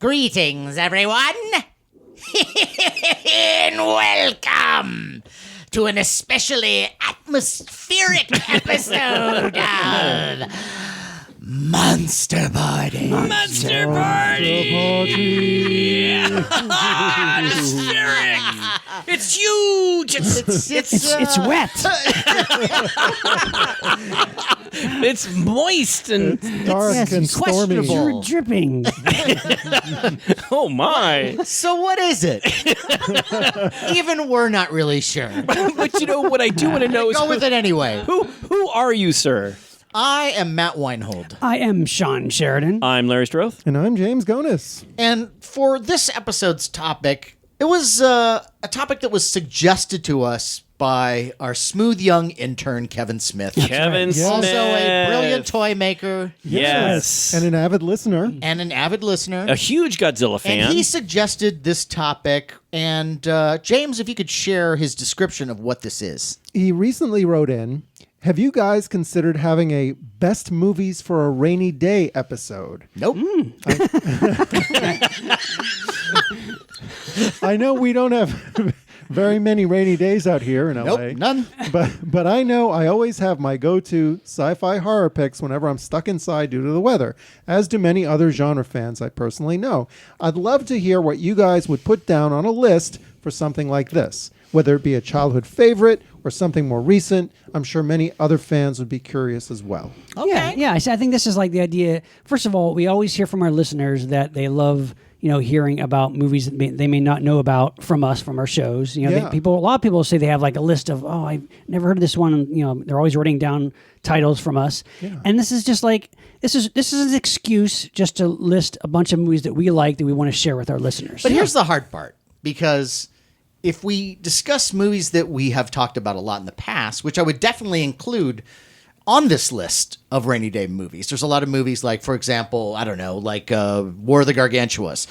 Greetings, everyone, and welcome to an especially atmospheric episode of Monster Party. Monster Party! Atmospheric! It's huge! It's wet. It's moist and dark and stormy. You're dripping. oh my! So what is it? Even we're not really sure. But you know what I do want to know is Go with it anyway. who are you, sir? I am Matt Weinhold. I am SHAWN Sheridan. I'm Larry STROTHE. And I'm James GONIS. And for this episode's topic, it was a topic that was suggested to us by our smooth young intern, Kevin Smith. Kevin Smith. Also a brilliant toy maker. Yes. And an avid listener. And an avid listener. A huge Godzilla fan. And he suggested this topic. And James, if you could share his description of what this is. He recently wrote in, have you guys considered having a best movies for a rainy day episode? Nope. I know we don't have very many rainy days out here in LA. Nope, none. But I know I always have my go-to sci-fi horror picks whenever I'm stuck inside due to the weather, as do many other genre fans I personally know. I'd love to hear what you guys would put down on a list for something like this, whether it be a childhood favorite or something more recent. I'm sure many other fans would be curious as well. Okay. Yeah. I think this is like the idea. First of all, we always hear from our listeners that they love, hearing about movies that they may not know about from us, from our shows. Yeah. A lot of people say they have like a list of, I've never heard of this one. And, they're always writing down titles from us. Yeah. And this is just like, this is an excuse just to list a bunch of movies that we like that we want to share with our listeners. But here's the hard part, because if we discuss movies that we have talked about a lot in the past, which I would definitely include on this list of rainy day movies, there's a lot of movies like, for example, I don't know, like War of the Gargantuas.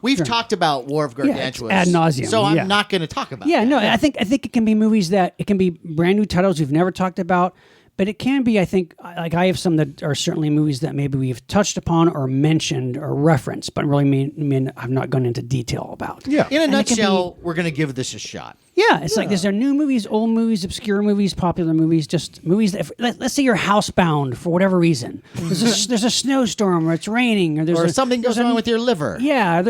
We've talked about War of Gargantuas ad nauseum. so I'm not going to talk about that. I think it can be movies that it can be brand new titles we've never talked about. But it can be, I think, like I have some that are certainly movies that maybe we've touched upon or mentioned or referenced, but really mean I've not gone into detail about. Yeah. In a nutshell, we're going to give this a shot. Yeah, it's like these are new movies, old movies, obscure movies, popular movies, just movies that, let's say you're housebound for whatever reason. There's a snowstorm, or it's raining, or something goes wrong with your liver. Yeah,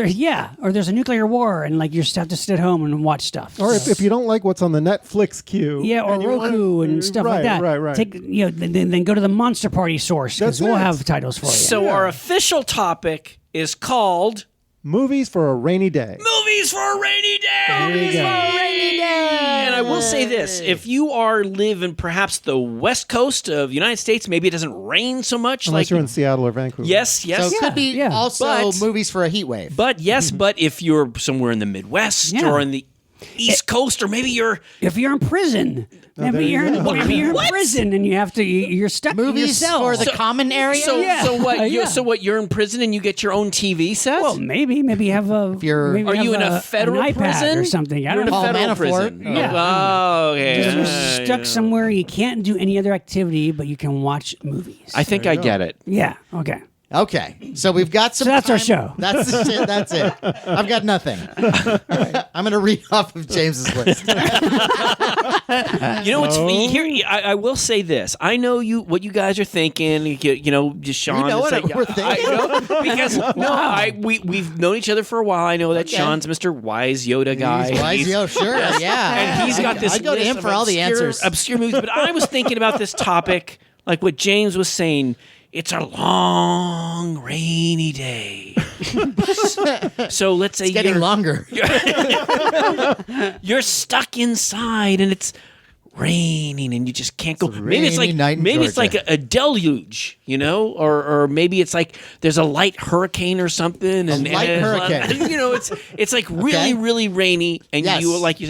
or there's a nuclear war, and like you just have to sit home and watch stuff. Or if you don't like what's on the Netflix queue. Yeah, or Roku and stuff like that. Right. Then go to the Monster Party source, because we'll have titles for you. So our official topic is called Movies for a Rainy Day. Movies for a Rainy Day! Movies for a rainy day! And I will say this, if you live in perhaps the west coast of the United States, maybe it doesn't rain so much. Unless you're in Seattle or Vancouver. Yes. So it could be also But- movies for a heat wave. But if you're somewhere in the Midwest or in the East Coast, or maybe if you're in prison, maybe you're in prison and you're stuck in your Movies cell. for the common area? So what? You're in prison and you get your own TV set? Well, maybe you have a. Are you in a federal an iPad prison or something? I You're don't in a know. federal Manafort. prison. Yeah. Oh, okay. You're stuck somewhere. You can't do any other activity, but you can watch movies. I think I get it. Yeah. Okay. Okay, so we've got some. So that's our time. show. That's it. That's it. I've got nothing. All right. I'm going to read off of James's list. You know what's here? I will say this. I know what you guys are thinking. Just Sean. You know what we're thinking? Because we've known each other for a while. I know that Sean's Mr. Wise Yoda guy. Wise Yoda, sure, yeah. And he's got this. I go to list him of for all the answers. Obscure movies. But I was thinking about this topic, like what James was saying. It's a long, rainy day. So let's say It's getting longer. You're stuck inside and it's raining and you just can't go. Maybe it's like a deluge, or maybe it's like there's a light hurricane or something. Hurricane. It's like really, really rainy and Yes.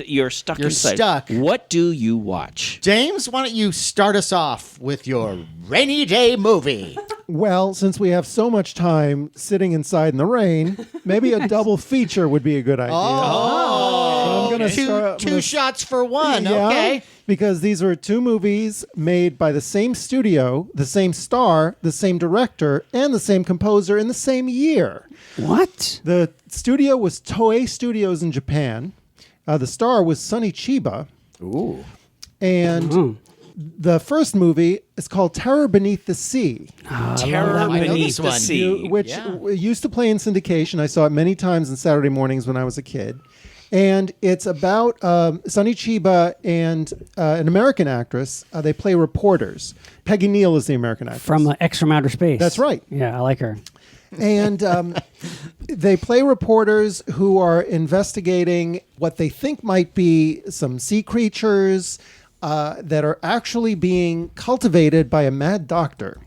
you're stuck inside. Stuck. What do you watch? James, why don't you start us off with your rainy day movie? Well, since we have so much time sitting inside in the rain, maybe a double feature would be a good idea. Oh. So I'm gonna start two shots for one. Yeah, Okay. because these are two movies made by the same studio, the same star, the same director, and the same composer in the same year. What? The studio was Toei Studios in Japan. The star was Sonny Chiba. Ooh. And the first movie is called Terror Beneath the Sea, Terror I know Beneath this the one. Sea. which used to play in syndication. I saw it many times on Saturday mornings when I was a kid. And it's about Sonny Chiba and an American actress. They play reporters. Peggy Neal is the American actress. From X from Outer Space. That's right. Yeah, I like her. And they play reporters who are investigating what they think might be some sea creatures that are actually being cultivated by a mad doctor.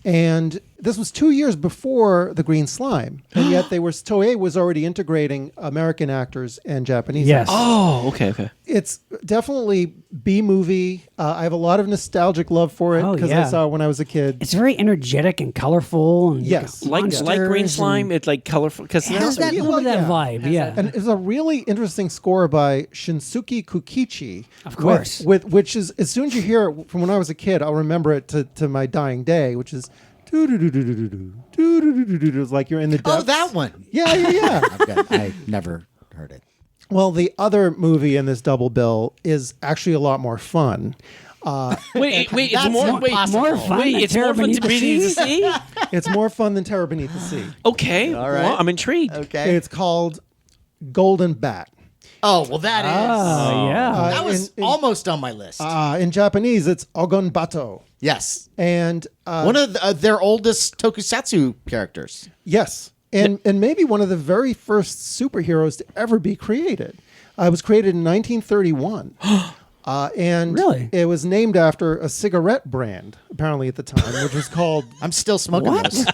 And this was 2 years before The Green Slime, and yet Toei was already integrating American actors and Japanese Yes. actors. Oh, okay. It's definitely B-movie. I have a lot of nostalgic love for it Oh, because yeah. I saw it when I was a kid. It's very energetic and colorful. And Yes. Like Green Slime, it's like colorful because It has that little bit of that vibe. Yeah. And it's a really interesting score by Shinsuke Kukichi. Of course. Which is, as soon as you hear it from when I was a kid, I'll remember it to my dying day, which is it's like you're in the depths. Oh, that one. Yeah. I never heard it. Well, the other movie in this double bill is actually a lot more fun. wait, it's That's more impossible. More fun Wait, than it's Terror more fun Beneath to the be to Sea? see. It's more fun than Terror Beneath the Sea. Okay, All right. well, I'm intrigued. Okay. It's called Golden Bat. Oh, well, that is. Oh, yeah. That was almost on my list. In Japanese, it's Ogonbato. yes. And One of their oldest tokusatsu characters. yes, and maybe one of the very first superheroes to ever be created. It was created in 1931. And Really? it was named after a cigarette brand, apparently at the time, which was called. I'm still smoking those.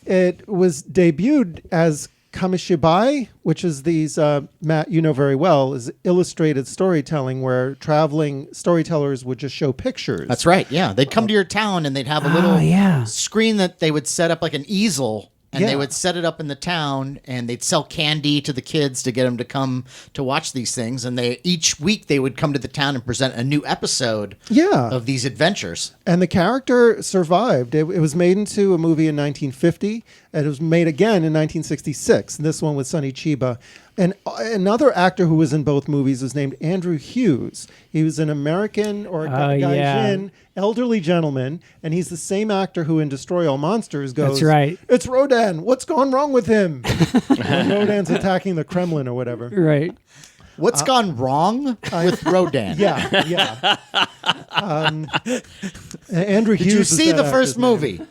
It was debuted as Kamishibai, which is these, Matt, you know very well, is illustrated storytelling where traveling storytellers would just show pictures. That's right. Yeah. They'd come to your town and they'd have a little yeah. screen that they would set up like an easel. And Yeah. they would set it up in the town, and they'd sell candy to the kids to get them to come to watch these things. And each week they would come to the town and present a new episode Yeah. of these adventures. And the character survived. It was made into a movie in 1950, and it was made again in 1966. And this one with Sonny Chiba. And another actor who was in both movies was named Andrew Hughes. He was an American or a gaijin elderly gentleman, and he's the same actor who in Destroy All Monsters goes, That's right. "It's Rodan. What's gone wrong with him?" When Rodan's attacking the Kremlin or whatever. Right. What's gone wrong with Rodan? Yeah. Andrew Hughes. Did you is see that the first actor's name. movie?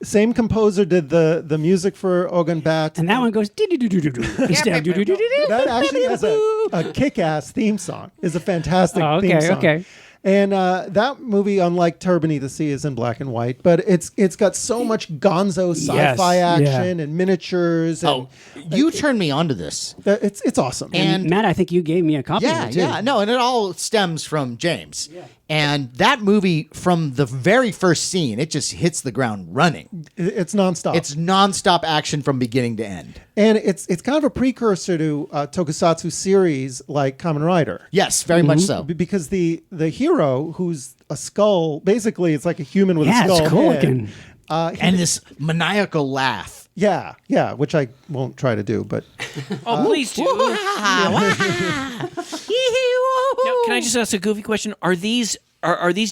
Same composer did the music for Ogun Bat. And that one goes do-do-do-do-do-do instead of do-do-do-do-do. That actually has a kick-ass theme song. It's a fantastic theme song. Okay. And that movie, unlike Terror Beneath the Sea, is in black and white, but it's got so much gonzo sci-fi Yes, action and miniatures. And Oh, you turned me onto this. it's awesome. And Matt, I think you gave me a copy of yeah, it too. yeah, no, and it all stems from James. Yeah. And that movie, from the very first scene, it just hits the ground running. It's nonstop. It's nonstop action from beginning to end. And it's kind of a precursor to tokusatsu series like Kamen Rider. Yes, very much so. Because the hero, who's a skull, basically it's like a human with a Yeah, skull it's cool head. looking. And this maniacal laugh. Yeah, which I won't try to do, but Oh, please do. Now, can I just ask a goofy question? Are these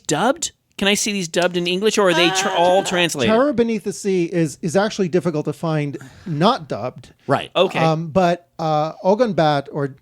dubbed? Can I see these dubbed in English, or are they all translated? Terror Beneath the Sea is actually difficult to find not dubbed. Right. Okay. But Ogun Bat or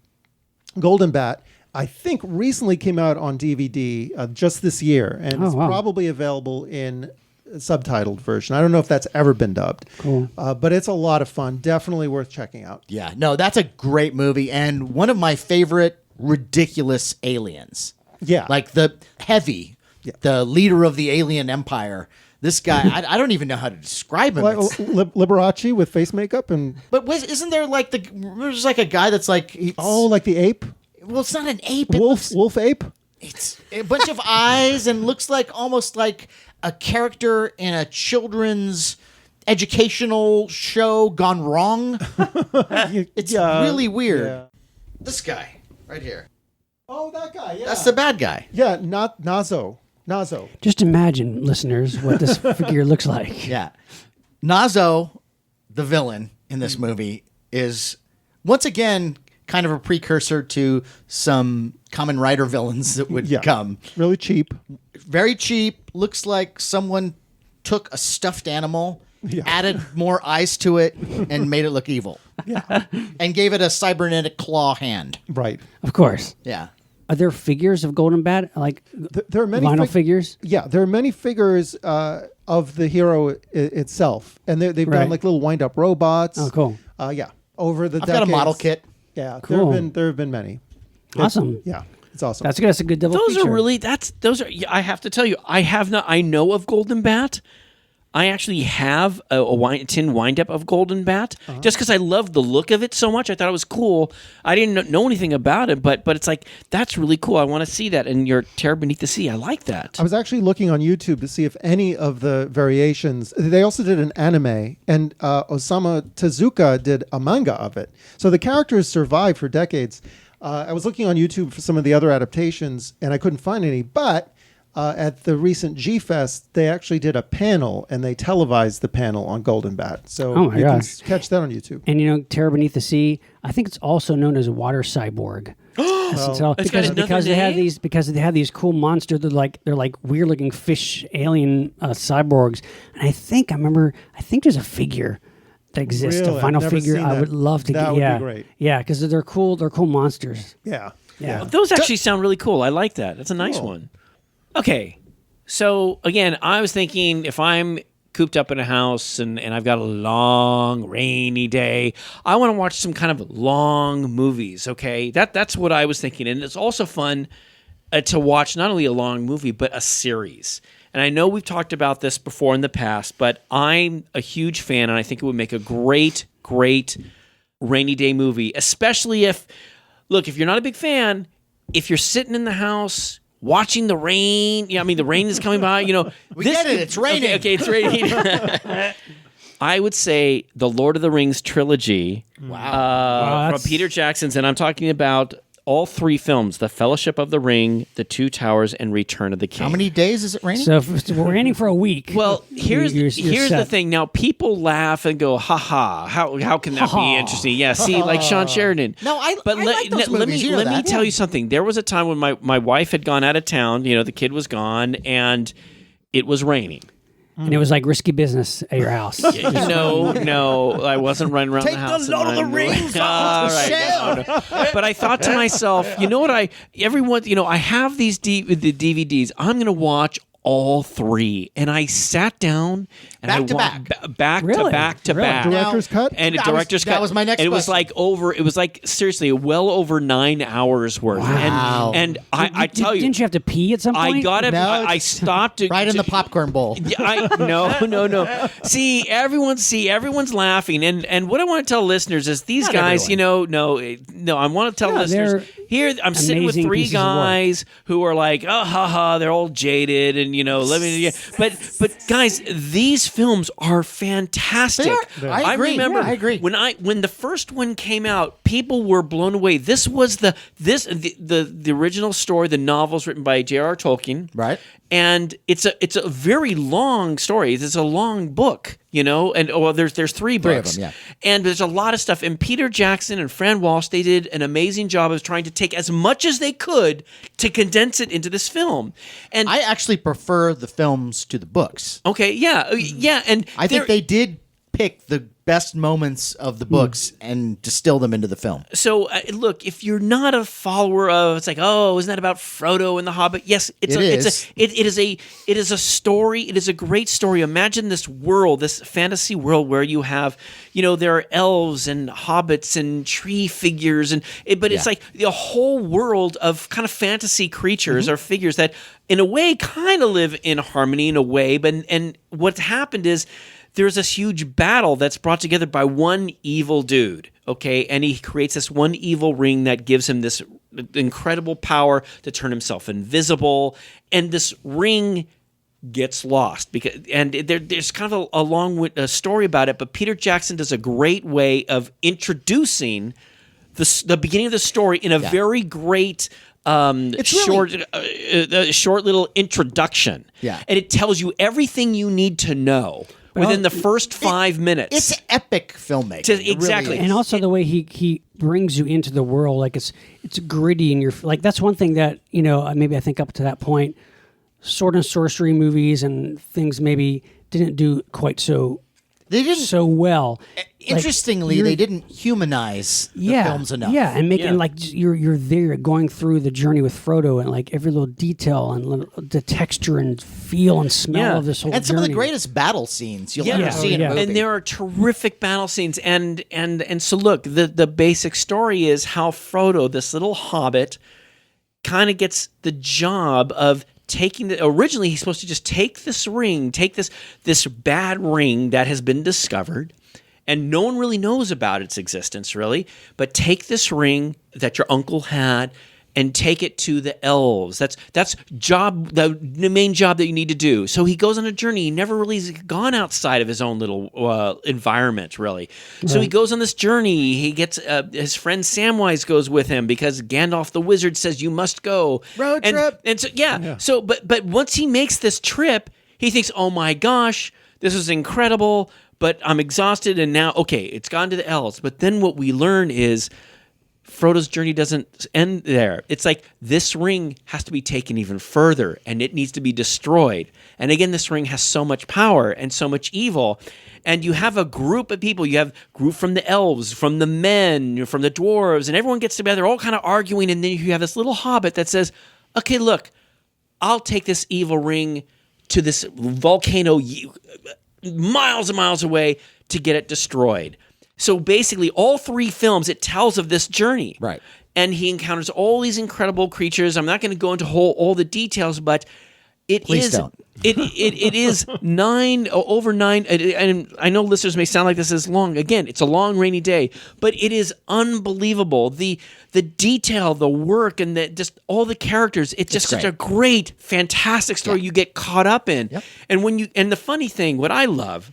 Golden Bat, I think recently came out on DVD just this year, and it's wow. probably available in a subtitled version. I don't know if that's ever been dubbed. Cool. But it's a lot of fun. Definitely worth checking out. Yeah, no, that's a great movie and one of my favorite ridiculous aliens. Yeah. Like the Heavy, the leader of the alien empire. This guy, I don't even know how to describe him. Like, It's- Liberace with face makeup and isn't there like there's like a guy that's like like the ape, well, it's not an ape. wolf ape. It's a bunch of eyes and looks like almost like a character in a children's educational show gone wrong. It's really weird. Yeah. This guy right here. Oh, that guy. Yeah. That's the bad guy. Yeah, not Nazo. Just imagine, listeners, what this figure looks like. Yeah. Nazo, the villain in this movie, is once again kind of a precursor to some Kamen Rider villains that would come. Really cheap. Very cheap. Looks like someone took a stuffed animal, added more eyes to it, and made it look evil. Yeah. And gave it a cybernetic claw hand. Right. Of course. Yeah. Are there figures of Golden Bat? Like There are many vinyl figures? Yeah, there are many figures of the hero itself. And they've done like little wind-up robots. Oh, cool. Yeah. Over the I've decades. got a model kit. Yeah, Cool. there have been many. Awesome. Yeah, it's awesome. That's good. That's a good double Those feature. are really I have to tell you, I know of Golden Bat. I actually have a tin wind-up of Golden Bat just because I loved the look of it so much. I thought it was cool. I didn't know anything about it, but it's like, that's really cool. I want to see that in your Terror Beneath the Sea. I like that. I was actually looking on YouTube to see if any of the variations. They also did an anime, and Osamu Tezuka did a manga of it. So the characters survived for decades. I was looking on YouTube for some of the other adaptations, and I couldn't find any, but at the recent G-Fest, they actually did a panel, and they televised the panel on Golden Bat. So you can catch that on YouTube. And you know, Terror Beneath the Sea, I think it's also known as Water Cyborg. Because they have these cool monsters. They're like weird looking fish alien cyborgs. And I think there's a figure that exists, Really? a vinyl I've never figure. seen I that. would love to That get. would be Yeah, great. Yeah, because they're cool. They're cool monsters. Yeah. Yeah. Those actually sound really cool. I like that. That's a nice one. Okay. So, again, I was thinking if I'm cooped up in a house and I've got a long, rainy day, I want to watch some kind of long movies, okay? That's what I was thinking. And it's also fun to watch not only a long movie, but a series. And I know we've talked about this before in the past, but I'm a huge fan, and I think it would make a great, great rainy day movie, especially if you're not a big fan, if you're sitting in the house watching the rain, the rain is coming by, We get it, it's raining. Okay, it's raining. I would say the Lord of the Rings trilogy from Peter Jackson's, and I'm talking about all three films, The Fellowship of the Ring, The Two Towers, and Return of the King. How many days is it raining? So if we're raining for a week. Well, here's you're the set. thing. Now, people laugh and go, "Ha ha! How can that be interesting?" Yeah, see, like Shawn Sheridan. No, I but like those let movies. me You know let me that. tell you something. There was a time when my wife had gone out of town. The kid was gone, and it was raining. And it was like risky business at your house. No, I wasn't running around Take the house. the Lord of the Rings All off the right, shelf. no. But I thought to myself, you know what? I have these the DVDs. I'm going to watch all three, and I sat down and Back I to watched back. back Really? to back to Really? back. Director's cut? And a That director's was- that cut. was my next And it was question. it was like seriously well over 9 hours worth. Wow. And I tell you, Didn't you have to pee at some point? I got it. No, I it's stopped it right in the popcorn bowl. no. See, everyone's laughing, and what I want to tell listeners is these Not guys, everyone. I want to tell listeners they're here. I'm sitting with amazing three pieces of work. guys who are like, oh, ha ha, they're all jaded, and but guys, these films are fantastic. I agree. remember, Yeah, I agree. when the first one came out, people were blown away. This was the original story. The novel's written by J.R.R. Tolkien, Right. and it's a very long story. It's a long book, and there's three books, of them, yeah. and there's a lot of stuff. And Peter Jackson and Fran Walsh, they did an amazing job of trying to take as much as they could to condense it into this film. And I actually prefer the films to the books. okay, yeah, and I think they did pick the best moments of the books and distill them into the film. So look, if you're not a follower of, it's like, oh, isn't that about Frodo and the Hobbit? Yes, it is a story. It is a great story. Imagine this world, this fantasy world where you have, there are elves and hobbits and tree figures, but it's like the whole world of kind of fantasy creatures or figures that, in a way, kind of live in harmony in a way. But and what's happened is, there's this huge battle that's brought together by one evil dude, okay? And he creates this one evil ring that gives him this incredible power to turn himself invisible. And this ring gets lost there's kind of a long story about it, but Peter Jackson does a great way of introducing the beginning of the story in a very great short little introduction. Yeah. And it tells you everything you need to know within the first 5 minutes. It's epic filmmaking. Exactly. It really And also the way he brings you into the world, like it's gritty and you're like, that's one thing that, maybe I think up to that point, sword and sorcery movies and things maybe didn't do quite so well. Interestingly, they didn't humanize the films enough. Yeah, and making like you're there going through the journey with Frodo and like every little detail and the texture and feel and smell of this whole and some journey. of the greatest battle scenes you'll ever see in a movie. And there are terrific battle scenes. And so look, the basic story is how Frodo, this little hobbit, kind of gets the job of originally he's supposed to just take this bad ring that has been discovered, and no one really knows about its existence, really, but take this ring that your uncle had and take it to the elves. That's the main job that you need to do. So he goes on a journey. He never really has gone outside of his own little environment, really. Right. So he goes on this journey. He gets his friend Samwise goes with him because Gandalf the wizard says you must go. Road trip. And so So but once he makes this trip, he thinks, oh my gosh, this is incredible. But I'm exhausted, and now it's gone to the elves. But then what we learn is Frodo's journey doesn't end there. It's like this ring has to be taken even further, and it needs to be destroyed. And again, this ring has so much power and so much evil. And you have a group of people. You have a group from the elves, from the men, from the dwarves, and everyone gets together, all kind of arguing. And then you have this little hobbit that says, okay, look, I'll take this evil ring to this volcano miles and miles away to get it destroyed. So basically, all three films, it tells of this journey. Right. And he encounters all these incredible creatures. I'm not going to go into all the details, but Please don't. It is over 9. And I know listeners may sound like this is long. Again, it's a long rainy day, but it is unbelievable. The detail, the work, and just all the characters. It's just such a great, fantastic story you get caught up in. Yep. And the funny thing, what I love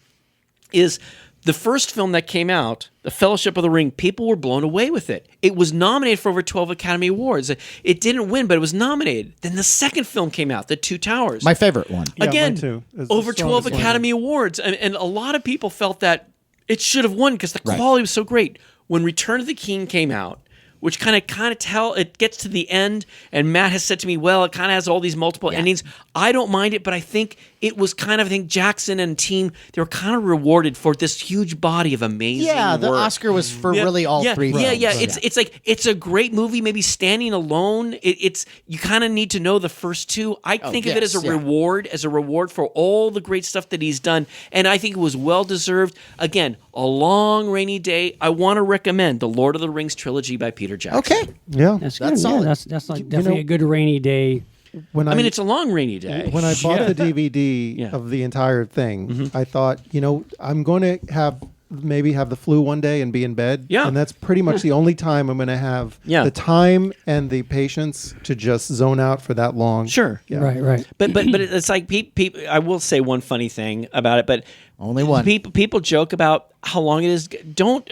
is the first film that came out, The Fellowship of the Ring, people were blown away with it. It was nominated for over 12 Academy Awards. It didn't win, but it was nominated. Then the second film came out, The Two Towers. My favorite one. Again, mine too. over 12 Academy Awards. And a lot of people felt that it should have won because the quality was so great. When Return of the King came out, which kind of tell it gets to the end, and Matt has said to me, well, it kind of has all these multiple endings. I don't mind it, but I think it was I think Jackson and team, they were kind of rewarded for this huge body of amazing work. The Oscar was for really all three films. Yeah. It's like, it's a great movie, maybe standing alone. You kind of need to know the first two. I think of it as a reward for all the great stuff that he's done, and I think it was well-deserved. Again, a long rainy day. I want to recommend the Lord of the Rings trilogy by Peter Jackson. Okay. Yeah. That's good. solid. That's like definitely a good rainy day. It's a long rainy day. When I bought the DVD of the entire thing, I thought, I'm going to have the flu one day and be in bed. Yeah. And that's pretty much the only time I'm going to have the time and the patience to just zone out for that long. Sure. Yeah. Right. But it's like people. I will say one funny thing about it, but only one. People joke about how long it is. Don't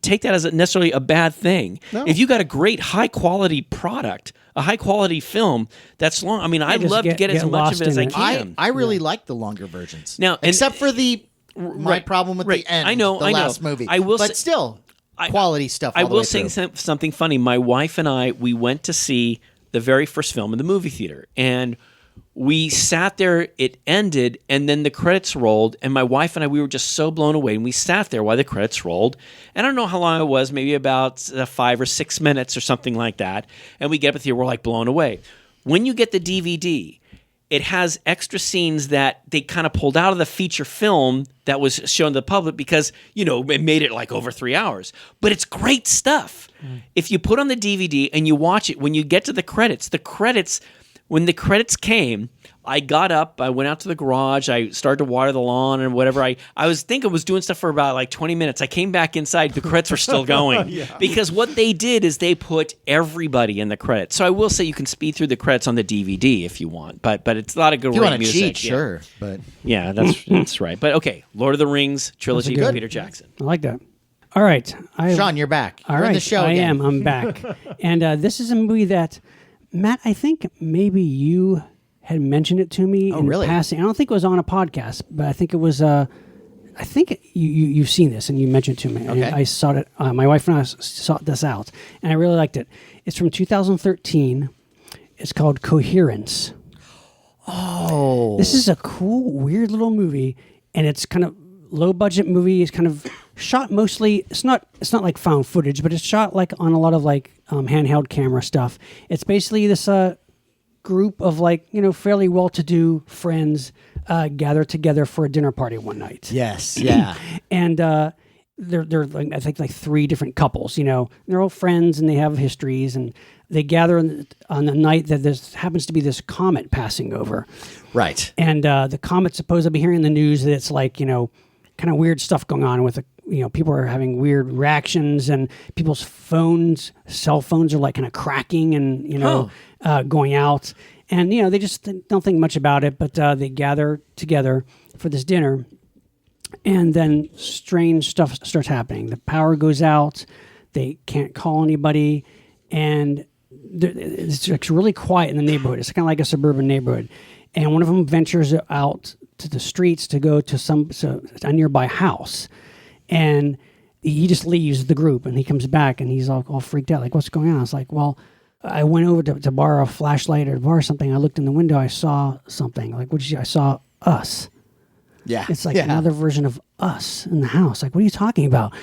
take that as necessarily a bad thing. No. If you got a great high quality product, a high quality film that's long. I mean, I'd love to get as much of it as I can. I really like the longer versions. Now, except for my problem with the end. I know. Last movie. Still, quality stuff. I will say something funny. My wife and I, we went to see the very first film in the movie theater, and we sat there, it ended, and then the credits rolled, and my wife and I, we were just so blown away, and we sat there while the credits rolled, and I don't know how long it was, maybe about 5 or 6 minutes or something like that, and we get up at the theater, we're like blown away. When you get the DVD, it has extra scenes that they kind of pulled out of the feature film that was shown to the public because, it made it like over 3 hours. But it's great stuff. If you put on the DVD and you watch it, when you get to the credits, when the credits came, I got up, I went out to the garage, I started to water the lawn and whatever. I was doing stuff for about like 20 minutes. I came back inside, the credits were still going. Because what they did is they put everybody in the credits. So I will say you can speed through the credits on the DVD if you want, but it's a lot of good music. If you want to cheat, sure. But yeah, that's right. But okay, Lord of the Rings trilogy by Peter Jackson. I like that. All right. Sean, you're back. All You're right. in the show I again. am. I'm back. And this is a movie that, Matt, I think maybe you had mentioned it to me in really? passing. I don't think it was on a podcast, but I think it was. I think you've seen this and you mentioned it to me. Okay. And I saw it. My wife and I sought this out, and I really liked it. It's from 2013. It's called Coherence. Oh. This is a cool, weird little movie, and it's kind of low budget movie. It's kind of shot mostly. It's not like found footage, but it's shot like on a lot of like handheld camera stuff. It's basically this group of like fairly well-to-do friends gather together for a dinner party one night. Yes. Yeah. And they're like, I think like three different couples. They're all friends and they have histories, and they gather on the night that there happens to be this comet passing over. Right. And the comet's supposed to be hearing the news that it's like kind of weird stuff going on with people are having weird reactions, and people's cell phones are like kind of cracking and going out, and they just don't think much about it, but they gather together for this dinner, and then strange stuff starts happening. The power goes out, they can't call anybody, and it's like really quiet in the neighborhood. It's kind of like a suburban neighborhood, and one of them ventures out to the streets to go to a nearby house, and he just leaves the group, and he comes back and he's all freaked out, like, what's going on? I was like, well, I went over to borrow a flashlight or borrow something. I looked in the window, I saw something. Like, what did you see? I saw us. Yeah. It's like another version of us in the house. Like, what are you talking about?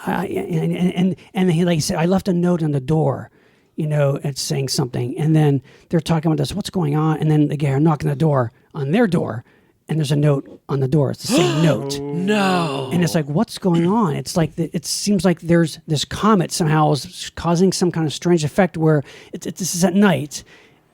And he like said, I left a note on the door, it's saying something. And then they're talking about this, what's going on? And then they get knocking the door on their door, and there's a note on the door. It's the same note. No. And it's like, what's going on? It's like, it seems like there's this comet somehow is causing some kind of strange effect where this is at night.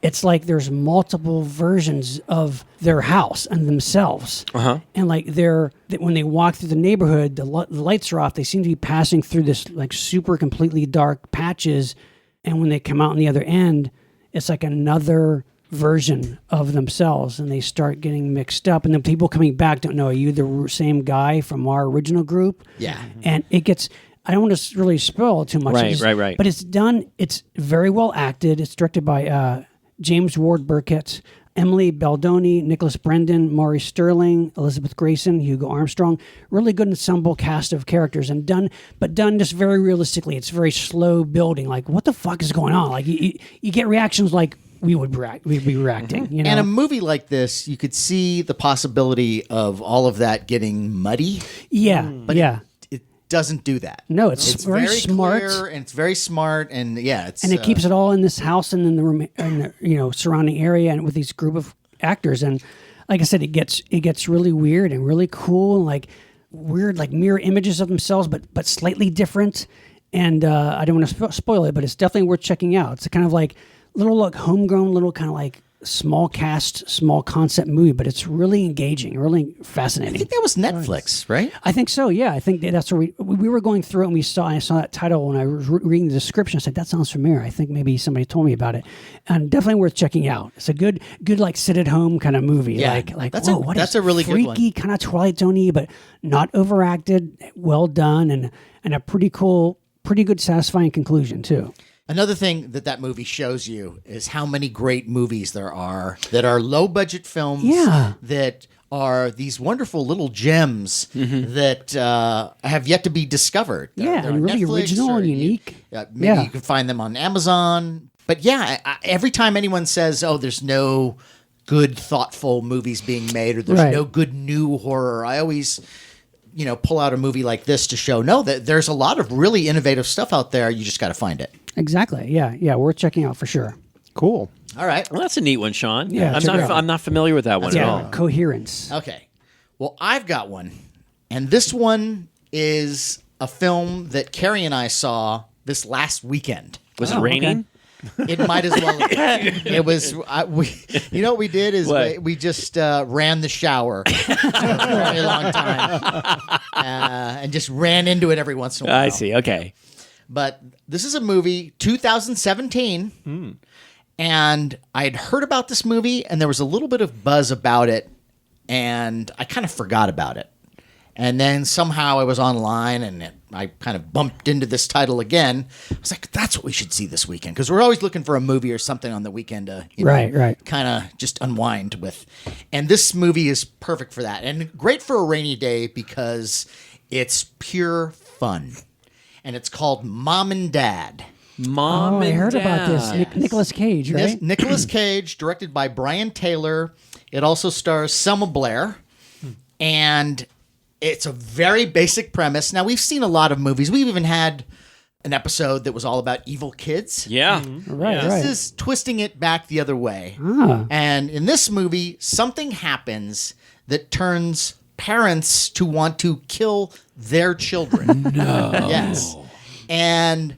It's like there's multiple versions of their house and themselves. Uh-huh. And like when they walk through the neighborhood, the lights are off. They seem to be passing through this like super completely dark patches. And when they come out on the other end, it's like another version of themselves, and they start getting mixed up. And then people coming back don't know, are you the same guy from our original group? Yeah. And it gets, I don't want to really spoil too much. Right. But it's very well acted. It's directed by James Ward Burkett, Emily Baldoni, Nicholas Brendan, Maury Sterling, Elizabeth Grayson, Hugo Armstrong. Really good ensemble cast of characters, and done just very realistically. It's very slow building. Like, what the fuck is going on? Like, you get reactions like we'd be reacting. And a movie like this, you could see the possibility of all of that getting muddy. Yeah, But yeah. it doesn't do that. No, it's very smart. Clear, and it's very smart, and it's And it keeps it all in this house and in the room, and the surrounding area, and with these group of actors. And like I said, it gets really weird and really cool, and like weird, like mirror images of themselves, but slightly different. And I don't want to spoil it, but it's definitely worth checking out. It's a kind of like little like homegrown, little kind of like small cast, small concept movie, but it's really engaging, really fascinating. I think that was Netflix, right? I think so. Yeah, I think that's where we were going through it, and I saw that title when I was reading the description. I said, that sounds familiar. I think maybe somebody told me about it, and definitely worth checking out. It's a good like sit at home kind of movie. Yeah, like that's whoa, that's a really good one. Freaky, kind of Twilight Zone-y, but not overacted, well done, and a pretty good, satisfying conclusion too. Another thing that movie shows you is how many great movies there are that are low budget films. Yeah. That are these wonderful little gems that have yet to be discovered. Yeah, They're and on really Netflix, original or and unique. Maybe you can find them on Amazon. But yeah, every time anyone says, "Oh, there's no good, thoughtful movies being made," or "There's Right. no good new horror," I always pull out a movie like this to show that there's a lot of really innovative stuff out there. You just got to find it. Exactly. Yeah, worth checking out for sure. Cool. All right. Well, that's a neat one, Sean. Yeah, check it out. I'm not familiar with that one at all. Coherence. Okay. Well, I've got one. And this one is a film that Carrie and I saw this last weekend. Was it raining? It might as well have been. It was, what we did is What? we just ran the shower for a very long time and just ran into it every once in a while. I see. Okay. But this is a movie, 2017, and I had heard about this movie, and there was a little bit of buzz about it, and I kind of forgot about it. And then somehow I was online, and I kind of bumped into this title again. I was like, that's what we should see this weekend, because we're always looking for a movie or something on the weekend to kind of just unwind with. And this movie is perfect for that, and great for a rainy day because it's pure fun. And it's called Mom and Dad. Mom and I heard Dad. about this. Nicolas Cage, right? Nicolas Cage, directed by Brian Taylor. It also stars Selma Blair. And it's a very basic premise. Now, we've seen a lot of movies. We've even had an episode that was all about evil kids. Yeah. Right, This right. is twisting it back the other way. Ah. And in this movie, something happens that turns parents to want to kill their children. No. Yes. And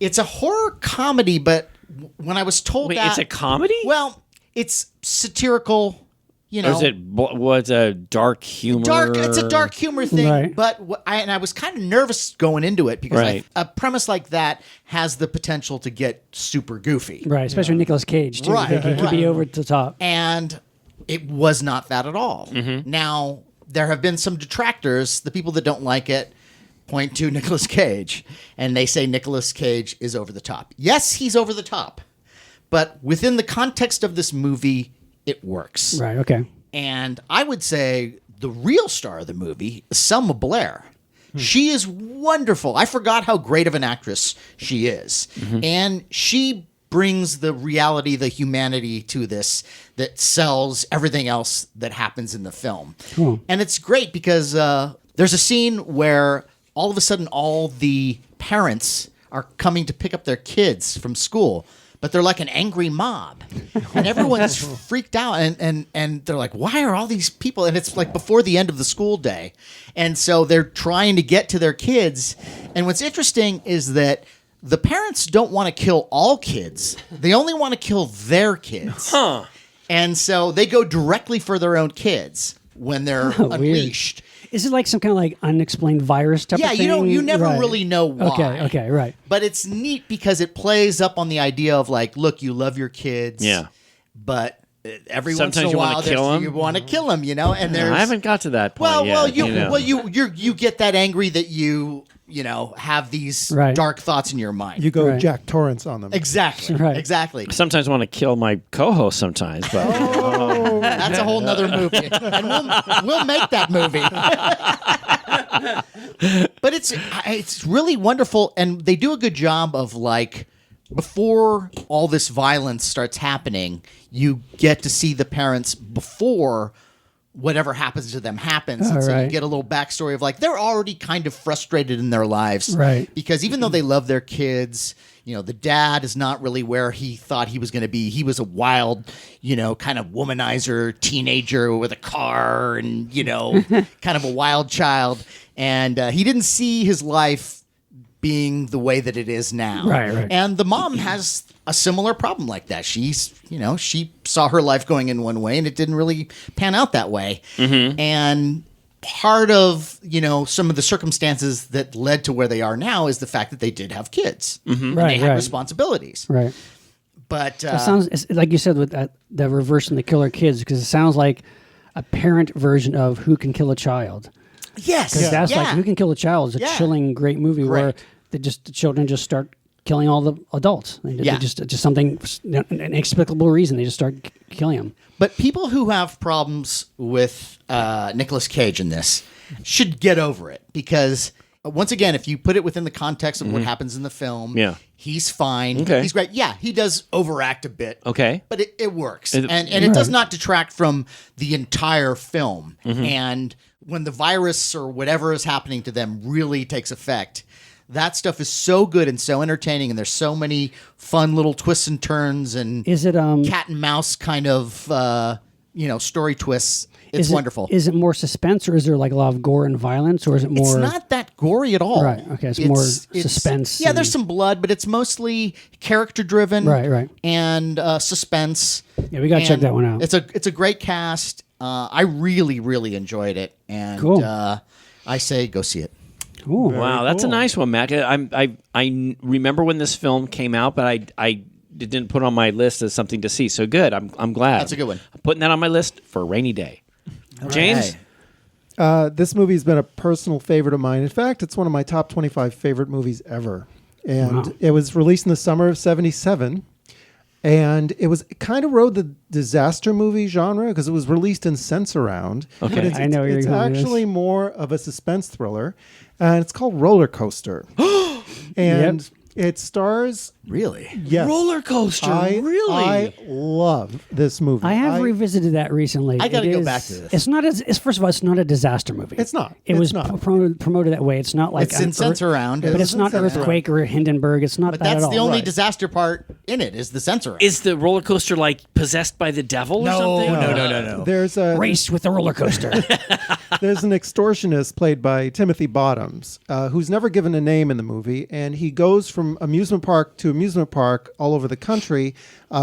it's a horror comedy, but when I was told Wait, that... it's a comedy? Well, it's satirical, you know. Or is it what's a dark humor? It's a dark humor thing, Right. but I was kind of nervous going into it because Right. a premise like that has the potential to get super goofy. Right, especially Nicolas Cage, too. Right, He could right. be over the top. And it was not that at all. Now, there have been some detractors, the people that don't like it point to Nicolas Cage, and they say Nicolas Cage is over the top. Yes, he's over the top, but within the context of this movie, it works. Right, okay. And I would say the real star of the movie is Selma Blair. She is wonderful. I forgot how great of an actress she is. And she brings the reality, the humanity to this that sells everything else that happens in the film. And it's great because there's a scene where all of a sudden all the parents are coming to pick up their kids from school, but they're like an angry mob, and everyone's freaked out, and they're like, why are all these people? And it's like before the end of the school day, and so they're trying to get to their kids. And what's interesting is that the parents don't want to kill all kids; they only want to kill their kids. And so they go directly for their own kids when they're unleashed. Is it like some kind of like unexplained virus type of thing? You never Right. really know why. Okay, right. But it's neat because it plays up on the idea of like, look, you love your kids. Yeah. But every Sometimes once in you a wanna while, kill 'em. you want to kill them, you know? And there's I haven't got to that point yet. you get that angry that you have these Right. dark thoughts in your mind. You go Right. Jack Torrance on them. Exactly. Right. Exactly. Sometimes want to kill my co-host sometimes, but That's a whole nother movie. And we'll make that movie. But it's really wonderful, and they do a good job of like before all this violence starts happening, you get to see the parents before whatever happens to them happens. And so you right. get a little backstory of like they're already kind of frustrated in their lives. Right. Because even though they love their kids, the dad is not really where he thought he was going to be. He was a wild, kind of womanizer teenager with a car and, kind of a wild child. And he didn't see his life being the way that it is now. Right. And the mom has a similar problem like that. She saw her life going in one way and it didn't really pan out that way. And part of, some of the circumstances that led to where they are now is the fact that they did have kids. And they had responsibilities. Right. But It sounds it's like you said with the reversing the killer kids, because it sounds like a parent version of Who Can Kill a Child. yes. Because that's like Who Can Kill a Child is a chilling, great movie where the children just start killing all the adults. They just something, an inexplicable reason, they just start killing them. But people who have problems with Nicolas Cage in this should get over it because, once again, if you put it within the context of what happens in the film, he's fine. Okay. He's great. Yeah, he does overact a bit. okay. But it works. And it does not detract from the entire film. And when the virus or whatever is happening to them really takes effect, that stuff is so good and so entertaining, and there's so many fun little twists and turns and Is it cat and mouse kind of story twists. It's is wonderful. Is it more suspense, or is there like a lot of gore and violence, or is it more? It's not that gory at all. Right, okay, it's more suspense Yeah, and- there's some blood, but it's mostly character driven. Right. And suspense. Yeah, we gotta check And that one out. It's a great cast. I really, really enjoyed it, and Cool. I say go see it. Ooh. Wow, that's a nice one, Matt. I remember when this film came out, but I didn't put it on my list as something to see. So good. I'm glad. That's a good one. I'm putting that on my list for a rainy day. James? Right. This movie has been a personal favorite of mine. In fact, it's one of my top 25 favorite movies ever. And it was released in the summer of 77. And it kind of rode the disaster movie genre because it was released in Sense-Around. Okay, But it's, I know it's actually more of a suspense thriller. And it's called Roller Coaster. And it stars... Really? Yes. Roller Coaster. Really? I love this movie. I have revisited that recently. I got to It go is- back to this. It's not as first of all, it's not a disaster movie. It's not. It It's was not. promoted that way. It's not like It's in Sense-Around. but it's not Sense-Around. Earthquake or Hindenburg. It's not But that that's at all. the only Right. disaster part in it is the censor. Is the roller coaster like possessed by the devil or something? No. There's a Race with the roller coaster. There's an extortionist played by Timothy Bottoms, who's never given a name in the movie, and he goes from amusement park to amusement park all over the country,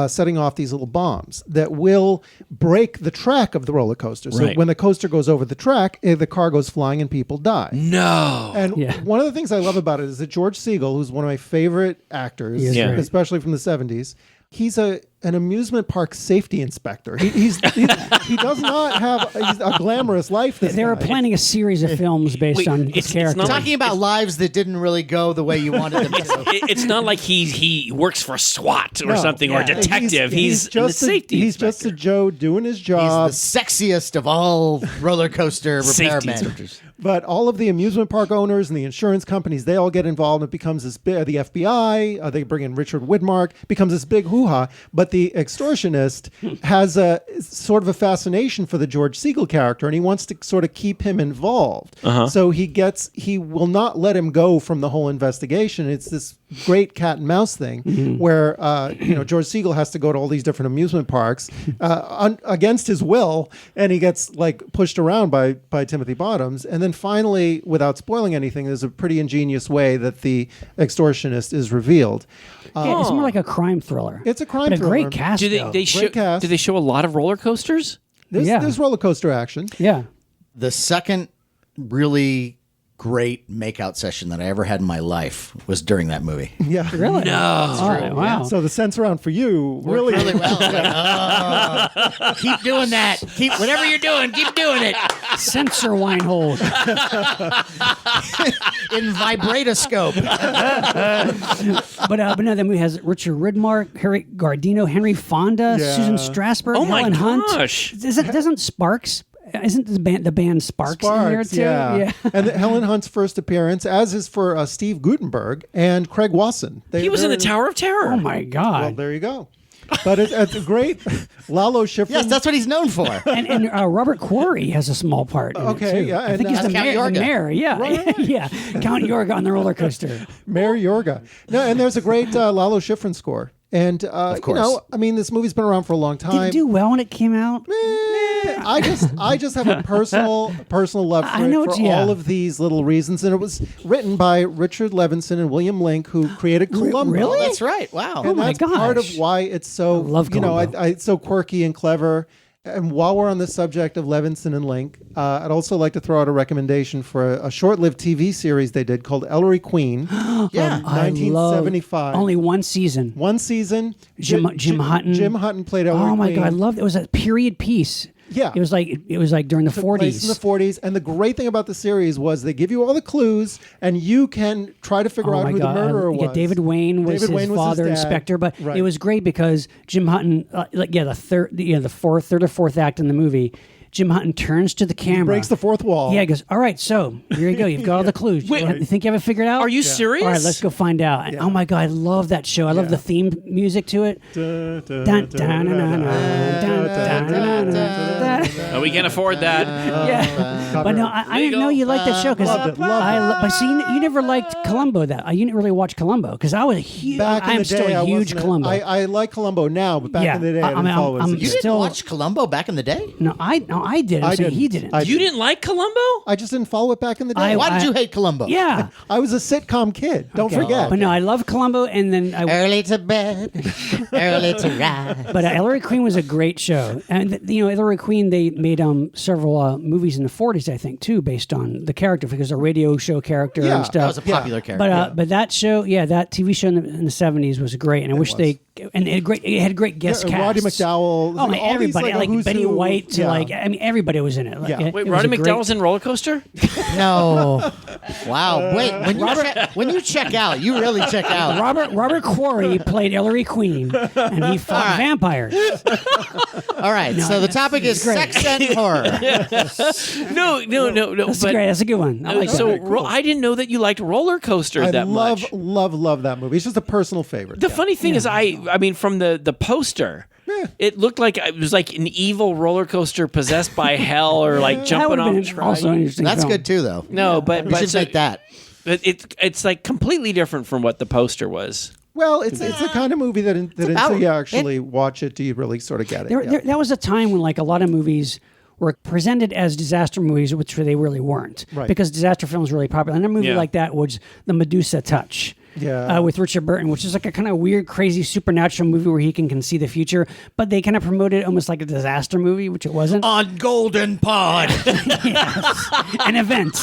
setting off these little bombs that will break the track of the roller coaster. So Right. when the coaster goes over the track, the car goes flying and people die. No. And Yeah. one of the things I love about it is that George Siegel, who's one of my favorite actors, He is Yeah. great. especially from the 70s, he's an amusement park safety inspector. He does not have a glamorous life. This They were guy. planning a series of films based Wait, on it's his character. not Talking about lives that didn't really go the way you wanted them to. It's not like he works for SWAT or No. something or a Yeah. detective. He's the just safety He's just a Joe doing his job. He's the sexiest of all roller coaster Safety repairmen. inspectors. But all of the amusement park owners and the insurance companies, they all get involved. It becomes this big, the FBI, they bring in Richard Widmark, becomes this big hoo-ha. But the extortionist has a sort of a fascination for the George Siegel character, and he wants to sort of keep him involved. So he will not let him go from the whole investigation. It's this great cat and mouse thing where George Siegel has to go to all these different amusement parks against his will, and he gets like pushed around by Timothy Bottoms. And then finally, without spoiling anything, there's a pretty ingenious way that the extortionist is revealed. Yeah, it's more like a crime thriller. It's a crime but a thriller. great cast. Do though. they show? cast. Do they show a lot of roller coasters? There's roller coaster action. Yeah. The second really great makeout session that I ever had in my life was during that movie. Yeah. Really? No. Oh, wow. So the sense around for you Really really well. Keep doing that. Keep whatever you're doing. Keep doing it Censor Weinhold. in vibratoscope. But no, then we has Richard Widmark, Harry Gardino, Henry Fonda, Yeah. Susan Strasberg, Oh my Helen Hunt. gosh. Doesn't Sparks? Isn't the band Sparks, in here too? yeah. And Helen Hunt's first appearance, as is for Steve Guttenberg and Craig Wasson. He was in the Tower of Terror. Oh my Well, God! there you go. But it's a great Lalo Schifrin. Yes, that's what he's known for. and Robert Quarry has a small part. In Okay, it too. yeah, I think and, he's the Count mayor. Yorga. The mayor, yeah, Right. yeah. Count Yorga on the roller coaster. Mayor Yorga. No, and there's a great Lalo Schifrin score. And course. this movie's been around for a long Did time. it do well when it came out? I just have a personal love for, I know it it's- for yeah. all of these little reasons, and it was written by Richard Levinson and William Link, who created Columbo. really? That's right. Wow. And my that's part of gosh. why it's so love Columbo. it's so quirky and clever. And while we're on the subject of Levinson and Link, I'd also like to throw out a recommendation for a short-lived TV series they did called Ellery Queen from Yeah. I 1975. love only one season. One season. Jim Hutton. Jim Hutton played Ellery Oh my Queen. God, I loved it. It was a period piece. Yeah. It was like during the Took place in the 40s. 40s, and the great thing about the series was they give you all the clues, and you can try to figure Oh out my who God. the murderer was. Yeah, David Wayne was David his Wayne was father, his dad. inspector. But Right. it was great because Jim Hutton, the third or fourth act in the movie, Jim Hutton turns to the camera, breaks the fourth wall. Yeah, he goes, "All right, so here you go. You've got all the clues. Wait, You think you have it figured out? Are you serious? All right, let's go find out." And, oh my God, I love that show. I love the theme music to it. Dun, dun, dun, dun, dun, dun. We can't afford that. Yeah, but no, I didn't know you liked that show because Loved it, loved it. but see, you never liked Columbo. That you didn't really watch Columbo because I was a huge. Back in I'm the still day, a I huge wasn't Columbo. I like Columbo now, but back in the day, I didn't follow I'm You it. didn't still- watch Columbo back in the day? no, I did. I'm I saying didn't. he didn't. I You didn't like Columbo? I just didn't follow it back in the day. Why did you hate Columbo? yeah, I was a sitcom kid. Don't Okay. forget. But no, I love Columbo, and then Early to bed, early to rise. But Ellery Queen was a great show, and Ellery Queen, they made several movies in the 40s, I think, too, based on the character because a radio show character Yeah, and That was stuff. a popular character. But that show, that TV show in the 70s was great, and I wish they and it had great guest cast. Roddy McDowell. Oh, all these, everybody, like who's Betty who. White to Yeah. everybody was in it. Like, Yeah. Wait, it was Roddy a great- McDowell's in Roller Coaster? No. Wow. Wait, when you check out, you really check out. Robert Quarry played Ellery Queen, and he fought vampires. All right. So the topic is great. sex and horror. No. That's great. That's a good one. I like that. I didn't know that you liked Roller Coaster I that much. love that movie. It's just a personal favorite. The funny thing is, I mean, from the poster, it looked like it was like an evil roller coaster possessed by hell, or like That jumping would have off. been also an interesting That's film. good too, though. No, but We should so- make that. but it's like completely different from what the poster was. Well, it's the kind of movie that until about you actually watch it, do you really sort of get it? There, that was a time when like a lot of movies were presented as disaster movies, which they really weren't, Right. because disaster films were really popular. And a movie Yeah. like that was The Medusa Touch. Yeah. With Richard Burton, which is like a kind of weird, crazy supernatural movie where he can see the future, but they kind of promoted it almost like a disaster movie, which it wasn't. On Golden Pod. An event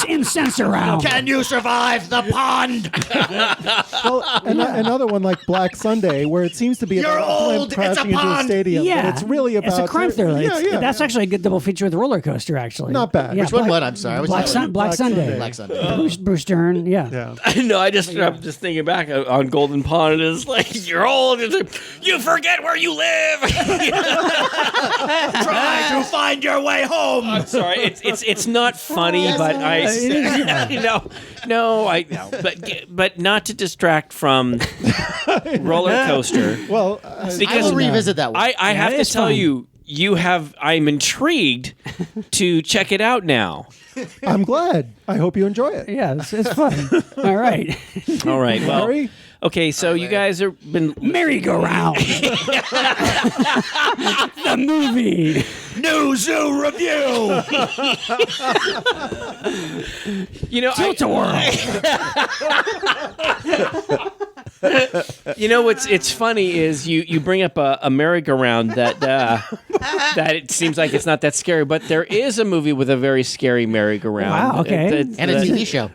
in Censor Round. Can you survive the pond? Well, another one like Black Sunday, where it seems to be You're about a old, blimp it's a crashing into a pond. stadium, Yeah, but it's really about a crime thriller. Yeah, That's actually a good double feature with Roller Coaster. Actually, Not bad. Yeah, Which one? What? I'm sorry. I was Black, sorry. Black Sunday. Black Sunday. Bruce Dern. Yeah. Yeah. No, I'm just thinking back on Golden Pond. It's like you're old. You forget where you live. Try to find your way home. I'm sorry. It's not funny, but but not to distract from Roller Coaster. Well, I will revisit that one. I have to it's tell fun. you. I'm intrigued to check it out now. I'm glad. I hope you enjoy it. Yeah, it's fun. All right. All right. Well, Larry? okay. So you guys have been Merry-Go-Round. The movie. New Zoo Review. You know, Tilt-A-Whirl. you know what's it's funny is you bring up a merry-go-round that that it seems like it's not that scary, but there is a movie with a very scary merry-go-round. Wow, okay. And a TV show.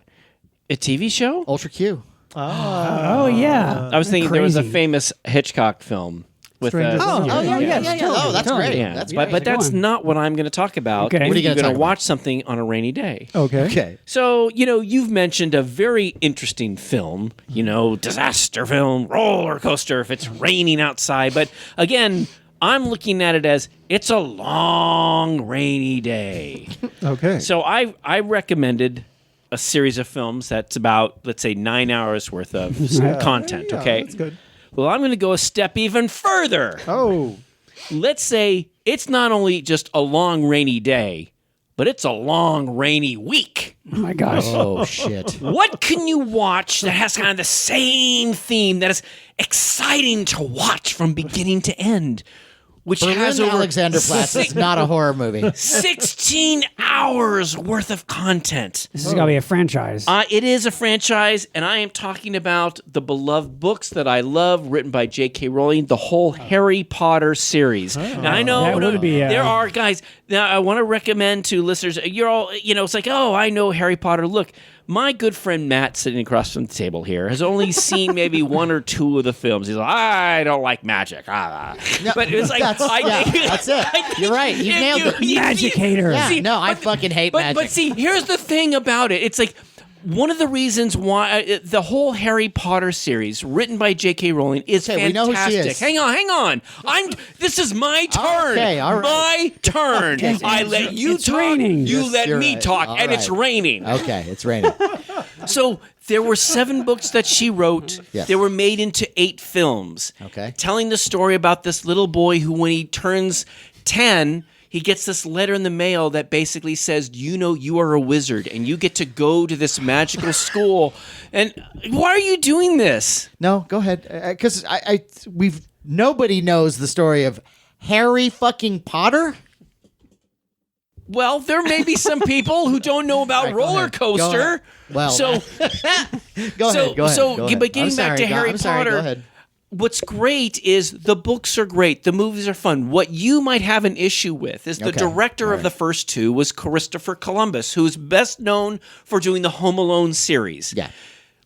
A TV show? Ultra Q. Oh, yeah. I was thinking there was a Crazy. famous Hitchcock film with Strangers Oh, Yeah. yeah. Oh, that's Totally. great. yeah, That's but great. that's Go on. not what I'm going to talk about. Okay. What are you gonna You're talk to about? watch something on a rainy day. Okay. Okay. So, you've mentioned a very interesting film, disaster film, roller coaster if it's raining outside. But again, I'm looking at it as it's a long rainy day. Okay. So I recommended a series of films that's about, let's say, 9 hours worth of content, Yeah, okay? that's good. Well, I'm going to go a step even further. Oh, Let's say it's not only just a long rainy day, but it's a long rainy week. Oh, my gosh. Oh, shit. What can you watch that has kind of the same theme that is exciting to watch from beginning to end? Which has Berlin over Alexanderplatz is not a horror movie. 16 hours worth of content. This is going to be a franchise. It is a franchise, and I am talking about the beloved books that I love, written by J.K. Rowling, the whole Harry Potter series. Now, I know That would be, there are guys. Now, I want to recommend to listeners, you're all, it's like, oh, I know Harry Potter. Look, my good friend Matt, sitting across from the table here, has only seen maybe one or two of the films. He's like, I don't like magic. But it's like, That's it. You're right. You nailed it. Magic hater. Yeah, See, no, I fucking hate magic. But see, here's the thing about it. It's like one of the reasons why the whole Harry Potter series, written by J.K. Rowling, is Okay, we fantastic. know who she is. Hang on. This is my turn. Okay, all right. My turn. I let you it's talk. raining. You Yes, let you're me right. talk, All and it's right. raining. Okay, it's raining. So there were 7 books that she wrote. Yes. They were made into 8 films. Okay. Telling the story about this little boy who, when he turns 10, he gets this letter in the mail that basically says, you are a wizard and you get to go to this magical school. And why are you doing this? No, go ahead. Because nobody knows the story of Harry fucking Potter. Well, there may be some people who don't know about All right, go roller ahead. Go coaster. ahead. Well, so Go ahead. Go ahead. but getting I'm back sorry, to Harry I'm sorry, Potter, go ahead. what's great is the books are great. The movies are fun. What you might have an issue with is the Okay. director All of the first 2 was Christopher Columbus, who's best known for doing the Home Alone series. Yeah.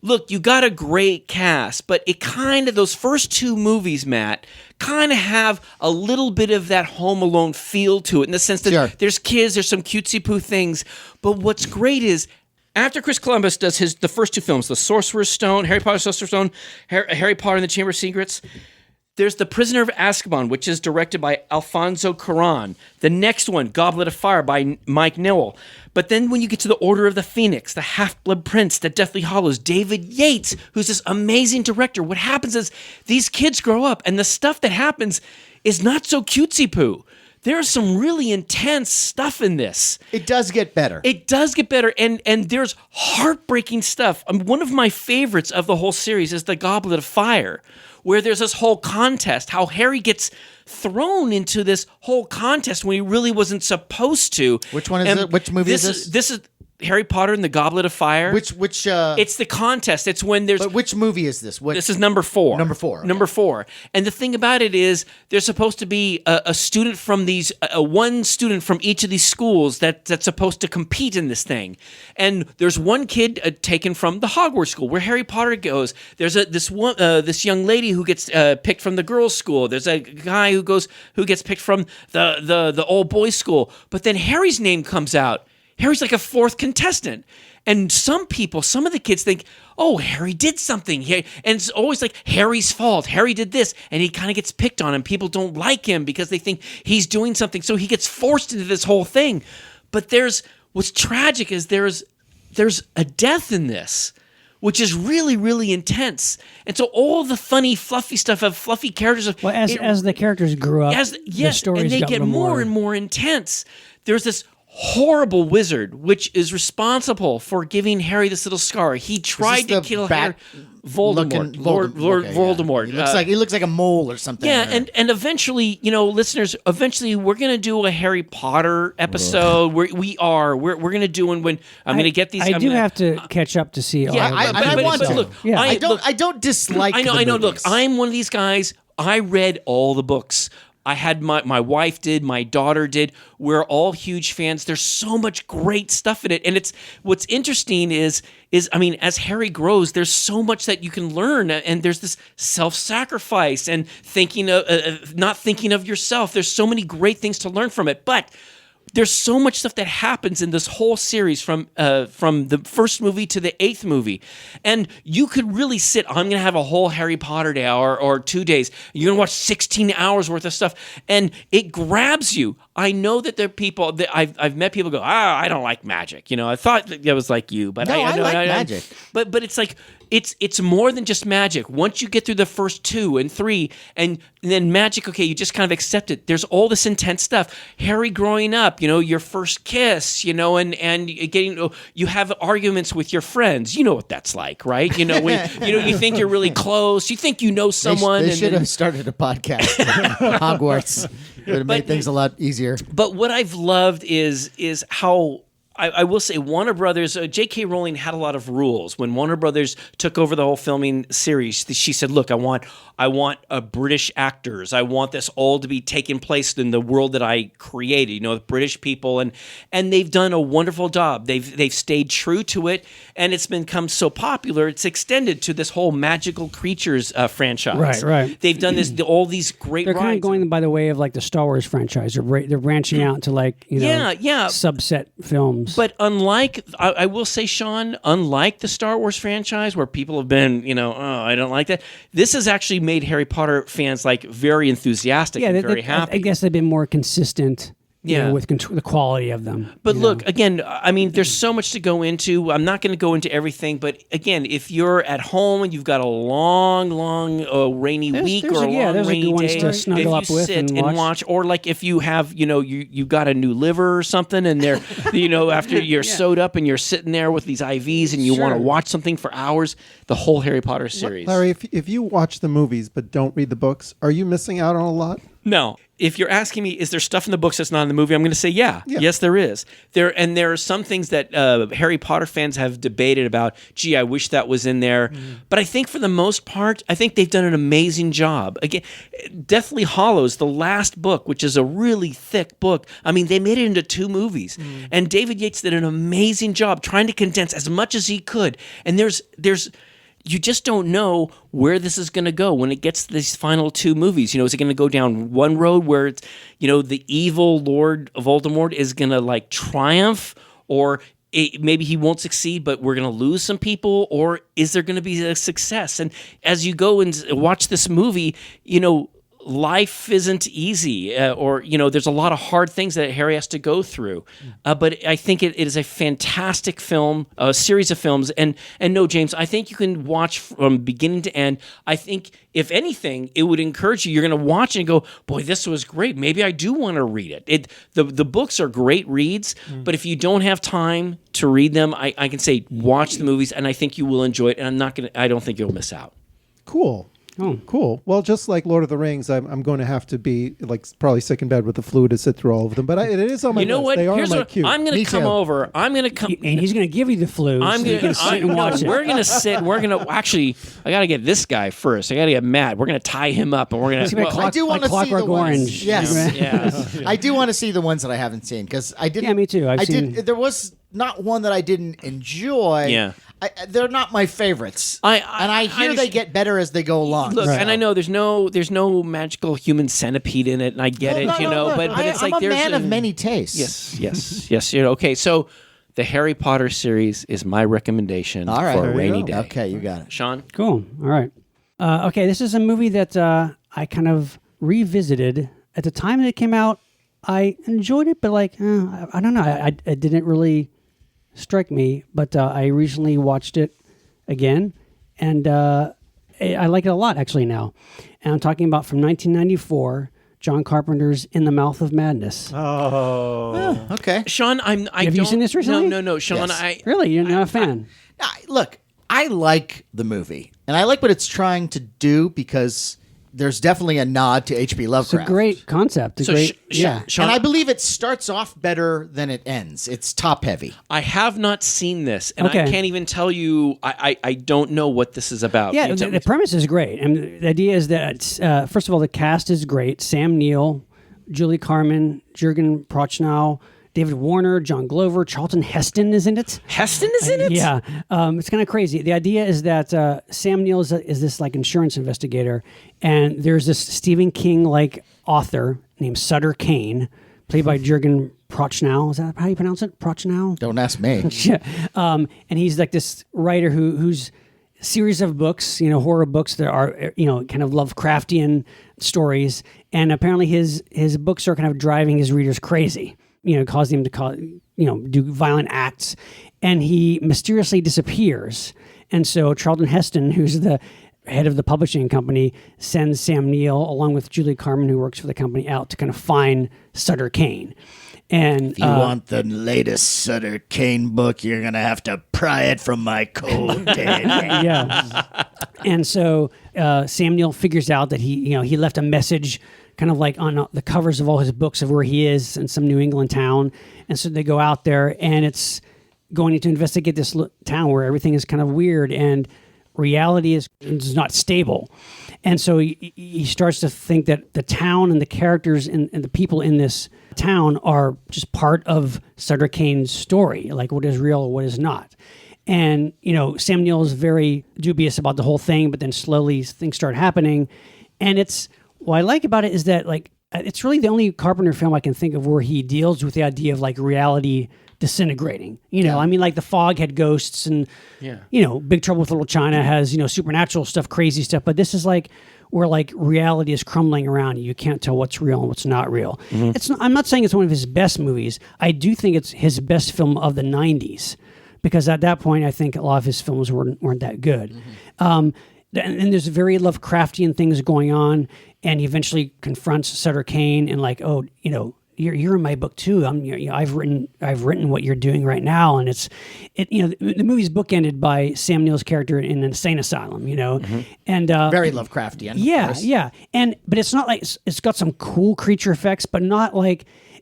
look, you got a great cast, but it kind of, those first two movies, Matt, kind of have a little bit of that Home Alone feel to it, in the sense that there's kids, there's some cutesy-poo things. But what's great is, after Chris Columbus does the first two films, The Sorcerer's Stone, Harry Potter, Sorcerer's Stone, Harry Potter and the Chamber of Secrets, there's The Prisoner of Azkaban, which is directed by Alfonso Cuarón. The next one, Goblet of Fire, by Mike Newell. But then when you get to The Order of the Phoenix, The Half-Blood Prince, The Deathly Hallows, David Yates, who's this amazing director, what happens is these kids grow up, and the stuff that happens is not so cutesy-poo. There's some really intense stuff in this. It does get better. It does get better, and there's heartbreaking stuff. One of my favorites of the whole series is The Goblet of Fire, where there's this whole contest, how Harry gets thrown into this whole contest when he really wasn't supposed to. Which one is it? Which movie is this? This is Harry Potter and the Goblet of Fire. Which it's the contest. It's when there's. But which movie is this? This is number 4. Number 4. Okay. Number 4. And the thing about it is, there's supposed to be a student from these, one student from each of these schools that's supposed to compete in this thing. And there's one kid taken from the Hogwarts school where Harry Potter goes. There's this young lady who gets picked from the girls' school. There's a guy who gets picked from the old boys' school. But then Harry's name comes out. Harry's like a 4th contestant. And some of the kids think, oh, Harry did something. And it's always like Harry's fault. Harry did this. And he kind of gets picked on, and people don't like him because they think he's doing something. So he gets forced into this whole thing. But what's tragic is there's a death in this, which is really, really intense. And so all the funny, fluffy stuff of fluffy characters. Well, as the characters grew up, the stories and they got get more and more intense. There's this horrible wizard, which is responsible for giving Harry this little scar. He tried to kill Harry. Voldemort, Lord Voldemort. Yeah. He looks like a mole or something. Yeah, and eventually, listeners, we're going to do a Harry Potter episode. We're going to do one when I'm going to get these. I do have to catch up to see. I want to. Look, yeah. I don't dislike. I know. Look, I'm one of these guys. I read all the books. I had my wife did, my daughter did. We're all huge fans. There's so much great stuff in it, and what's interesting is I mean, as Harry grows, there's so much that you can learn, and there's this self-sacrifice and thinking of not thinking of yourself. There's so many great things to learn from it, but there's so much stuff that happens in this whole series from the first movie to the 8th movie. And you could really I'm going to have a whole Harry Potter day or 2 days. You're going to watch 16 hours worth of stuff. And it grabs you. I know that there are people that I've met people go, I don't like magic. I thought that was like you, but I like magic. But it's like, it's more than just magic. Once you get through the first 2 and 3, and then magic, okay, you just kind of accept it. There's all this intense stuff. Harry growing up, your first kiss, and getting, you have arguments with your friends. You know what that's like, right? When you think you're really close, you think you know someone. They should have started a podcast at Hogwarts. It would have made things a lot easier. But what I've loved is how. I will say Warner Brothers, J.K. Rowling had a lot of rules. When Warner Brothers took over the whole filming series, she said, look, I want British actors. I want this all to be taking place in the world that I created, the British people. And they've done a wonderful job. They've stayed true to it, and it's become so popular, it's extended to this whole magical creatures franchise. Right. They've done all these great They're rides. kind of going by the way of like the Star Wars franchise. They're branching out to subset films. But I will say, Sean, unlike the Star Wars franchise where people have been, I don't like that, this has actually made Harry Potter fans very enthusiastic and very happy. I guess they've been more consistent. With the quality of them. But look, again, I mean, there's so much to go into. I'm not going to go into everything, but again, if you're at home and you've got a long, rainy week or a long rainy day, to snuggle up with sit and watch, or like if you have, you got a new liver or something, and they're, after you're sewed up and you're sitting there with these IVs and you want to watch something for hours, the whole Harry Potter series. Larry, if you watch the movies but don't read the books, are you missing out on a lot? No. If you're asking me, is there stuff in the books that's not in the movie? I'm going to say, yeah. Yes, there is. There are some things that Harry Potter fans have debated about. Gee, I wish that was in there. But I think for the most part, I think they've done an amazing job. Again, Deathly Hallows, the last book, which is a really thick book. I mean, they made it into 2 movies, and David Yates did an amazing job trying to condense as much as he could. And there's you just don't know where this is going to go when it gets to these final two movies. Is it going to go down one road where it's, the evil Lord Voldemort is going to like triumph, or maybe he won't succeed, but we're going to lose some people, or is there going to be a success? And as you go and watch this movie, life isn't easy, or there's a lot of hard things that Harry has to go through. But I think it is a fantastic film, a series of films. And no, James, I think you can watch from beginning to end. I think if anything, it would encourage you. You're going to watch it and go, boy, this was great. Maybe I do want to read it. The books are great reads, but if you don't have time to read them, I can say watch the movies, and I think you will enjoy it. And I don't think you'll miss out. Cool. Oh, cool. Well, just like Lord of the Rings, I'm going to have to be like probably sick in bed with the flu to sit through all of them. But it is on my list. You know what? They are Here's my what queue. I'm going to come over. I'm going to come, and he's going to give you the flu. I'm so going you can sit and watch it. We're going to sit. We're going to actually. I got to get this guy first. I got to get Matt. We're going to tie him up, and we're going to. I do want to see Clockwork the ones. Orange. Yes, Yes. I do want to see the ones that I haven't seen because I didn't. Yeah, me too. I've seen- There was not one that I didn't enjoy. Yeah. They're not my favorites. I hear they understand. get better as they go along. Look, so. and I know there's no magical human centipede in it, and I get it, No, but it's like I'm a there's man of many tastes. Yes. Okay, so the Harry Potter series is my recommendation All right, for a there you rainy go. day. Okay, you got it. Sean? Cool. All right. Okay, this is a movie that I kind of revisited. At the time that it came out, I enjoyed it, but I don't know. It didn't really strike me, but I recently watched it again, and I like it a lot, actually, now. And I'm talking about from 1994, John Carpenter's In the Mouth of Madness. Oh. Okay. Sean, Have you seen this recently? No, Sean, Yes. Really? You're not a fan? Look, I like the movie, and I like what it's trying to do because there's definitely a nod to H.P. It's Lovecraft. a great concept. So Yeah. Sean, And I believe it starts off better than it ends. It's top heavy. I have not seen this, and Okay. I can't even tell you. I don't know what this is about. Yeah, Can you tell the premise is great. And the idea is that, first of all, the cast is great. Sam Neill, Julie Carmen, Jürgen Prochnow, David Warner, John Glover, Charlton Heston is in it. Heston is in it? Yeah, it's kind of crazy. The idea is that Sam Neill is this like insurance investigator, and there's this Stephen King like author named Sutter Kane, played by Jürgen Prochnow. Is that how you pronounce it? Prochnow? Don't ask me. Yeah. And he's like this writer who's a series of books, horror books that are, kind of Lovecraftian stories. And apparently his books are kind of driving his readers crazy, causing him to do violent acts. And he mysteriously disappears. And so Charlton Heston, who's the head of the publishing company, sends Sam Neill, along with Julie Carmen, who works for the company, out to kind of find Sutter Kane. And If you want the latest Sutter Kane book, you're going to have to pry it from my cold dead hand. yeah. And so Sam Neill figures out that he left a message kind of like on the covers of all his books of where he is in some New England town. And so they go out there, and it's going to investigate this town where everything is kind of weird and reality is not stable. And so he starts to think that the town and the characters and the people in this town are just part of Sutter Kane's story, like what is real or what is not. And, Sam Neill is very dubious about the whole thing, but then slowly things start happening. And what I like about it is that, it's really the only Carpenter film I can think of where he deals with the idea of, reality disintegrating. The Fog had ghosts, and, Big Trouble with Little China has, supernatural stuff, crazy stuff. But this is where reality is crumbling around you. You can't tell what's real and what's not real. Mm-hmm. I'm not saying it's one of his best movies. I do think it's his best film of the 90s, because at that point, I think a lot of his films weren't that good. Mm-hmm. And there's very Lovecraftian things going on, and he eventually confronts Sutter Kane and you're in my book too. I've written what you're doing right now, and the movie's bookended by Sam Neill's character in an insane asylum, Mm-hmm. and Very Lovecraftian. Yeah. But it's not it's got some cool creature effects, but not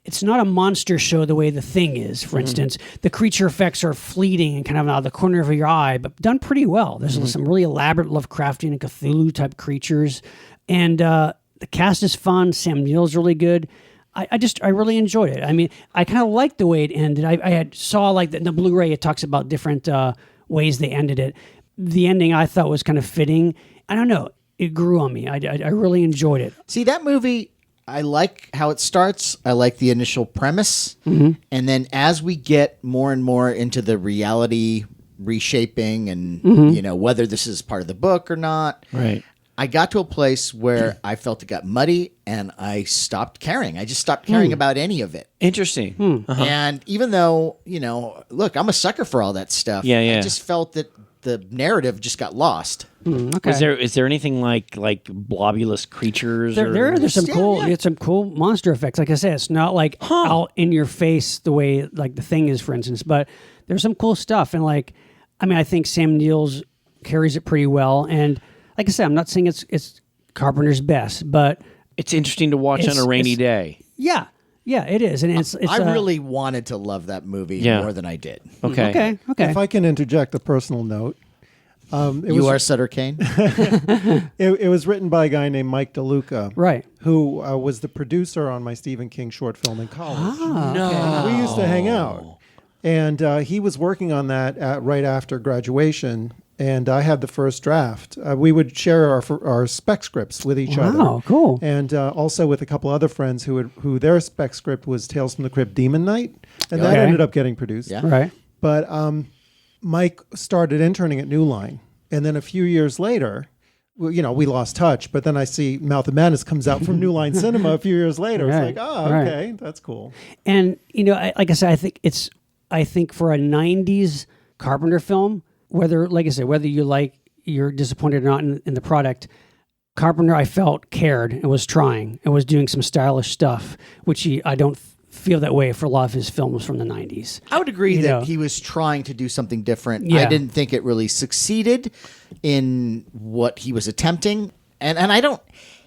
it's not a monster show the way The Thing is, for instance. The creature effects are fleeting and kind of out of the corner of your eye, but done pretty well. There's some really elaborate Lovecraftian and Cthulhu type creatures, and the cast is fun. Sam Neill's really good. I really enjoyed it. I mean, I kind of liked the way it ended. I saw the Blu-ray, it talks about different ways they ended it. the ending I thought was kind of fitting. I don't know. It grew on me. I really enjoyed it. See, that movie, I like how it starts. I like the initial premise. Mm-hmm. And then as we get more and more into the reality reshaping and, whether this is part of the book or not. Right. I got to a place where I felt it got muddy and I stopped caring. I just stopped caring about any of it. Interesting. Uh-huh. And even though, look, I'm a sucker for all that stuff. Yeah. I just felt that the narrative just got lost. Okay. Is there anything like blobulous creatures? There's some some cool monster effects. Like I said, it's not like out in your face the way like The Thing is, for instance, but there's some cool stuff. And I think Sam Neill's carries it pretty well. And like I said, I'm not saying it's Carpenter's best, but it's interesting to watch on a rainy day. Yeah, it is. And it's I really wanted to love that movie more than I did. Okay. Okay. If I can interject a personal note. You are Sutter Kane? It was written by a guy named Mike DeLuca. Right. Who was the producer on my Stephen King short film in college. No. We used to hang out. And he was working on that right after graduation. And I had the first draft. We would share our spec scripts with each other. Wow, cool. And also with a couple other friends who their spec script was Tales from the Crypt Demon Knight. And that ended up getting produced. Yeah. Right. But Mike started interning at New Line. And then a few years later, we lost touch. But then I see Mouth of Madness comes out from New Line Cinema a few years later. Right. It's like, okay, that's cool. And, like I said, I think for a 90s Carpenter film, whether you're disappointed or not in the product, Carpenter, I felt, cared and was trying and was doing some stylish stuff, which I don't feel that way for a lot of his films from the 90s. I would agree that he was trying to do something different. Yeah. I didn't think it really succeeded in what he was attempting. And I don't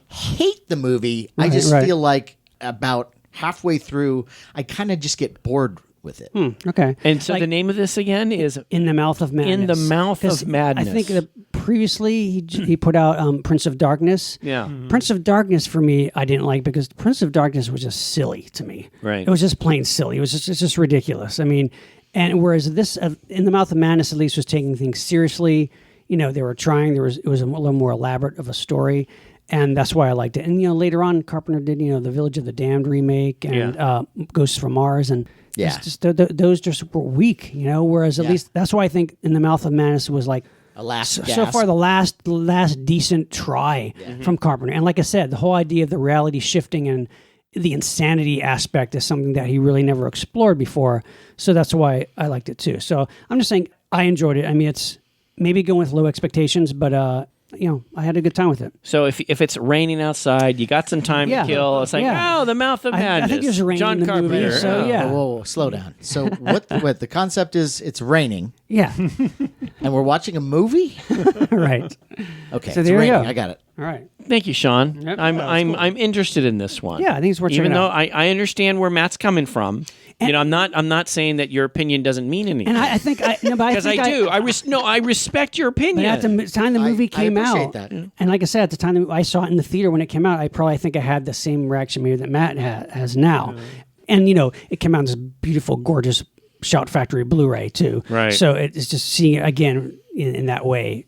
hate the movie. I just feel like about halfway through, I kind of just get bored with it. Okay. And so the name of this again is In the Mouth of Madness. In the Mouth of Madness. I think that previously he put out Prince of Darkness. Yeah. Prince of Darkness for me I didn't like because Prince of Darkness was just silly to me. Right. It was just plain silly. It's just ridiculous. I mean, and whereas this In the Mouth of Madness at least was taking things seriously. They were trying. It was a little more elaborate of a story. And that's why I liked it. And, later on, Carpenter did, the Village of the Damned remake and Ghosts from Mars. And it's just, those just were weak, whereas at least that's why I think In the Mouth of Madness was like A last so gasp. far the last decent try from Carpenter. And like I said, the whole idea of the reality shifting and the insanity aspect is something that he really never explored before. So that's why I liked it too. So I'm just saying I enjoyed it. I mean, it's maybe going with low expectations, but I had a good time with it. So if it's raining outside, you got some time to kill. It's like, The Mouth of Madness. I think there's rain John in the Carpenter. movie, so yeah. Whoa, slow down. So what the concept is, it's raining Yeah. and we're watching a movie? Right. Okay, So it's there you raining. go. I got it. All right. Thank you, Sean. Yep. I'm interested in this one. Yeah, I think it's worth Even checking though out. I understand where Matt's coming from. I'm not saying that your opinion doesn't mean anything. And I think because I do. I respect your opinion. But at the time the movie came appreciate out, that. and like I said, at the time that I saw it in the theater when it came out, I think I had the same reaction maybe that Matt has now. And it came out in this beautiful, gorgeous Shout Factory Blu-ray too. Right. So it's just seeing it again in that way.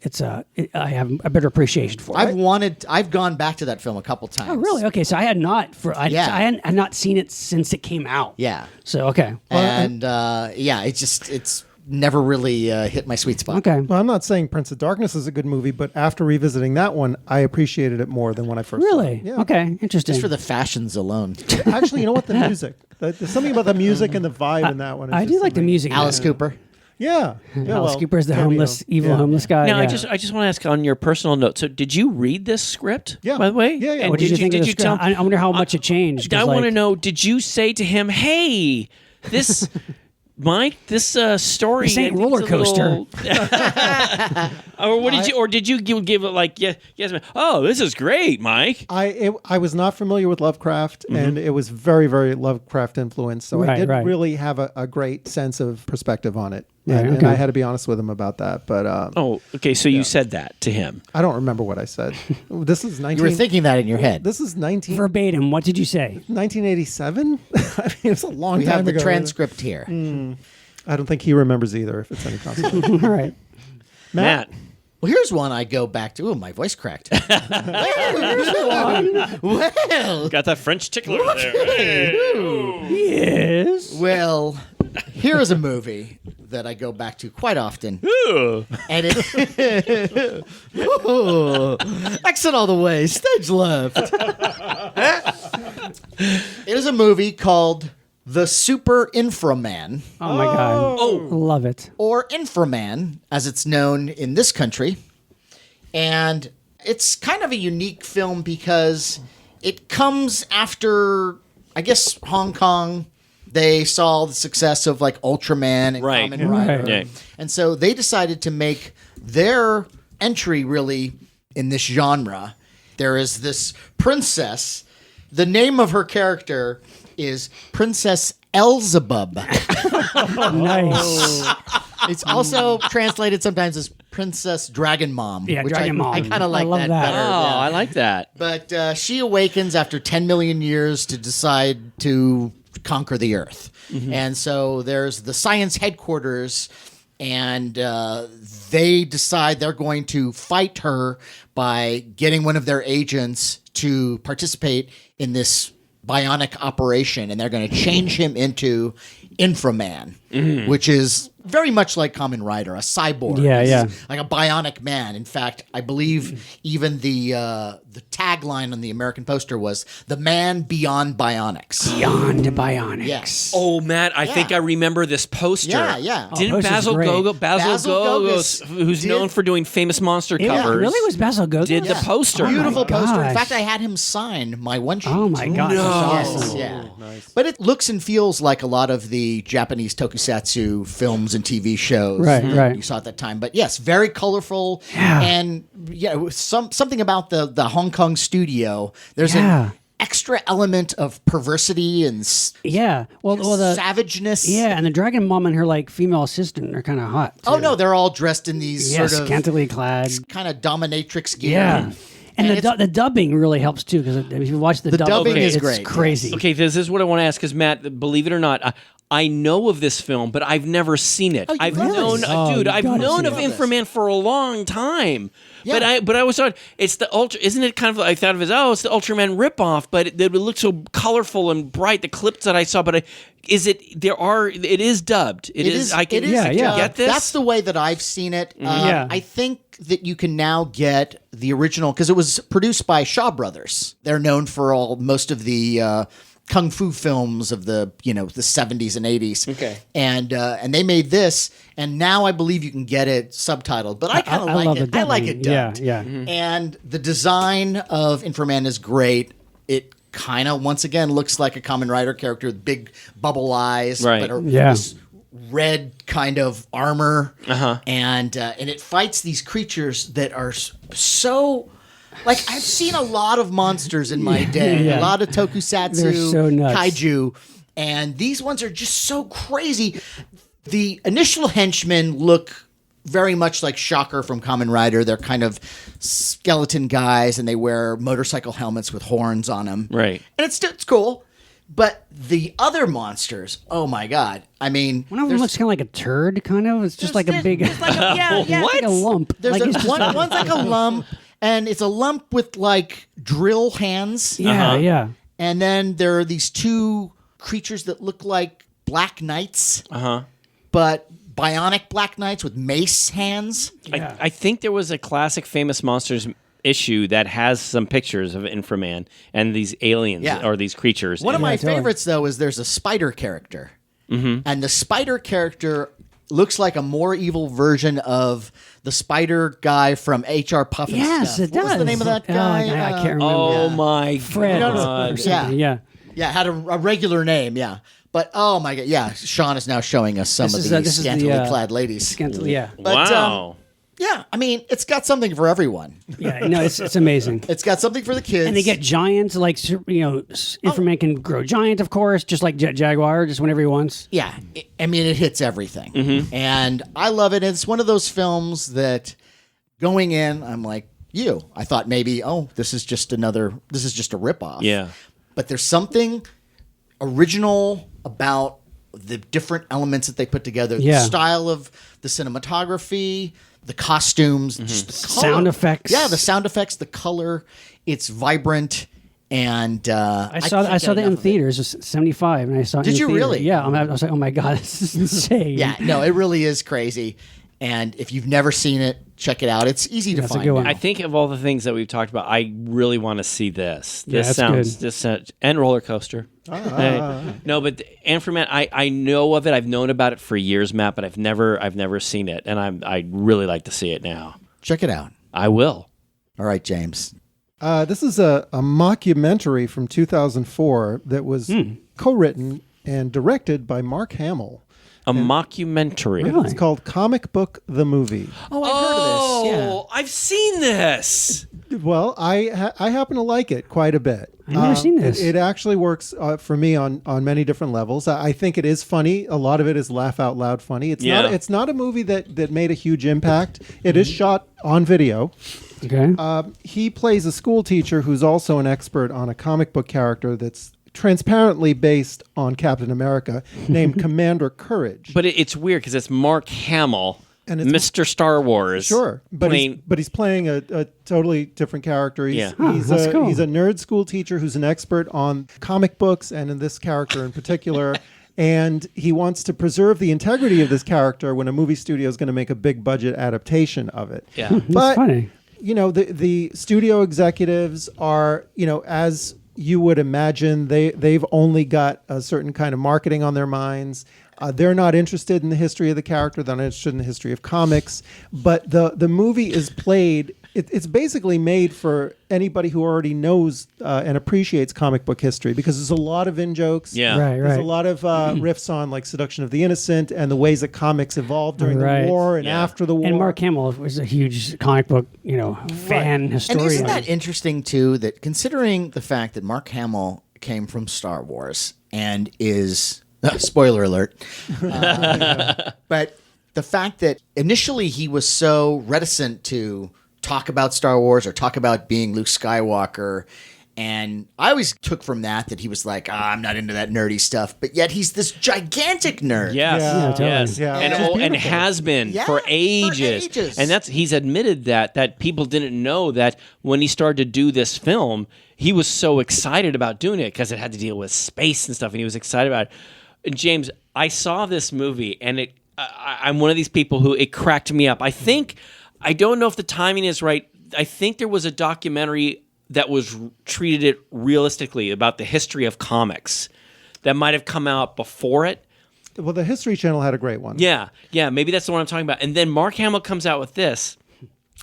I have a better appreciation for it. I've gone back to that film a couple times. Oh, really? Okay, so I had not I had not seen it since it came out. Yeah. So okay. And it's never really hit my sweet spot. Okay. Well, I'm not saying Prince of Darkness is a good movie, but after revisiting that one, I appreciated it more than when I first saw Really? it. Yeah. Okay. Interesting. Just for the fashions alone. Actually, you know what? The music. There's something about the music and the vibe in that one. I do like the music. in Alice it. Cooper. Yeah. Alice Cooper is the cameo. evil homeless guy. Now, yeah. I just want to ask on your personal note. So, did you read this script? Yeah. By the way, Yeah, yeah. And What did you think of the script? I wonder how much it changed. 'cause, I want to like- know. Did you say to him, "Hey, this Mike, this story This ain't I think roller is a little-" or what did you? Or did you give it like yes? Oh, this is great, Mike. I was not familiar with Lovecraft, and it was very, very Lovecraft influenced. So I Right, didn't right. really have a great sense of perspective on it. Right, and okay. I had to be honest with him about that. But Oh, okay. So you said that to him. I don't remember what I said. This is 19. You were thinking that in your head. This is verbatim. What did you say? 1987. I mean, it was a long We time have the ago. transcript here. I don't think he remembers either. If it's any consolation. All right. Matt. Well, here's one I go back to. Oh, my voice cracked. Well, Got that French tickler there. Hey. Yes. well, here is a movie that I go back to quite often. Ooh. And it Ooh, exit all the way, stage left. It is a movie called The Super Inframan, Oh my god. Oh. Love it. or Inframan, as it's known in this country. And it's kind of a unique film because it comes after, I guess, Hong Kong. They saw the success of like Ultraman and Right. Kamen Rider. Right. Yeah. And so they decided to make their entry really in this genre. There is this princess. The name of her character is Princess Elzebub. Nice. It's also translated sometimes as Princess Dragon Mom. Yeah, which Dragon Mom. I kind of like I love that, that. better. Oh, yeah. I like that. But she awakens after 10 million years to decide to conquer the Earth. And so there's the science headquarters, and they decide they're going to fight her by getting one of their agents to participate in this bionic operation, and they're going to change him into Inframan, which is very much like Kamen Rider, a cyborg. Yeah, He's yeah. like a bionic man. In fact, I believe even the tagline on the American poster was "The Man Beyond Bionics." Beyond Bionics. Yes. Oh, Matt, I think Yeah. I remember this poster. Yeah, yeah. Oh, Didn't poster's Basil great. Gogos, Basil Gogos who's did- known for doing famous monster It covers, really was Basil Gogos? did the poster. Oh my Beautiful poster. In gosh. fact, I had him sign my one sheet. Oh my gosh, that's Yes, awesome. yeah. But it looks and feels like a lot of the Japanese tokusatsu films and TV shows. Right, right. You saw at that time. But yes, very colorful. Yeah. And yeah, with something about the Hong Kong studio. There's Yeah. an extra element of perversity and Yeah. Well, the savageness. yeah, and the Dragon Mom and her like female assistant are kind of hot. Oh too. no, they're all dressed in these Yes, sort of scantily clad. kind of dominatrix gear. Yeah. And it's- the dubbing really helps too because if you watch the dubbing is it's great, crazy. Okay, this is what I want to ask because Matt, believe it or not, I know of this film, but I've never seen it. I've really? known, Oh, dude, you I've gotta known see of it. Inframan for a long time. Yeah. But I always thought it's the Ultra. Isn't it kind of? I thought of it as it's the Ultraman ripoff, but it looked so colorful and bright. The clips that I saw, but is it? It is dubbed. It is. I can yeah, yeah. get this. That's the way that I've seen it. Yeah. I think that you can now get the original because it was produced by Shaw Brothers. They're known for most of the kung fu films of the 70s and 80s. Okay. And they made this, and now I believe you can get it subtitled. But I kind of I like love it. the I like dubbing. it dubbed. Yeah, yeah. And the design of Inframan is great. It kind of once again looks like a Kamen Rider character with big bubble eyes, Right. but Yeah. this red kind of armor, Uh-huh. and it fights these creatures that are so. Like, I've seen a lot of monsters in my day, Yeah. a lot of tokusatsu, They're so nuts. kaiju, and these ones are just so crazy. The initial henchmen look very much like Shocker from Kamen Rider. They're kind of skeleton guys, and they wear motorcycle helmets with horns on them. Right. And it's cool. But the other monsters, oh my god! I mean, One of them looks kind of like a turd, kind of. It's just like a big, it's like yeah. like a lump. There's like it's just one's like a lump, and it's a lump with like drill hands. yeah, yeah. And then there are these two creatures that look like Black Knights, but bionic Black Knights with mace hands. Yeah. I think there was a classic Famous Monsters issue that has some pictures of Inframan and these aliens Yeah. or these creatures. One of my totally. favorites, though, is there's a spider character. And the spider character looks like a more evil version of the spider guy from HR Puff and Yes, Stuff. it What does. was the name of that Oh, guy? I can't remember. Oh my Fred God. or something. Yeah. Yeah. Had a regular name, yeah. But oh my god, yeah. Sean is now showing us some This of is, these this is the, scantily clad ladies. Scantily, yeah. But, Wow. Yeah, I mean, it's got something for everyone. Yeah, no, it's amazing. It's got something for the kids. And they get giants, like, Inframan can grow giant, of course, just like Jaguar, just whenever he wants. Yeah, I mean, it hits everything. And I love it. It's one of those films that going in, I'm like, I thought maybe, this is just a ripoff. Yeah. But there's something original about the different elements that they put together, Yeah. the style of the cinematography, the costumes, just the color. Sound effects. Yeah, the sound effects, the color. It's vibrant. And I saw that in theaters. It was 75, and I saw it. Did in the you theater. really? Yeah. I was like, oh my god, this is insane. Yeah, no, it really is crazy. And if you've never seen it, check it out. It's easy to That's a find. good one. I think of all the things that we've talked about, I really want to see this. Yeah, This that's sounds good. And roller coaster. No, but Anchorman, I know of it. I've known about it for years, Matt, but I've never seen it, and I'd really like to see it now. Check it out. I will. All right, James. This is a mockumentary from 2004 that was co-written and directed by Mark Hamill. A mockumentary. Really? It's called Comic Book the Movie. Oh, I've heard of this. Yeah. I've seen this. Well, I happen to like it quite a bit. I've never seen this. It actually works for me on many different levels. I think it is funny. A lot of it is laugh out loud funny. It's not a movie that made a huge impact. It is shot on video. Okay. He plays a school teacher who's also an expert on a comic book character that's transparently based on Captain America named Commander Courage. But it's weird because it's Mark Hamill, And it's- Mr. Star Wars. Sure, but he's playing a totally different character. He's, Yeah. That's cool. he's a nerd school teacher who's an expert on comic books, and in this character in particular. And he wants to preserve the integrity of this character when a movie studio is going to make a big budget adaptation of it. Yeah. That's But funny. the studio executives are, as you would imagine, they've only got a certain kind of marketing on their minds. They're not interested in the history of the character. They're not interested in the history of comics. But the movie is played. It's basically made for anybody who already knows and appreciates comic book history, because there's a lot of in-jokes. Yeah. Right. There's a lot of riffs on like Seduction of the Innocent and the ways that comics evolved during Right. the war and Yeah. after the war. And Mark Hamill was a huge comic book, fan historian. And isn't that interesting, too, that considering the fact that Mark Hamill came from Star Wars and is, spoiler alert, but the fact that initially he was so reticent to talk about Star Wars or talk about being Luke Skywalker. And I always took from that he was like, I'm not into that nerdy stuff. But yet he's this gigantic nerd. Yes, Yeah, totally. yes, Yeah. and Which is and beautiful. has been Yeah, for for ages. ages. And he's admitted that people didn't know that when he started to do this film, he was so excited about doing it because it had to deal with space and stuff, and he was excited about it. And James, I saw this movie, and I'm one of these people who it cracked me up. I don't know if the timing is right. I think there was a documentary that treated it realistically about the history of comics that might have come out before it. Well, the History Channel had a great one. Yeah, maybe that's the one I'm talking about. And then Mark Hamill comes out with this.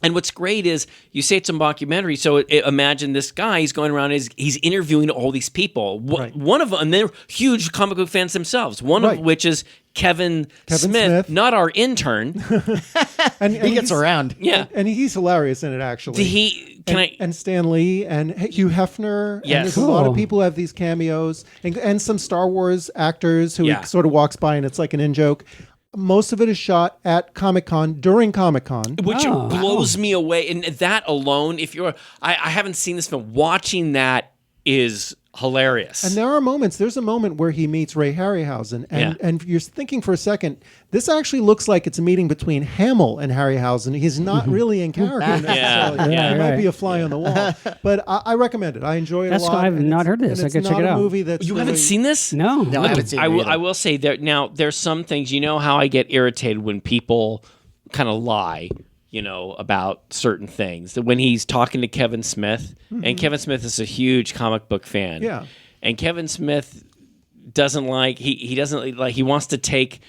And what's great is you say it's a mockumentary, so imagine this guy, he's going around, he's interviewing all these people. Right. One of them, and they're huge comic book fans themselves, one Right. of which is Kevin Smith. not our intern. And He gets he's- around. Yeah. And he's hilarious in it, actually. And Stan Lee and Hugh Hefner. Yes. And there's a lot Cool. of people who have these cameos, and some Star Wars actors who Yeah. he sort of walks by and it's like an in-joke. Most of it is shot at Comic-Con, during Comic-Con. Which Oh. blows me away. And that alone, I haven't seen this film, watching that is hilarious. And there's a moment where he meets Ray Harryhausen, and you're thinking for a second, this actually looks like it's a meeting between Hamill and Harryhausen. He's not really in character necessarily. Yeah, He might right. be a fly on the wall. But I recommend it. I enjoy it That's a lot. cool. I've and not it's- heard this. and I it's could check not it a out. movie that's you haven't really- seen this? No. No, I haven't seen it either. I will say there's some things, how I get irritated when people kind of lie, about certain things. That when he's talking to Kevin Smith, and Kevin Smith is a huge comic book fan. Yeah. And Kevin Smith doesn't like he wants to take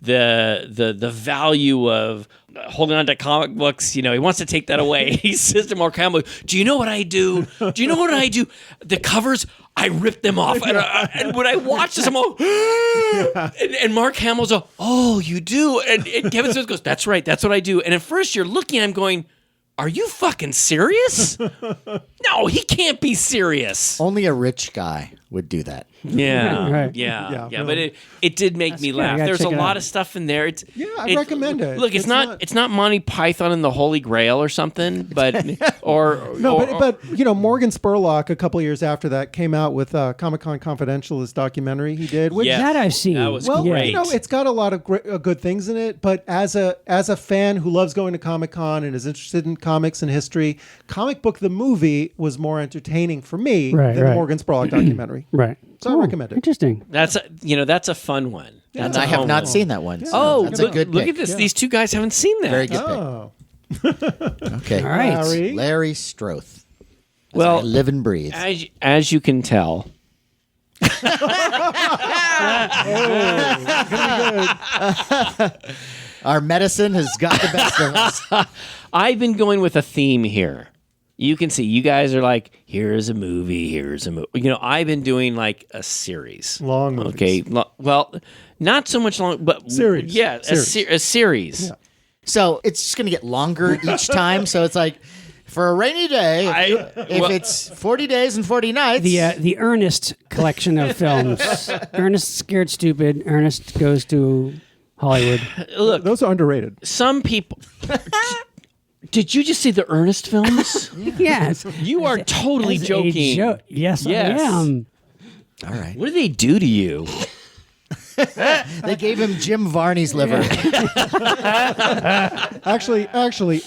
the value of holding on to comic books, he wants to take that away. He says to Mark Hamill, do you know what I do? Do you know what I do? The covers, I rip them off. And when I watch this, I'm all, and Mark Hamill's all, oh, you do? And Kevin Smith goes, that's right, that's what I do. And at first you're looking at him going, are you fucking serious? No, he can't be serious. Only a rich guy would do that. Yeah, Right. yeah. Yeah, But really. it did make me good. I laugh. gotta There's a check it lot out. of stuff in there. I recommend it. Look, it's not Monty Python and the Holy Grail or something, but But Morgan Spurlock a couple years after that came out with Comic-Con Confidential, this documentary he did. Which, Yeah. That I've seen. That was well, great. it's got a lot of good things in it. But as a fan who loves going to Comic-Con and is interested in comics and history, Comic Book the movie was more entertaining for me Right, than right. the Morgan Spurlock documentary. Right. So I recommend it. Interesting. That's a fun one. And That's a I have fun not one. seen that one. So Oh, that's look, a good look pick. at this. These two guys haven't seen that. Very good Oh, pick. Okay. All right. Larry. Larry Stroth. As Well, I live and breathe. as you can tell, Our medicine has got the best of us. I've been going with a theme here. You can see, you guys are like, here's a movie, here's a movie. I've been doing like a series. Long movies. Okay. Well, not so much long, but Series. Yeah, Series. a series. Yeah. So it's just going to get longer each time. So it's like, for a rainy day, if it's 40 days and 40 nights. The Ernest collection of films. Ernest Scared Stupid. Ernest Goes to Hollywood. Look, Those are underrated. some people. Did you just see the Ernest films? Yes. You are totally As a joking. Yes, Yes. I am. All right. What do they do to you? They gave him Jim Varney's liver. Actually,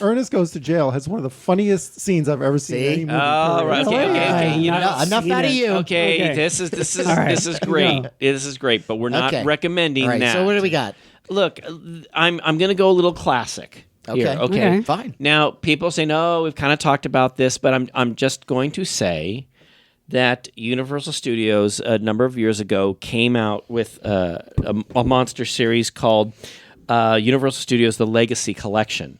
Ernest Goes to Jail has one of the funniest scenes I've ever seen in See? any movie. Oh, right. period. Okay. You know, Enough out of you. okay. This is All right. this is great. No. This is great, but we're not Okay. recommending All right. that. So what do we got? Look, I'm going to go a little classic. Here, Okay. okay. Okay. Fine. Now, people say, no, we've kind of talked about this, but I'm just going to say that Universal Studios a number of years ago came out with a monster series called Universal Studios The Legacy Collection,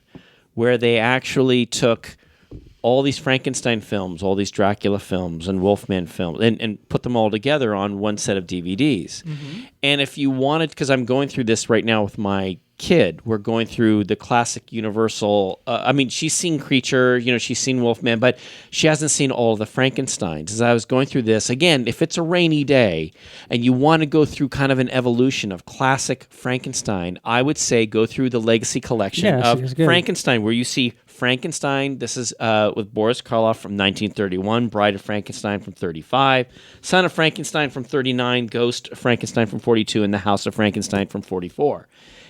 where they actually took all these Frankenstein films, all these Dracula films and Wolfman films, and put them all together on one set of DVDs. And if you wanted, because I'm going through this right now with my kid, we're going through the classic Universal. She's seen Creature, she's seen Wolfman, but she hasn't seen all of the Frankensteins. As I was going through this, again, if it's a rainy day and you want to go through kind of an evolution of classic Frankenstein, I would say go through the Legacy Collection Yeah, it's of good. Frankenstein, where you see Frankenstein. This is with Boris Karloff from 1931, Bride of Frankenstein from 35, Son of Frankenstein from 39, Ghost of Frankenstein from 42, and The House of Frankenstein from 44.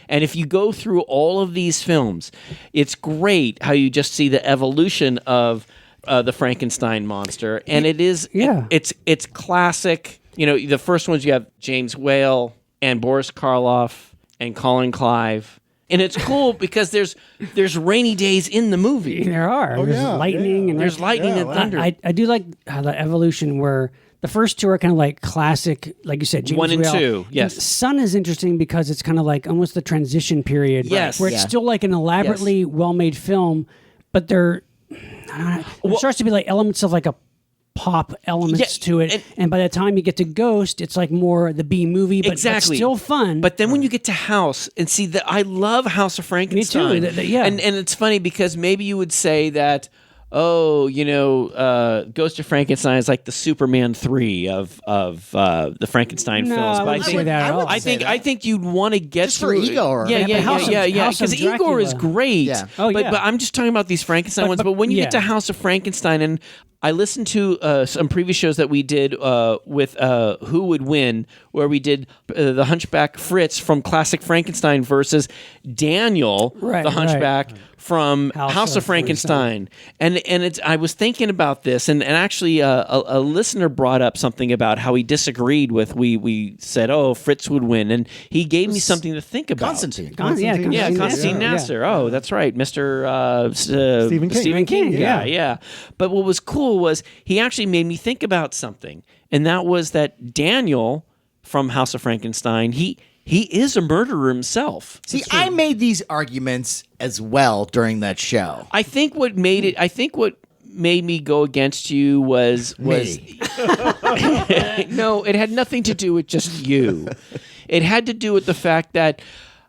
And if you go through all of these films, it's great how you just see the evolution of the Frankenstein monster, and it's classic. The first ones you have James Whale and Boris Karloff and Colin Clive. And it's cool because there's rainy days in the movie. There are. Oh, There's yeah, lightning. yeah. And There's lightning and thunder. I do like how the evolution where the first two are kind of like classic, like you said, James 1 and Whale. 2, yes. And Sun is interesting because it's kind of like almost the transition period. Yes. Where it's Yeah. still like an elaborately well-made film, but there starts to be like elements of like a pop elements Yeah, to it. And by the time you get to Ghost, it's like more the B movie, but Exactly. still fun. But then when you get to House, and see that I love House of Frankenstein. Yeah. And it's funny because maybe you would say that, Ghost of Frankenstein is like the Superman 3 of the Frankenstein No, films. I But wouldn't say that at all. I think you'd want to get Just for through Igor. Yeah, Yeah, but House of because Igor is Dracula. great. Yeah. Oh, but yeah. I'm just talking about these Frankenstein ones. But when you get to House of Frankenstein, and I listened to some previous shows that we did with Who Would Win, where we did the Hunchback Fritz from Classic Frankenstein versus Daniel, Right, the Hunchback from House of Frankenstein. And I was thinking about this, and actually a listener brought up something about how he disagreed with. We said, Fritz would win, and he gave me something to think about. Constantine. Constantine. Yeah, Constantine Constantine Nasser. Nasser. Oh, that's right, Mr. Stephen King. Stephen King. Yeah. Yeah. But what was cool was he actually made me think about something, and that was that Daniel from House of Frankenstein, he is a murderer himself. See, I made these arguments as well during that show. I think what made me go against you was Me. no, it had nothing to do with just you. It had to do with the fact that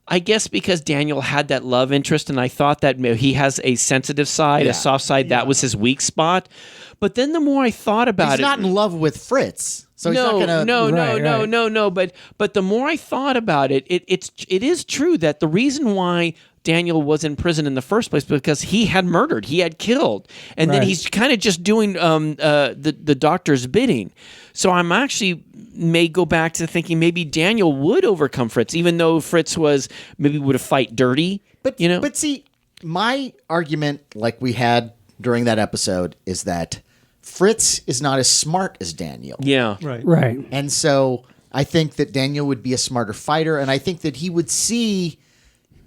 I guess because Daniel had that love interest, and I thought that he has a sensitive side, a soft side, that was his weak spot. But then the more I thought about He's it, not in love with Fritz. So he's not gonna. No. But the more I thought about it, it is true that the reason why Daniel was in prison in the first place because he had murdered, he had killed, and then he's kind of just doing the doctor's bidding. So I'm actually may go back to thinking maybe Daniel would overcome Fritz, even though Fritz would have fight dirty. But but see, my argument, like we had during that episode, is that Fritz is not as smart as Daniel. Yeah, Right. And so I think that Daniel would be a smarter fighter, and I think that he would see,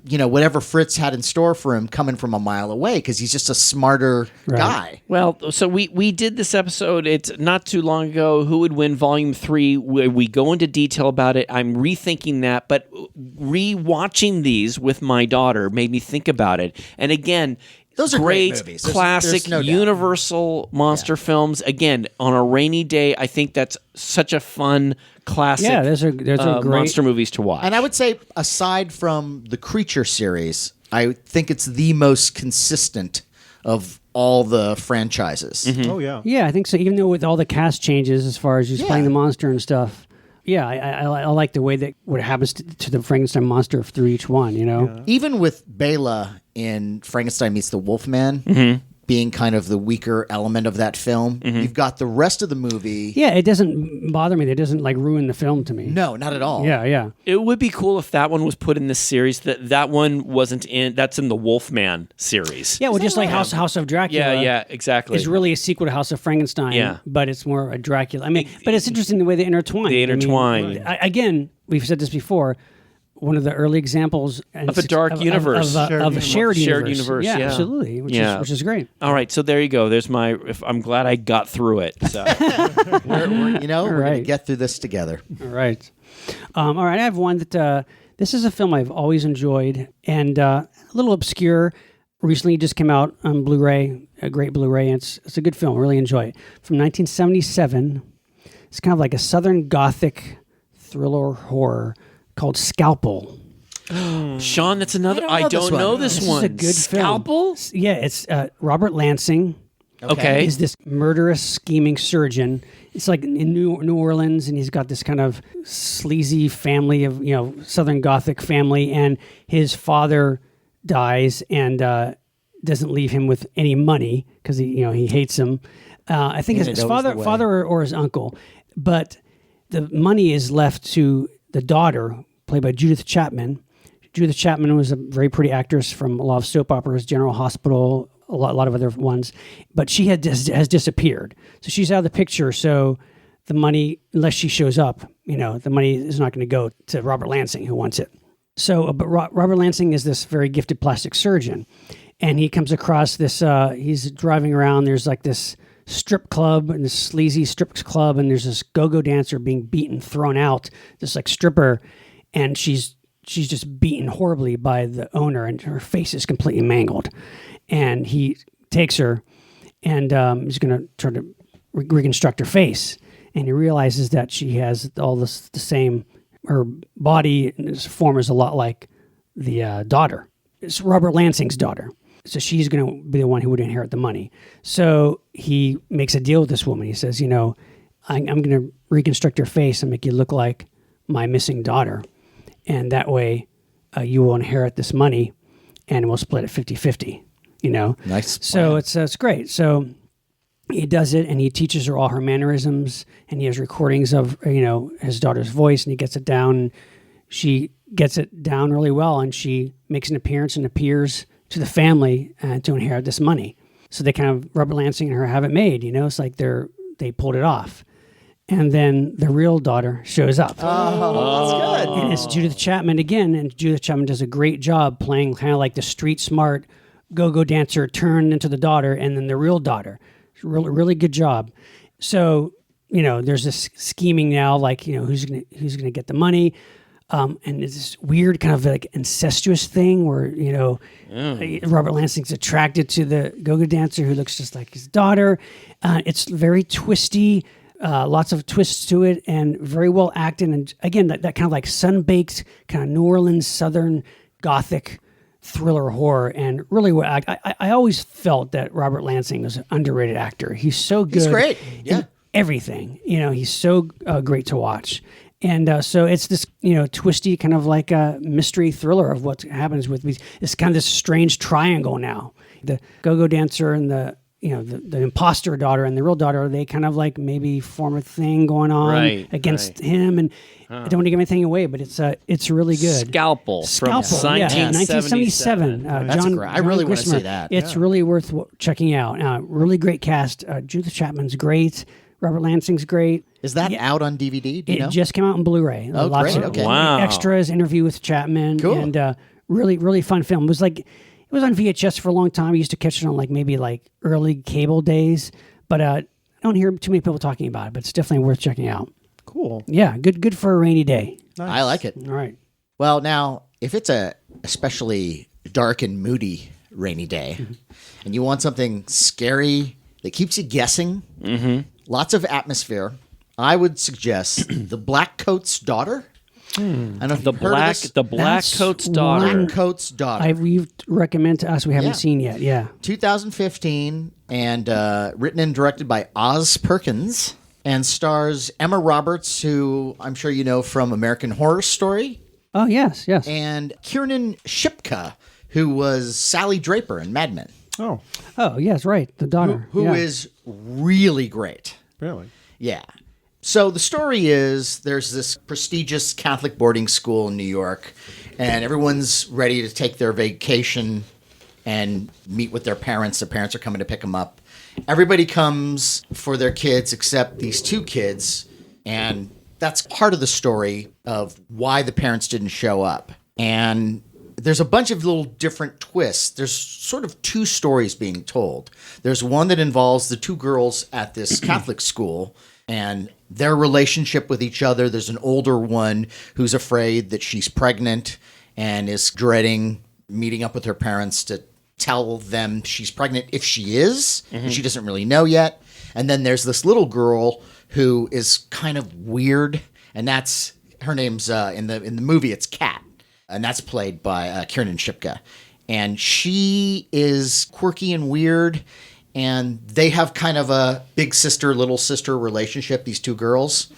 whatever Fritz had in store for him coming from a mile away because he's just a smarter guy. Well, so we did this episode. It's not too long ago. Who would win Volume 3? Where we go into detail about it. I'm rethinking that, but rewatching these with my daughter made me think about it. And again, those are great movies. Classic, there's no doubt. Universal monster films. Again, on a rainy day, I think that's such a fun classic. Yeah, those are great monster movies to watch. And I would say, aside from the Creature series, I think it's the most consistent of all the franchises. Mm-hmm. Oh yeah. Yeah, I think so. Even though with all the cast changes as far as who's playing the monster and stuff. Yeah, I like the way that what happens to the Frankenstein monster through each one, Yeah. Even with Bela in Frankenstein Meets the Wolfman being kind of the weaker element of that film, you've got the rest of the movie. Yeah, it doesn't bother me. It doesn't ruin the film to me. No, not at all. Yeah. It would be cool if that one was put in this series. That one wasn't in. That's in the Wolfman series. Yeah, well, just like House of Dracula. Yeah, exactly. It's really a sequel to House of Frankenstein. Yeah. But it's more a Dracula. I mean, but it's interesting the way they intertwine. They intertwine. Again, we've said this before. One of the early examples of a dark universe, of a shared universe. Yeah, absolutely, which is great. All right, so there you go. There's I'm glad I got through it. So we're going to get through this together. All right. All right, I have one that this is a film I've always enjoyed and a little obscure. Recently, it just came out on Blu-ray, a great Blu-ray, and it's a good film. I really enjoy it. From 1977. It's kind of like a Southern Gothic thriller horror called Scalpel. Sean, that's another. I don't know this one. This is a good Scalpel? film. Yeah, it's Robert Lansing. Okay. He's this murderous, scheming surgeon. It's like in New Orleans, and he's got this kind of sleazy family of, Southern Gothic family, and his father dies and doesn't leave him with any money because he hates him. I think his father or his uncle, but the money is left to the daughter, played by Judith Chapman. Judith Chapman was a very pretty actress from a lot of soap operas, General Hospital, a lot of other ones, but she has disappeared. So she's out of the picture. So the money, unless she shows up, the money is not going to go to Robert Lansing, who wants it. So, but Robert Lansing is this very gifted plastic surgeon, and he comes across this. He's driving around. There's like this strip club and this sleazy strip club, and there's this go-go dancer being beaten, thrown out, this like stripper, and she's just beaten horribly by the owner, and her face is completely mangled. And he takes her, and he's going to try to reconstruct her face, and he realizes that she has all this the same. Her body form is a lot like the daughter. It's Robert Lansing's daughter. So she's going to be the one who would inherit the money. So he makes a deal with this woman. He says, I'm going to reconstruct your face and make you look like my missing daughter. And that way you will inherit this money and we'll split it 50-50, Nice. So it's great. So he does it and he teaches her all her mannerisms and he has recordings of, his daughter's voice and he gets it down. She gets it down really well and she makes an appearance and appears to the family to inherit this money. So they kind of, Robert Lansing and her have it made, it's like they pulled it off. And then the real daughter shows up. Oh, that's good. And it's Judith Chapman again, and Judith Chapman does a great job playing kind of like the street smart go-go dancer turned into the daughter and then the real daughter. Really, really good job. So, there's this scheming now, like, who's gonna get the money. And it's this weird kind of like incestuous thing where, Robert Lansing's attracted to the go-go dancer who looks just like his daughter. It's very twisty, lots of twists to it and very well acted. And again, that kind of like sun-baked kind of New Orleans, Southern Gothic thriller horror. And really, I always felt that Robert Lansing was an underrated actor. He's so good. He's great. Yeah. everything. He's so great to watch. And so it's this, twisty kind of like a mystery thriller of what happens with these. It's kind of this strange triangle now. The go-go dancer and the imposter daughter and the real daughter, they kind of like maybe form a thing going on against him. And I don't want to give anything away, but it's really good. Scalpel from 1977. John I really want to Grisham. see that. It's really worth checking out. Really great cast. Judith Chapman's great. Robert Lansing's great. Is that out on DVD? Do you know? It just came out on Blu-ray. Oh, Lots great. of Okay. Wow. extras, interview with Chapman, Cool. and really, really fun film. It was on VHS for a long time. I used to catch it on maybe early cable days, but I don't hear too many people talking about it. But it's definitely worth checking out. Cool. Yeah, good for a rainy day. Nice. I like it. All right. Well, now, if it's a especially dark and moody rainy day, and you want something scary that keeps you guessing, lots of atmosphere, I would suggest The Black Coat's Daughter. I don't know if The you've heard of this. Black That's Coat's Daughter. one- Black Coat's Daughter. You've recommend to us. We haven't Yeah. seen yet. Yeah. 2015, and written and directed by Oz Perkins, and stars Emma Roberts, who I'm sure you know from American Horror Story, Oh yes. and Kiernan Shipka, who was Sally Draper in Mad Men, Oh, Oh yes, right. The daughter. who is really great. really? Yeah. So the story is there's this prestigious Catholic boarding school in New York, and everyone's ready to take their vacation and meet with their parents. Their parents are coming to pick them up. Everybody comes for their kids except these two kids, and that's part of the story of why the parents didn't show up. And there's a bunch of little different twists. There's sort of two stories being told. There's one that involves the two girls at this Catholic school and their relationship with each other. There's an older one who's afraid that she's pregnant and is dreading meeting up with her parents to tell them she's pregnant if she is. And she doesn't really know yet. And then there's this little girl who is kind of weird, and that's her name's in the movie it's Kat, and that's played by Kiernan Shipka. And she is quirky and weird, and they have kind of a big sister, little sister relationship, these two girls.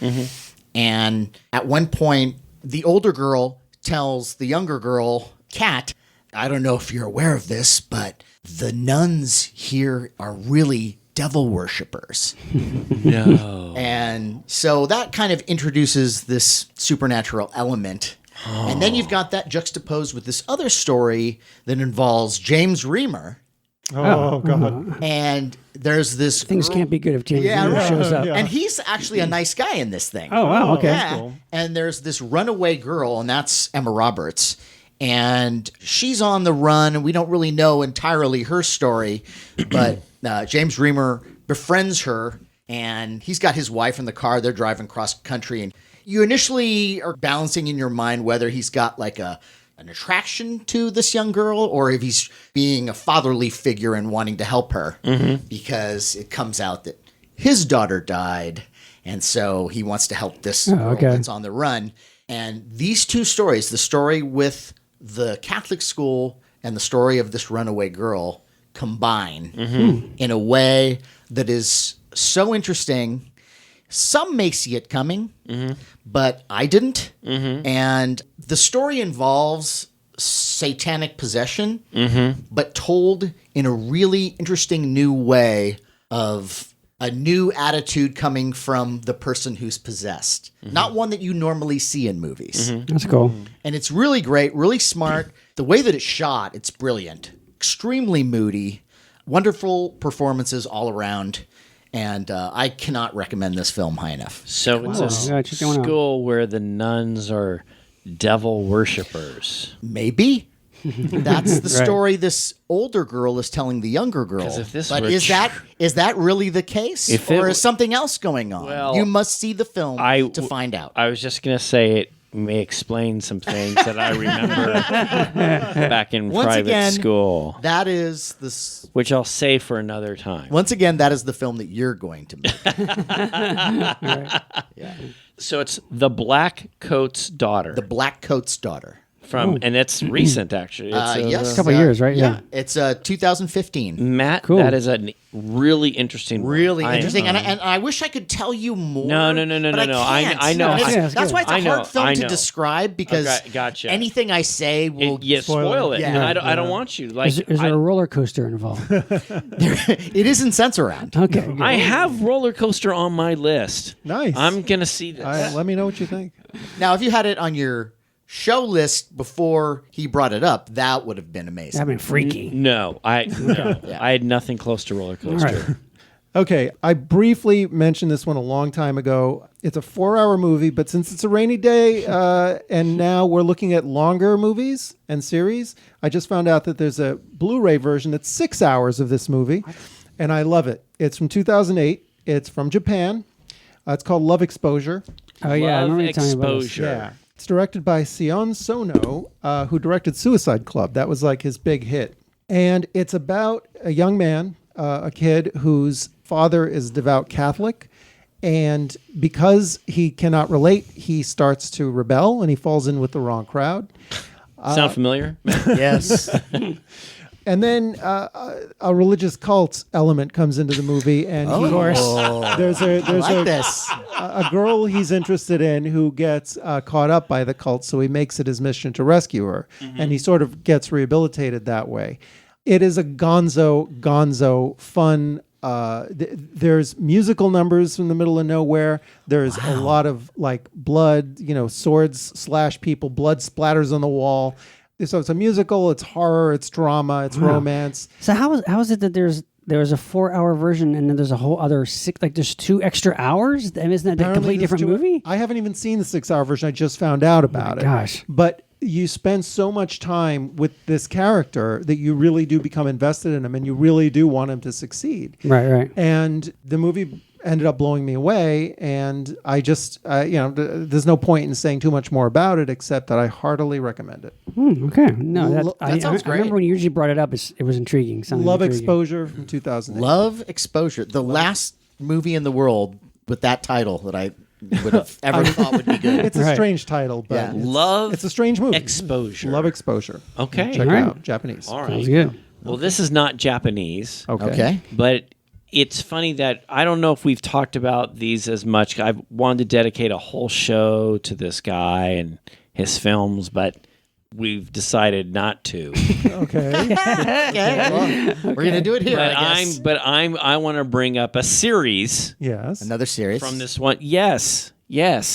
And at one point, the older girl tells the younger girl, Kat, I don't know if you're aware of this, but the nuns here are really devil worshippers. No. And so that kind of introduces this supernatural element. And then you've got that juxtaposed with this other story that involves James Remar. Oh, God. And there's this Things girl- can't be good if James Yeah, Remar right. shows up. Yeah. And he's actually a nice guy in this thing. Oh wow. Okay. Yeah. cool. And there's this runaway girl, and that's Emma Roberts. And she's on the run, and we don't really know entirely her story, but James Remar befriends her, and he's got his wife in the car. They're driving cross country, and you initially are balancing in your mind whether he's got like an attraction to this young girl or if he's being a fatherly figure and wanting to help her, because it comes out that his daughter died, and so he wants to help this girl okay. that's on the run. And these two stories, the story with the Catholic school and the story of this runaway girl, combine in a way that is so interesting. Some may see it coming, but I didn't. And the story involves satanic possession, but told in a really interesting new way of a new attitude coming from the person who's possessed. Not one that you normally see in movies. That's cool. And it's really great, really smart. The way that it's shot, it's brilliant. Extremely moody. Wonderful performances all around. And I cannot recommend this film high enough. So it's a Yeah, check that one out. school where the nuns are devil worshippers. Maybe. That's the Right. story this older girl is telling the younger girl. 'Cause if this But were is that really the case? If it or were- is something else going on? Well, you must see the film to find out. I was just going to say it may explain some things that I remember back in Once private again, school, That is this. which I'll save for another time. Once again, that is the film that you're going to make. So it's The Black Coat's Daughter The Black Coat's Daughter. and it's recent actually. It's, yes, a couple of years, right? Yeah, it's 2015. Matt, Cool. that is a really interesting, Really one. interesting, and I wish I could tell you more. No. But I can't. I know. That's why it's I a know, hard film I to know. describe because Okay, gotcha. anything I say will. Spoil it. Yeah. And I don't want you. Like, Is there a roller coaster involved? It isn't Sensorround. Okay. good. I have roller coaster on my list. Nice. I'm gonna see this. Let me know what you think. Now, if you had it on your show list before he brought it up, that would have been amazing. That'd been freaky. No, I had nothing close to roller All coaster. right. Okay, I briefly mentioned this one a long time ago. It's a 4-hour movie, but since it's a rainy day and now we're looking at longer movies and series, I just found out that there's a Blu-ray version that's 6 hours of this movie, and I love it. It's from 2008. It's from Japan. It's called Love Exposure. Oh yeah, I Love remember you telling me about this. Exposure. Yeah. It's directed by Sion Sono, who directed Suicide Club. That was like his big hit. And it's about a young man, a kid whose father is devout Catholic. And because he cannot relate, he starts to rebel and he falls in with the wrong crowd. Sound familiar? Yes. And then a religious cult element comes into the movie, and there's a girl he's interested in who gets caught up by the cult, so he makes it his mission to rescue her, and he sort of gets rehabilitated that way. It is a gonzo fun. There's musical numbers from the middle of nowhere. There's a lot of like blood, swords slash people, blood splatters on the wall. So it's a musical, it's horror, it's drama, it's romance. So how is it that there's a 4-hour version and then there's a whole other there's 2 extra hours? I mean, isn't that a Apparently completely there's different movie? I haven't even seen the 6-hour version. I just found out about it. Gosh. But you spend so much time with this character that you really do become invested in him and you really do want him to succeed. Right. And the movie ended up blowing me away, and I just, there's no point in saying too much more about it except that I heartily recommend it. Okay. No, That sounds I remember great. when you usually brought it up, it was intriguing. Love Intriguing. Exposure from 2008. Love Exposure. The last movie in the world with that title that I would have ever thought would be good. It's a strange title, but Yeah. Love it's a strange movie. Exposure. Love Exposure. Okay. Check All right. it out. Japanese. All right. Sounds good. Well, this is not Japanese. Okay. But it's funny that I don't know if we've talked about these as much. I've wanted to dedicate a whole show to this guy and his films, but we've decided not to. Okay. Okay. Well, we're gonna do it here. I guess. I want to bring up a series Yes. Another series from this one. Yes.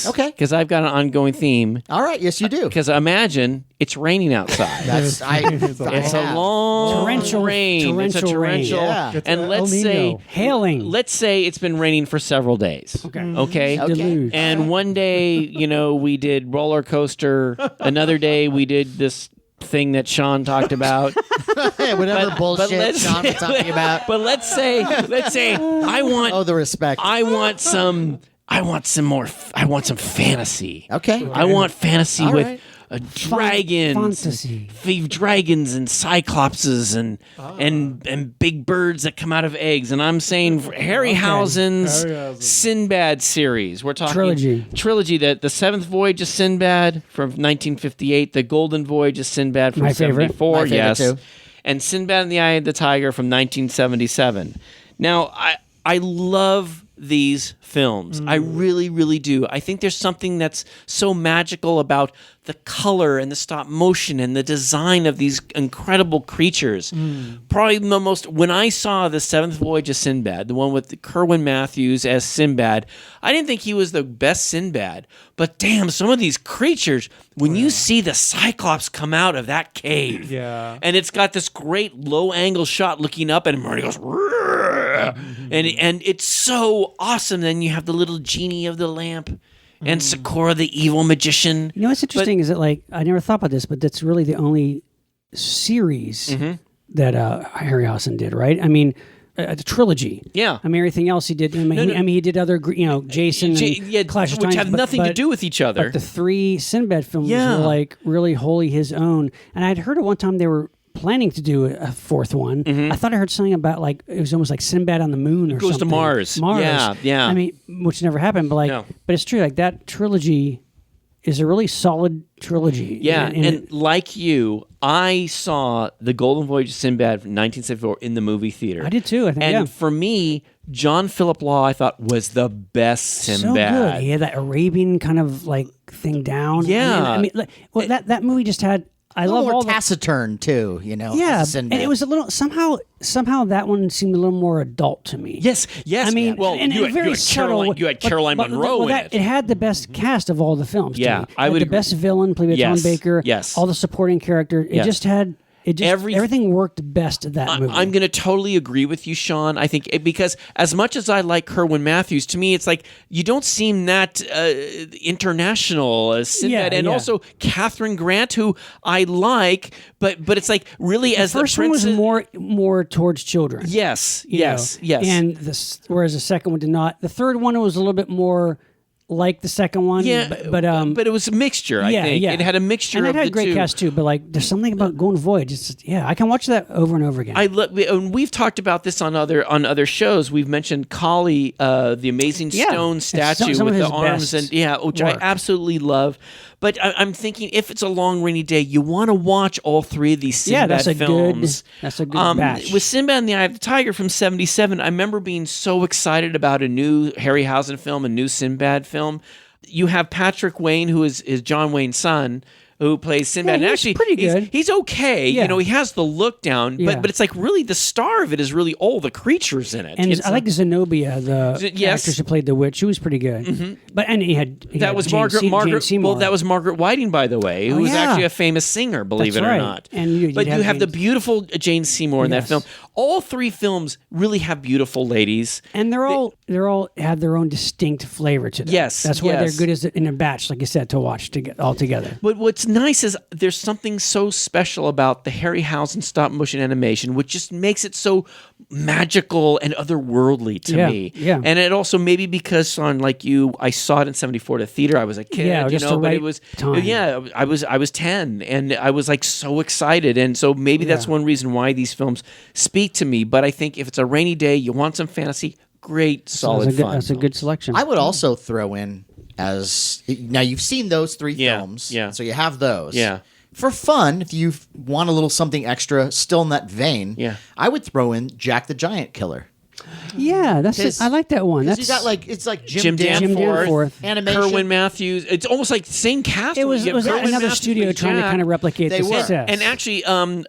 Okay. Because I've got an ongoing theme. All right. Yes, you do. Because imagine it's raining outside. That's It's a long rain. It's a torrential rain. torrential. Yeah. It's And a let's El say Nino. Hailing. let's say it's been raining for several days. Okay. Deluge. And one day, we did roller coaster. Another day, we did this thing that Sean talked about. Whatever bullshit let's- Sean was talking about. But let's say I want The respect. I want some fantasy. Okay. I want fantasy All with right. dragons, fantasy. dragons and cyclopses and big birds that come out of eggs. And I'm saying Harryhausen's Harryhausen. Sinbad series. We're talking Trilogy. The Seventh Voyage of Sinbad from 1958, the Golden Voyage of Sinbad from My favorite. 74. My favorite yes, too. and Sinbad and the Eye of the Tiger from 1977. Now I love these films. I really, really do. I think there's something that's so magical about the color and the stop motion and the design of these incredible creatures. Probably the most, when I saw The Seventh Voyage of Sinbad, the one with Kerwin Matthews as Sinbad, I didn't think he was the best Sinbad, but damn, some of these creatures, when you see the Cyclops come out of that cave, Yeah. and it's got this great low angle shot looking up at him, and he goes, and it's so awesome. Then you have the little genie of the lamp and Sakura the evil magician. You know what's interesting is that I never thought about this, but that's really the only series that Harryhausen did, right? I mean, a trilogy. Yeah. I mean, everything else he did. I mean, he did other, Jason and Clash of which Titans, have nothing to do with each other. But the 3 Sinbad films Yeah. were like really wholly his own. And I'd heard at one time they were planning to do a 4th one. I thought I heard something about it was almost like Sinbad on the moon or Goes to something. Mars. Yeah. I mean, which never happened, but No. but it's true. Like that trilogy is a really solid trilogy. Yeah, and like you, I saw The Golden Voyage of Sinbad from 1974 in the movie theater. I did too, I think, And yeah. for me, John Philip Law, I thought, was the best Sinbad. So good. He had that Arabian kind of like thing down. Yeah. I mean that movie just had. I love more all taciturn too, you know. Yeah, as a and Sinbad. it was a little somehow that one seemed a little more adult to me. Yes. I mean, well, and you very had subtle. Caroline Munro in it. It had the best cast of all the films. Yeah, to me. I It had would the agree. best villain played by Tom Baker. Yes. all the supporting characters. It Yes. just had. Everything worked best at that movie. I'm going to totally agree with you, Sean. I think because as much as I like Kerwin Matthews, to me, it's like you don't seem that international as Sinbad, and also Catherine Grant, who I like, but it's like really as the first one was princess- more towards children. Yes, you yes, know, yes. And whereas the second one did not. The third one was a little bit more like the second one. Yeah, but it was a mixture. I think it had a mixture and of it had the a great two. cast too. But like, there's something about Golden Voyage. I can watch that over and over again. And we've talked about this on other shows. We've mentioned Kali, the amazing stone It's statue some with of the his arms, best and which I work. absolutely love. But I'm thinking, if it's a long rainy day, you want to watch all three of these Sinbad that's a films. that's a good batch. With Sinbad and the Eye of the Tiger from '77, I remember being so excited about a new Harryhausen film, a new Sinbad film. You have Patrick Wayne, who is John Wayne's son, who plays Sinbad. Yeah, and he's actually, pretty good. He's okay. Yeah. You know, he has the look down, Yeah. but it's like really the star of it is really all the creatures in it. And It's I like Zenobia, the Yes. actress who played the witch. She was pretty good. But he had that was Jane Margaret. Seymour. Well, that was Margaret Whiting, by the way, who was yeah. actually a famous singer, believe That's it or right. not. And you'd but have you have the Jane- beautiful Jane Seymour in that Yes. film. All three films really have beautiful ladies. And they're all have their own distinct flavor to them. Yes, that's why yes. they're good in a batch, like you said, to watch all together. But what's nice is there's something so special about the Harryhausen stop motion animation, which just makes it so magical and otherworldly to me. Yeah. And it also maybe because, Sean, like you, I saw it in '74 at a theater. I was a kid, Yeah, you just know, the but right it was time. yeah. I was 10, and I was like so excited, and so maybe that's one reason why these films speak to me. But I think if it's a rainy day, you want some fantasy. Great, solid fun. That's a good selection. I would also throw in now you've seen those three Yeah, films, yeah. so you have those. Yeah. For fun, if you want a little something extra, still in that vein, Yeah. I would throw in Jack the Giant Killer. Yeah, I like that one. Because That's you got like it's like Jim Jim Danforth, Danforth. animation. Kerwin Matthews. It's almost like the same cast. it was You have Kerwin another Matthews studio plays trying to Jack. kind of replicate They the were. success. And actually,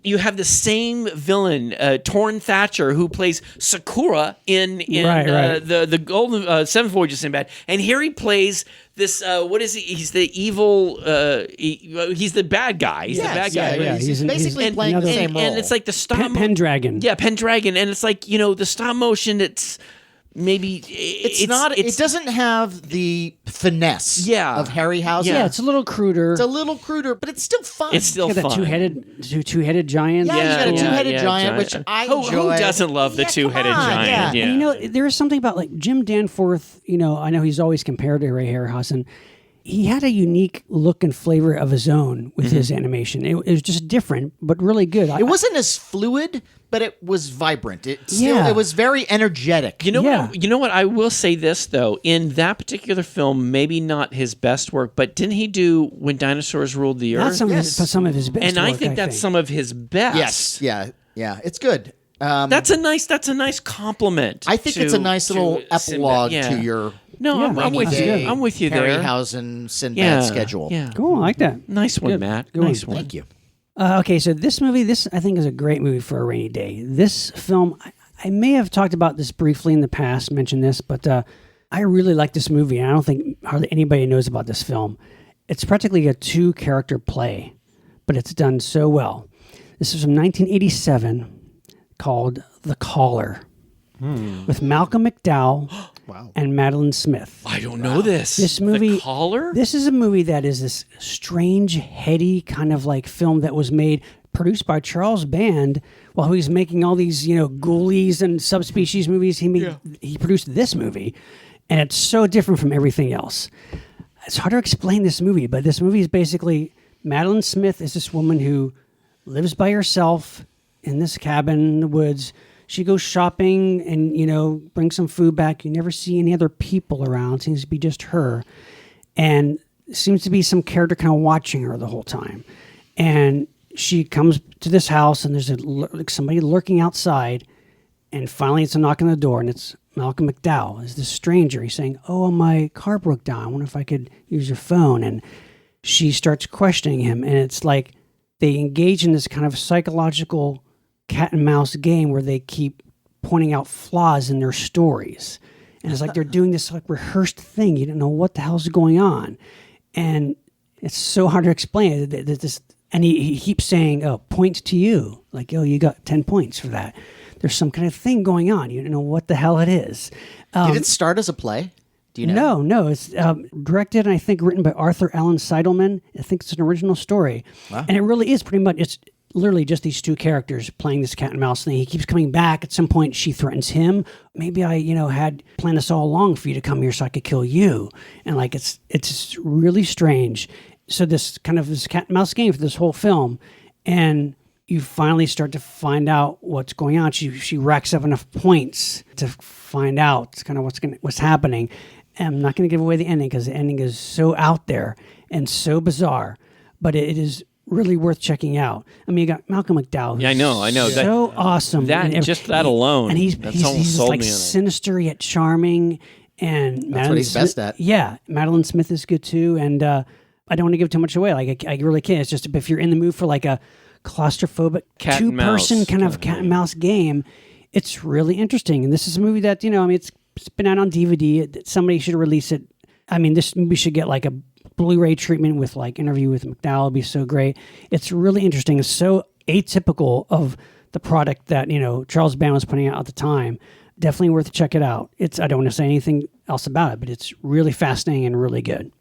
you have the same villain, Torrin Thatcher, who plays Sakura in Right. the Golden Seven Voyages of Sinbad, and here he plays this. What is he? He's the evil. He's the bad guy. He's the bad guy. yeah. He's He's basically he's playing the another- same role. And it's like the stop Pendragon. Yeah, Pendragon, and it's like the stop motion. It's maybe it's not. It doesn't have the finesse Yeah. of Harryhausen. Yeah, it's a little cruder. It's a little cruder, but it's still fun. It's still Got that fun. two-headed giant. Yeah, he's got a yeah, two-headed yeah, giant, which giant. I Who enjoy. doesn't love the Yeah, two-headed come on, giant? Yeah. And there is something about like Jim Danforth. I know he's always compared to Ray Harryhausen. He had a unique look and flavor of his own with his animation. It was just different, but really good. It wasn't as fluid, but it was vibrant. It Yeah. was very energetic. You know Yeah. what? You know what? I will say this though. In that particular film, maybe not his best work, but didn't he do When Dinosaurs Ruled the Earth? That's some of his best. and I work, think that's some of his best. Yes, yeah, it's good. That's a nice compliment. I think it's a nice little epilogue to your No, Yeah, I'm with you. day I'm with you there. Harryhausen Sinbad Yeah, schedule. Yeah, Cool, I like that. nice one, Good. Matt. Good one. Nice one. Thank you. Okay, so this movie, I think is a great movie for a rainy day. This film, I may have talked about this briefly in the past, mentioned this, but I really like this movie, and I don't think hardly anybody knows about this film. It's practically a two-character play, but it's done so well. This is from 1987, called The Caller, with Malcolm McDowell and Madeline Smith. I don't know this. This movie, The Caller? This is a movie that is this strange, heady kind of like film that was produced by Charles Band while he was making all these, ghoulies and subspecies movies. He produced this movie, and it's so different from everything else. It's hard to explain this movie, but this movie is basically Madeline Smith is this woman who lives by herself in this cabin in the woods. She goes shopping and, brings some food back. You never see any other people around. It seems to be just her. And seems to be some character kind of watching her the whole time. And she comes to this house, and there's somebody lurking outside. And finally, it's a knock on the door, and it's Malcolm McDowell. Is this stranger? He's saying, "Oh, my car broke down. I wonder if I could use your phone." And she starts questioning him, and it's like they engage in this kind of psychological cat and mouse game where they keep pointing out flaws in their stories. And it's like they're doing this like rehearsed thing. You don't know what the hell's going on. And it's so hard to explain. And he keeps saying, "Oh, points to you." Like, "Oh, you got 10 points for that." There's some kind of thing going on. You don't know what the hell it is. Did it start as a play? Do you know? No. It's directed and I think written by Arthur Allen Seidelman. I think it's an original story. Wow. And it really is pretty much, it's literally just these two characters playing this cat and mouse thing. He keeps coming back. At some point, she threatens him. "Maybe I, had planned this all along for you to come here so I could kill you." And like, it's really strange. So this cat and mouse game for this whole film. And you finally start to find out what's going on. She racks up enough points to find out kind of what's happening. And I'm not going to give away the ending because the ending is so out there and so bizarre, but it is really worth checking out. I mean, you got Malcolm McDowell. Yeah, I know. So awesome. That alone. And he's sold like me on it. sinister yet charming. And that's what he's best at. Yeah, Madeline Smith is good too. And I don't want to give too much away. Like I really can't. It's just if you're in the mood for like a claustrophobic two-person kind of cat and mouse game, it's really interesting. And this is a movie that it's been out on DVD. Somebody should release it. I mean, this movie should get like a Blu-ray treatment with like Interview with McDowell. It'd be so great. It's really interesting. It's so atypical of the product that Charles Band was putting out at the time. Definitely worth to check it out. I don't want to say anything else about it, but it's really fascinating and really good.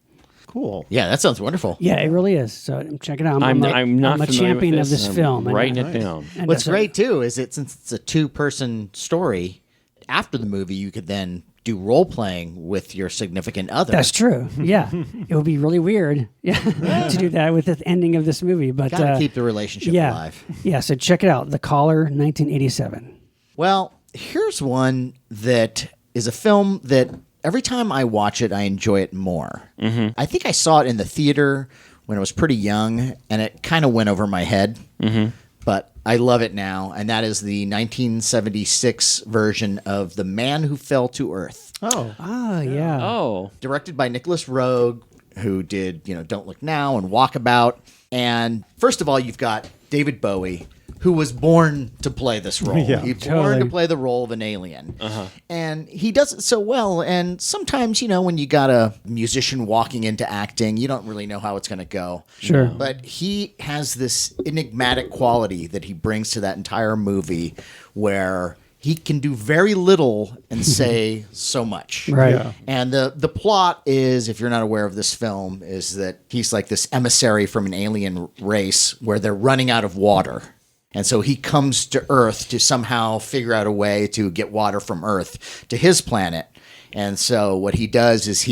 Cool. Yeah, that sounds wonderful. Yeah, it really is. So check it out. I'm a champion of this film. Writing it down. What's great too is since it's a two-person story, after the movie you could then do role playing with your significant other. That's true. Yeah, it would be really weird. To do that with the ending of this movie, but gotta keep the relationship alive. Yeah. So check it out. The Caller, 1987. Well, here's one that is a film that every time I watch it, I enjoy it more. Mm-hmm. I think I saw it in the theater when I was pretty young, and it kind of went over my head. Mm-hmm. But I love it now, and that is the 1976 version of The Man Who Fell to Earth. Oh. Ah, yeah. Oh. Directed by Nicholas Roeg, who did, Don't Look Now and Walkabout. And first of all, you've got David Bowie, who was born to play this role. Yeah, He was born to play the role of an alien. Uh-huh. And he does it so well. And sometimes, when you got a musician walking into acting, you don't really know how it's going to go. Sure. But he has this enigmatic quality that he brings to that entire movie where he can do very little and say so much. Right. Yeah. And the plot is, if you're not aware of this film, is that he's like this emissary from an alien race where they're running out of water. And so he comes to Earth to somehow figure out a way to get water from Earth to his planet. And so what he does is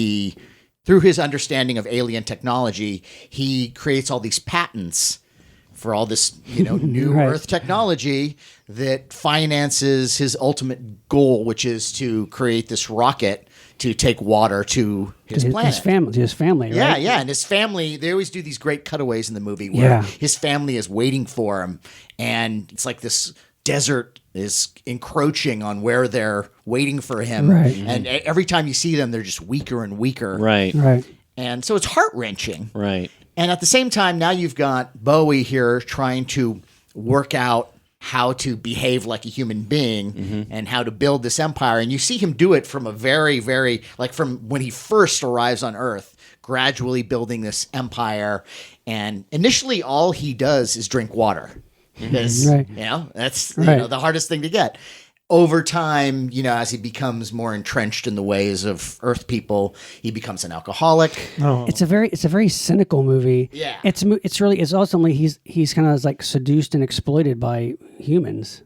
through his understanding of alien technology, he creates all these patents for all this, new Right. Earth technology that finances his ultimate goal, which is to create this rocket to take water to his planet. His family, right? Yeah. And his family, they always do these great cutaways in the movie where his family is waiting for him. And it's like this desert is encroaching on where they're waiting for him. Right. And every time you see them, they're just weaker and weaker. Right. And so it's heart-wrenching. Right. And at the same time, now you've got Bowie here trying to work out how to behave like a human being and how to build this empire. And you see him do it from a very, very, like from when he first arrives on Earth, gradually building this empire. And initially, all he does is drink water. Because, that's the hardest thing to get. Over time, as he becomes more entrenched in the ways of Earth people, he becomes an alcoholic. Oh. It's a very cynical movie. Yeah. It's ultimately he's kind of like seduced and exploited by humans.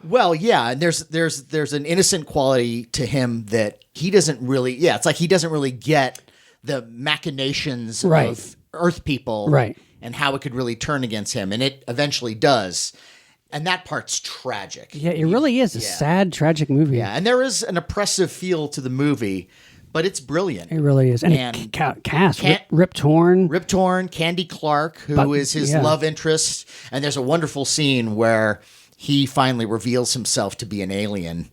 Well, yeah, and there's an innocent quality to him that he doesn't really. Yeah, it's like he doesn't really get the machinations of Earth people, right, and how it could really turn against him, and it eventually does. And that part's tragic. Yeah, it really is a sad, tragic movie. Yeah, and there is an oppressive feel to the movie, but it's brilliant. It really is. And cast, Rip Torn. Rip Torn, Candy Clark, who is his love interest. And there's a wonderful scene where he finally reveals himself to be an alien.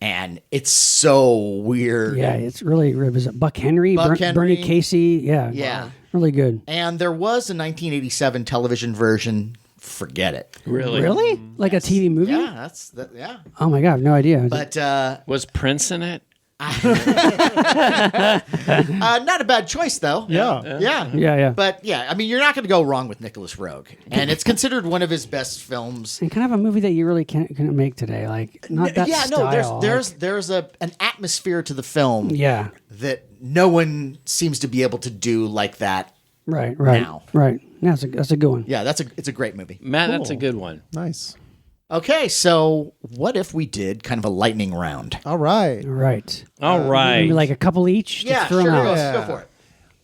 And it's so weird. Yeah, it's really, is it Buck Henry? Bernie Casey? Yeah. Yeah. Really good. And there was a 1987 television version. Forget it. Really? Really? Like a TV movie? Yeah, yeah. Oh my God, I have no idea. But was Prince in it? not a bad choice, though. Yeah. But yeah, I mean, you're not going to go wrong with Nicholas Roeg, and it's considered one of his best films. And kind of a movie that you really can't make today, like not that style. There's an atmosphere to the film. Yeah. That no one seems to be able to do like that. Right. Now. Right. Yeah, that's a good one. Yeah, it's a great movie. Matt, that's a good one. Nice. Okay, so what if we did kind of a lightning round? All right. All right. Maybe like a couple each? Yeah, throw sure. them out. Let's go for it.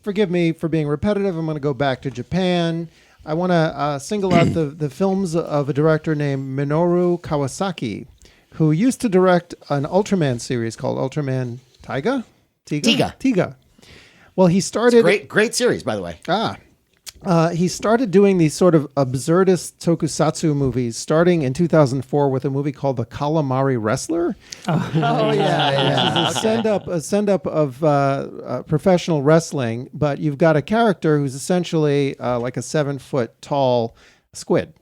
Forgive me for being repetitive. I'm going to go back to Japan. I want to single out the films of a director named Minoru Kawasaki, who used to direct an Ultraman series called Ultraman Tiga. Well, he started... Great series, by the way. He started doing these sort of absurdist tokusatsu movies, starting in 2004 with a movie called The Calamari Wrestler. Yeah. A send-up of professional wrestling, but you've got a character who's essentially like a 7-foot tall squid.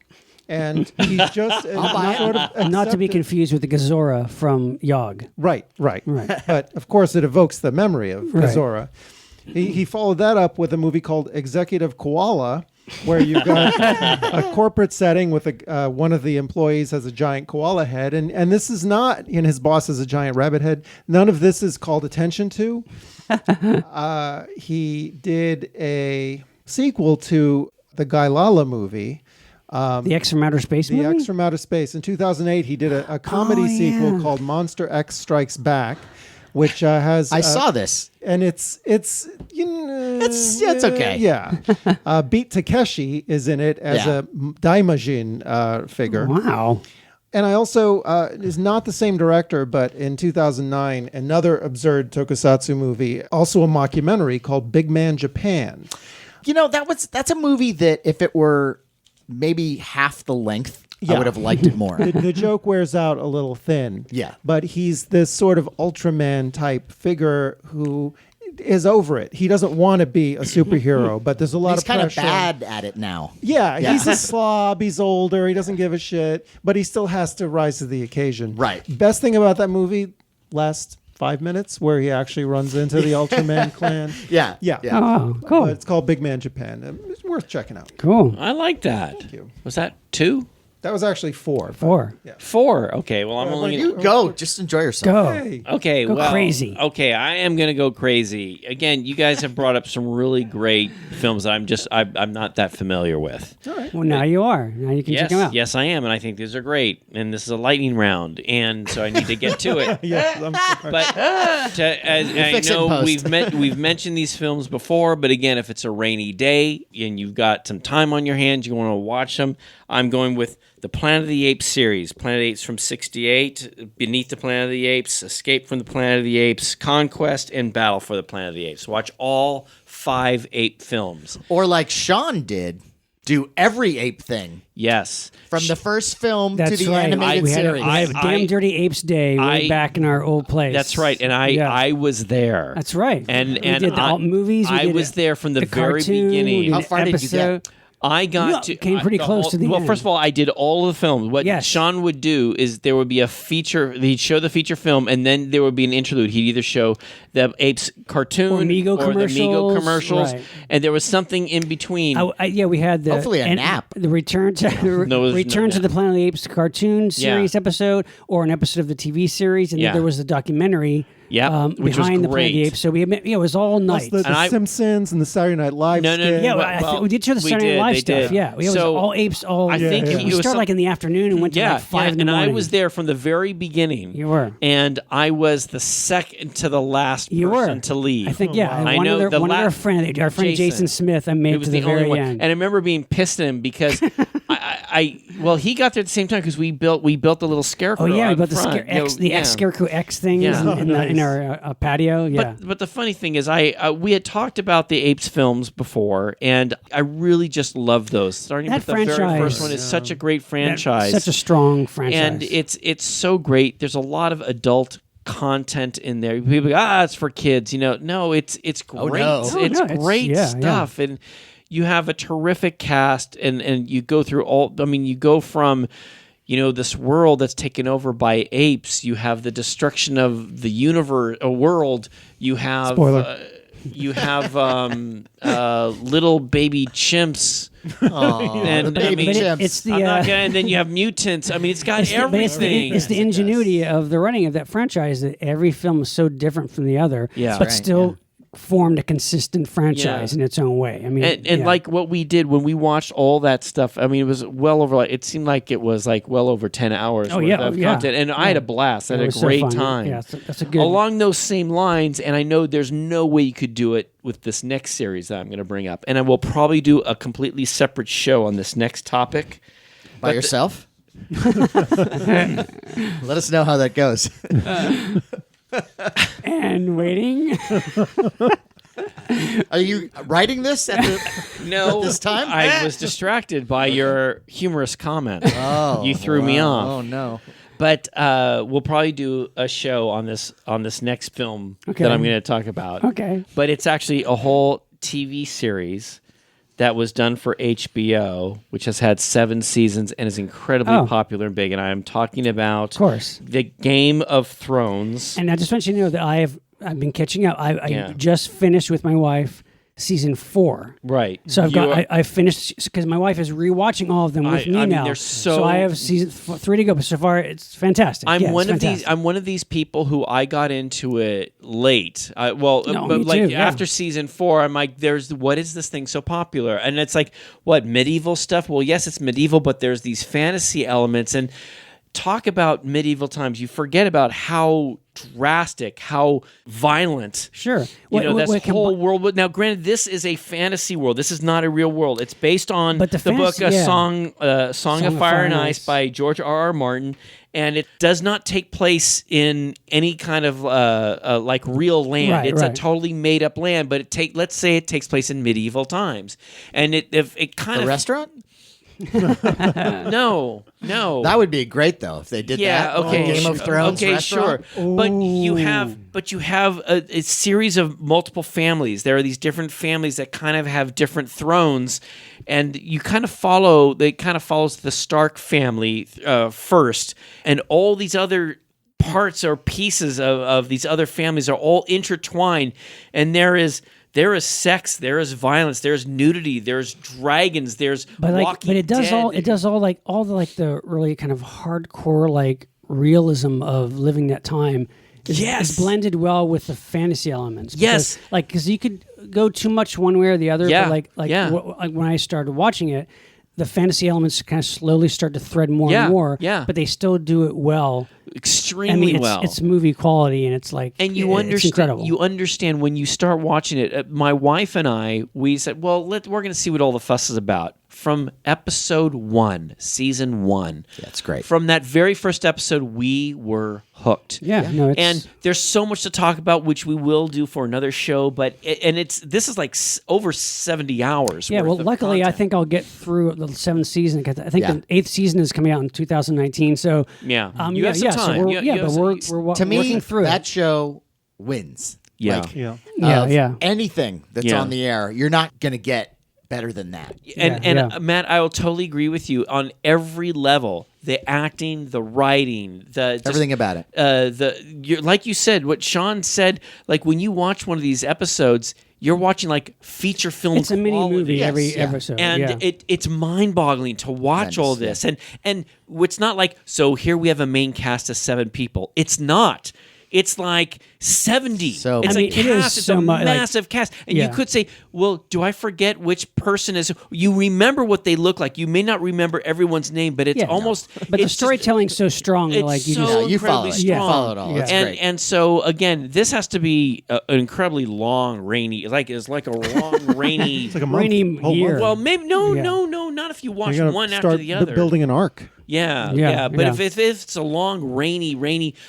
And he's just not to be confused with the Gazora from Yog. Right. But of course, it evokes the memory of Gazora. He followed that up with a movie called Executive Koala, where you've got a corporate setting with one of the employees has a giant koala head, and this is not, and his boss has a giant rabbit head. None of this is called attention to. He did a sequel to the Guy Lala movie. The X from Outer Space movie? The X from Outer Space. In 2008, he did a comedy sequel called Monster X Strikes Back, which has... I saw this. And it's okay. Yeah. Beat Takeshi is in it as a Daimajin figure. Wow. And I also, is not the same director, but in 2009, another absurd tokusatsu movie, also a mockumentary called Big Man Japan. You know, that's a movie that if it were maybe half the length, I would have liked it more. The joke wears out a little thin. Yeah. But he's this sort of Ultraman type figure who is over it. He doesn't want to be a superhero, but there's a lot of pressure. He's kind of bad at it now. Yeah, he's a slob. He's older. He doesn't give a shit, but he still has to rise to the occasion. Right. Best thing about that movie, last 5 minutes, where he actually runs into the Ultraman clan. Yeah. Oh, cool. But it's called Big Man Japan. It's worth checking out. Cool. I like that. Thank you. Was that 2? That was actually 4. 4. Yeah. 4. Okay. Well, I'm only You go. Just enjoy yourself. Go. Hey. Okay, Go well, crazy. Okay, I am going to go crazy. Again, you guys have brought up some really great films that I'm not that familiar with. All right. Well, now you are. Now you can check them out. Yes, I am, and I think these are great. And this is a lightning round, and so I need to get to it. Yes, I'm sorry. But as I fix it in know post. we've mentioned these films before, but again, if it's a rainy day and you've got some time on your hands, you want to watch them, I'm going with the Planet of the Apes series. Planet of the Apes from 1968, Beneath the Planet of the Apes, Escape from the Planet of the Apes, Conquest, and Battle for the Planet of the Apes. Watch all 5 ape films. Or like Sean did, do every ape thing. Yes. From the first film That's to the right. animated We had series. Damn Dirty Apes Day way back in our old place. That's right, and I was there. That's right. And we did the movies. I was there from the very cartoon, beginning. We did How far did you get? I got You came pretty close to the Well, end. first of all, I did all of the films. What Yes. Sean would do is there would be a feature. He'd show the feature film, and then there would be an interlude. He'd either show the Apes cartoon Or Mego the Mego commercials, right. and there was something in between. We had the Hopefully a nap. the return to Return to the Planet of the Apes cartoon series episode, or an episode of the TV series, and then there was the documentary. Yep, which was behind the Planet of great. the Apes. So it was all Plus night. the Simpsons and the Saturday Night Live No, skit. Yeah, Well, we did show the we Saturday Night did, Live they stuff. did. Yeah, it was So, all apes. All I think we it was started like in the afternoon and went to like 5 in the morning. and I was there from the very beginning. You were. And I was the second to the last You person were. to leave. I think I one know of their, the one of la- our friend Jason Smith, I made It it was to the the only very one. end. And I remember being pissed at him because well, he got there at the same time because we built the little scarecrow. Oh yeah, we out built the front. Scarecrow X things Yeah. in our patio. Yeah, But the funny thing is, we had talked about the Apes films before, and I really just love those. Starting That with the very franchise- first one is such a great franchise, such a strong franchise. and it's so great. There's a lot of adult content in there. People go, it's for kids. No, it's great. no. It's No, it's- great yeah, stuff, and you have a terrific cast, and you go through all. I mean, you go from this world that's taken over by apes. You have the destruction of the universe, a world. You have Spoiler. you have little baby chimps. Aw, And, the baby I mean, chimps. it's the I'm not gonna, and then you have mutants. I mean, it's got but everything. it's the ingenuity of the running of that franchise that every film is so different from the other, Yeah. but Right, still formed a consistent franchise Yeah. in its own way. I mean, and yeah. like what we did when we watched all that stuff, I mean, it was well over. It seemed like it was well over 10 hours Oh, worth yeah, of yeah. content, and I had a blast. I It had a was so great fun. time. Yeah, that's a good. Along those same lines, and I know there's no way you could do it with this next series that I'm going to bring up, and I will probably do a completely separate show on this next topic. By yourself? Let us know how that goes. and waiting. Are you writing this at this time? I was distracted by your humorous comment. Oh, You threw me off. Oh no. But we'll probably do a show on this next film Okay. that I'm going to talk about. Okay. But it's actually a whole TV series that was done for HBO, which has had 7 seasons and is incredibly popular and big. And I'm talking about, Of course. the Game of Thrones. And I just want you to know that I've been catching up. I Yeah. just finished with my wife season 4. Right. So I finished because my wife is rewatching all of them with me I mean, now. they're so- I have season 3 to go. But so far, it's fantastic. I'm Yeah, it's one of fantastic. these. I'm one of these people who I got into it late. No, But me like too, yeah. after season 4, I'm like, what is this thing so popular? And it's like, what, medieval stuff? Well, yes, it's medieval, but there's these fantasy elements. And talk about medieval times. You forget about how drastic, how violent. Sure. This whole world. Now, granted, this is a fantasy world. This is not a real world. It's based on But the book fantasy- yeah. Song of Fire and Ice by George R.R. Martin, and it does not take place in any kind of like real land. Right, It's a right. totally made up land, but let's say it takes place in medieval times, and it kind A of restaurant? no. That would be great though if they did that. Okay. Game of Thrones Okay, restaurant. sure. But you have a series of multiple families. There are these different families that kind of have different thrones, and you kind of follow. They kind of follows the Stark family first, and all these other parts or pieces of these other families are all intertwined, and there is sex, there is violence, there's nudity, there's dragons, there's Walking but it does Dead. all the really kind of hardcore like realism of living that time. Is blended well with the fantasy elements. Yes. Because you could go too much one way or the other. Yeah, But like when I started watching it, the fantasy elements kind of slowly start to thread more and more. Yeah. But they still do it well. Extremely well. It's movie quality, and it's like And you it's understand. incredible. You understand when you start watching it. My wife and I, we said, "Well, we're going to see what all the fuss is about." From episode 1, season 1, That's great. From that very first episode, we were hooked. Yeah, no, it's, And there's so much to talk about, which we will do for another show. But this is like over 70 hours. yeah. worth Well, of luckily, I content. think I'll get through the 7th season. 'Cause I think Yeah. the 8th season is coming out in 2019. So Yeah. You yeah, have some yeah. time. So we're, You- yeah, you have but some- we're To me, working through that it. show wins. Yeah. Like, Yeah. Yeah, of yeah. anything that's Yeah. on the air, you're not going to get better than that. And Yeah. Matt, I will totally agree with you on every level. The acting, the writing, Everything about it. like you said, what Sean said, like when you watch one of these episodes, you're watching like feature film. It's a mini quality. movie Yes, every yeah. episode. And yeah. it's mind-boggling to watch all Tremendous, this, and it's not like, so here we have a main cast of 7 people. It's not. It's like 70. So it's I mean, a it is cast. It's so a much, like- massive cast, and Yeah. you could say, well, do I forget which person is? You remember what they look like. You may not remember everyone's name, but it's Yeah. almost. But the it's just- storytelling's so strong. it's Like you so just Yeah, you follow incredibly it. strong. You follow it all. Yeah. It's and great. and so again, this has to be an incredibly long, rainy. It's like a long, rainy. It's like a month. Rainy whole year. month. Well, maybe no, Yeah. not if you watch You're gonna one after start the other. building an arc. Yeah. But if it's a long, rainy,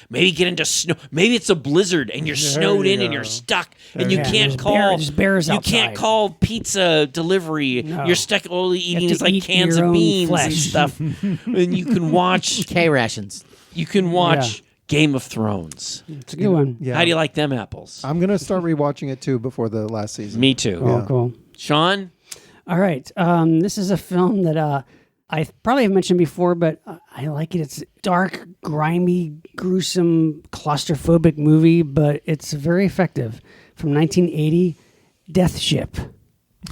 maybe get into snow. Maybe it's a blizzard and you're snowed in and you're stuck and you can't call. There's bears you outside. can't call pizza delivery. No. You're stuck only eating to like eat cans your of own beans and flesh. stuff. And you can watch. K rations. You can watch Game of Thrones. It's a good one. Yeah. How do you like them apples? I'm gonna start rewatching it too before the last season. Me too. Oh, cool. Sean? All right. This is a film that I probably have mentioned before, but I like it. It's a dark, grimy, gruesome, claustrophobic movie, but it's very effective. From 1980, Death Ship.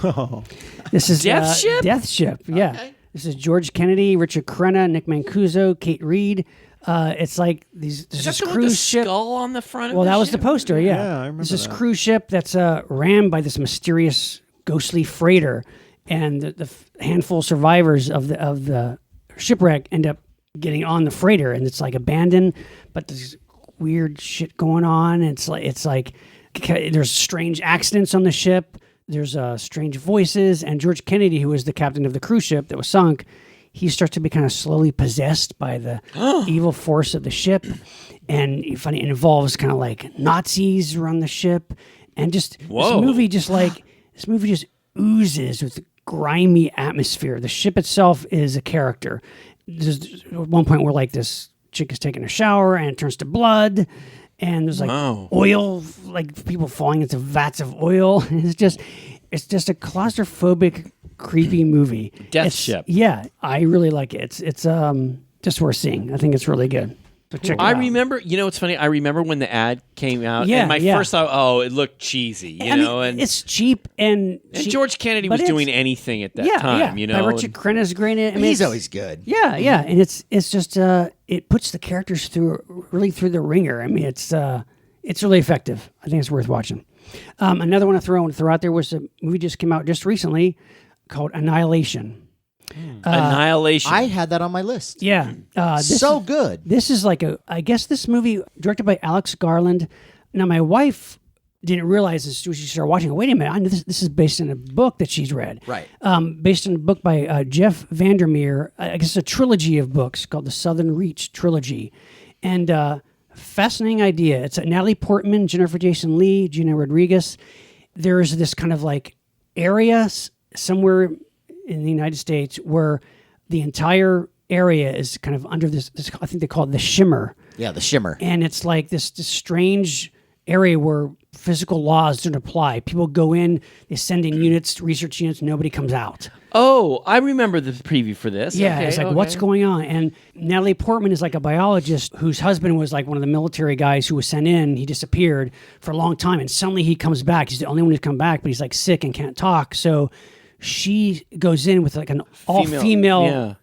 Oh. This is Death Ship? Death Ship, yeah. Okay. This is George Kennedy, Richard Crenna, Nick Mancuso, Kate Reed. It's like there's Is this that the one with cruise the ship. skull on the front of Well, the that was the ship? poster, yeah. Yeah, I remember There's this that. cruise ship that's rammed by this mysterious, ghostly freighter, and the handful of survivors of the shipwreck end up getting on the freighter, and it's like abandoned, but there's weird shit going on. It's like there's strange accidents on the ship. There's strange voices, and George Kennedy, who was the captain of the cruise ship that was sunk, he starts to be kind of slowly possessed by the evil force of the ship, and you find it involves kind of like Nazis around the ship, and just Whoa. this movie just oozes with grimy atmosphere. The ship itself is a character. There's one point where like this chick is taking a shower and it turns to blood, and there's like oil, like people falling into vats of oil. It's just a claustrophobic, creepy movie. Death Ship. Yeah, I really like it. It's just worth seeing. I think it's really good. So check it I out. remember, you know what's funny? I remember when the ad came out, Yeah, and my yeah. first thought, it looked cheesy, you I mean, know? And it's cheap and George Kennedy but was doing it's- anything at that time, you know? Richard Crenna's great in it. I mean, He's it's- always good. Yeah, and it's just it puts the characters through the ringer. I mean, it's really effective. I think it's worth watching. Another one to throw out there was a movie just came out just recently called Annihilation. Annihilation. I had that on my list. Yeah, So good. This is like I guess this movie directed by Alex Garland. Now my wife didn't realize as soon as she started watching. Wait a minute, I know this is based on a book that she's read. Right. Based on a book by Jeff Vandermeer. I guess a trilogy of books called the Southern Reach trilogy, and fascinating idea. It's Natalie Portman, Jennifer Jason Leigh, Gina Rodriguez. There is this kind of like area somewhere in the United States where the entire area is kind of under this I think they call it the shimmer. Yeah, the shimmer. And it's like this strange area where physical laws don't apply. People go in, they send in units, research units, nobody comes out. Oh, I remember the preview for this. Yeah, Okay, it's like, okay. what's going on? And Natalie Portman is like a biologist whose husband was like one of the military guys who was sent in. He disappeared for a long time, and suddenly he comes back. He's the only one who's come back, but he's like sick and can't talk. So she goes in with like an all-female,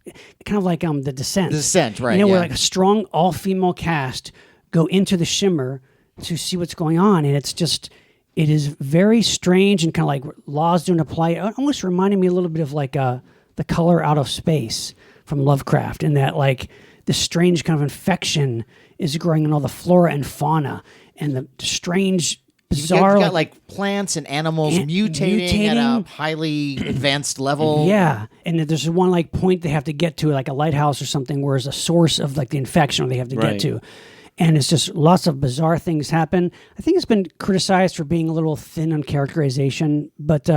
kind of like The Descent. The Descent, right, You know, where yeah. like a strong all-female cast go into the shimmer to see what's going on, and it is very strange and kind of like laws don't apply. It almost reminded me a little bit of like The Color Out of Space from Lovecraft, in that like this strange kind of infection is growing in all the flora and fauna, and the strange, bizarre. You've got like plants and animals mutating at a highly advanced level. Yeah, and there's one like point they have to get to, like a lighthouse or something, where there's a source of like the infection they have to get to. And it's just lots of bizarre things happen. I think it's been criticized for being a little thin on characterization, but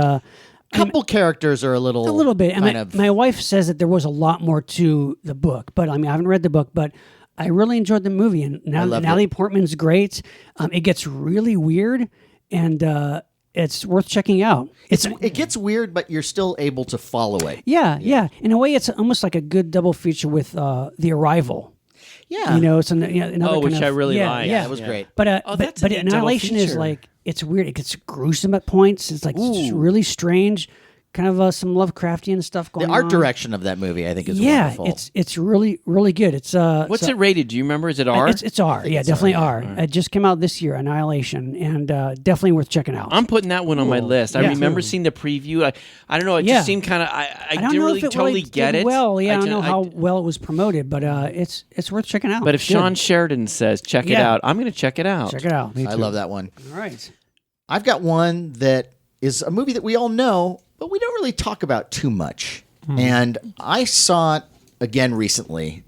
Couple characters are a little bit. kind And of. my wife says that there was a lot more to the book, but I mean, I haven't read the book, but I really enjoyed the movie. And loved Natalie it. Portman's great. It gets really weird, and it's worth checking out. It gets weird, but you're still able to follow it. Yeah. In a way, it's almost like a good double feature with The Arrival. Yeah. You know, it's another which kind of, I really like. Yeah, that was great. But that's a good double Annihilation is feature. like, it's weird. It gets gruesome at points. It's like really strange, kind of some Lovecraftian stuff going The on. art direction of that movie, I think, is Yeah, wonderful. it's really, really good. It's What's it rated? Do you remember? Is it R? It's R. Yeah, definitely R. It just came out this year, Annihilation, and definitely worth checking out. I'm putting that one on my list. I Yeah. remember seeing the preview. I don't know. It Yeah. just seemed kind of. I I don't didn't know really if it totally really get did it. well. Yeah, I don't ju- know how well it was promoted, but it's worth checking out. But if Good. Sean Sheridan says check it Yeah. out, I'm going to check it out. check it out. I love that one. All right. I've got one that is a movie that we all know, but we don't really talk about too much. And I saw it again recently,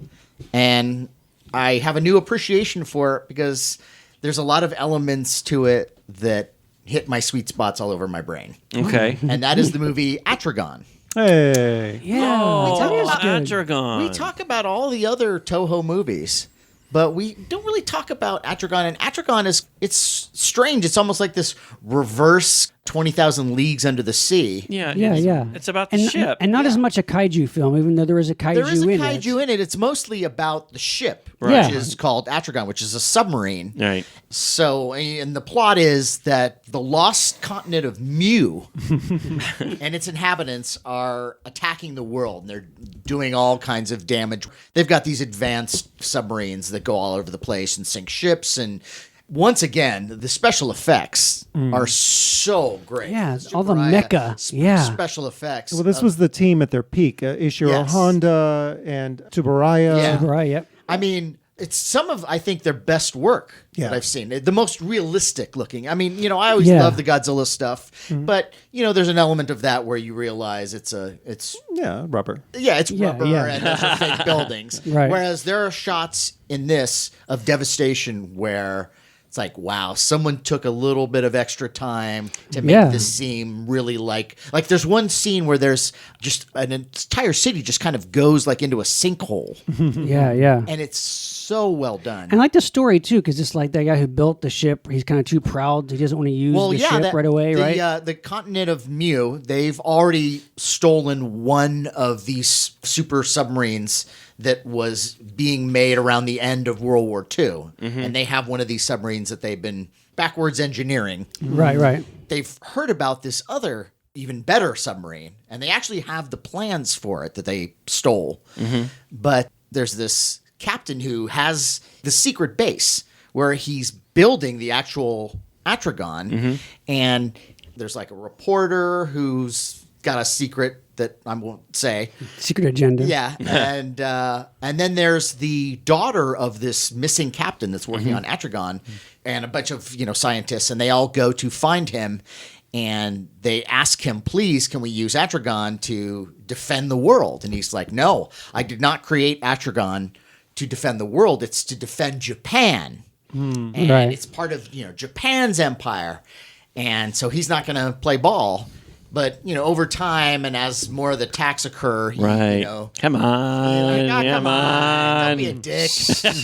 and I have a new appreciation for it because there's a lot of elements to it that hit my sweet spots all over my brain. Okay. And that is the movie Atragon. Hey. Yeah, Oh, that is good. Atragon. We talk about all the other Toho movies, but we don't really talk about Atragon. And Atragon it's strange. It's almost like this reverse 20,000 Leagues Under the Sea. Yeah. Yeah. It's about the ship. And not as much a kaiju film, even though there is a kaiju There is a in kaiju in it. It's mostly about the ship, Right. which is called Atragon, which is a submarine. Right. So, and the plot is that the lost continent of Mu and its inhabitants are attacking the world. And they're doing all kinds of damage. They've got these advanced submarines that go all over the place and sink ships. And once again, the special effects are so great. Yeah, Super all the Raya mecha. Yeah. special effects. Well, this was the team at their peak. Ishiro Yes. Honda and Tsuburaya. Yeah. Right, yep. I mean, it's some of, I think, their best work Yeah. that I've seen. The most realistic looking. I mean, I always Yeah. love the Godzilla stuff, but, there's an element of that where you realize it's Yeah, rubber. rubber yeah. and those are fake buildings. Right. Whereas there are shots in this of devastation where it's like, wow, someone took a little bit of extra time to make Yeah. this seem really like there's one scene where there's just an entire city just kind of goes like into a sinkhole. Yeah. And it's so well done. I like the story too, because it's like that guy who built the ship. He's kind of too proud. He doesn't want to use the ship right away, right? The continent of Mu, they've already stolen one of these super submarines that was being made around the end of World War II. And they have one of these submarines that they've been backwards engineering. Right. They've heard about this other, even better submarine, and they actually have the plans for it that they stole. But there's this captain who has the secret base where he's building the actual Atragon, and there's like a reporter who's got a secret that I won't say. Secret agenda. Yeah, and then there's the daughter of this missing captain that's working on Atragon, and a bunch of scientists, and they all go to find him, and they ask him, "Please, can we use Atragon to defend the world?" And he's like, "No, I did not create Atragon to defend the world. It's to defend Japan, and Right. it's part of Japan's empire." And so he's not going to play ball. But, over time and as more of the attacks occur, Right. Come on. come on. Don't be a dick.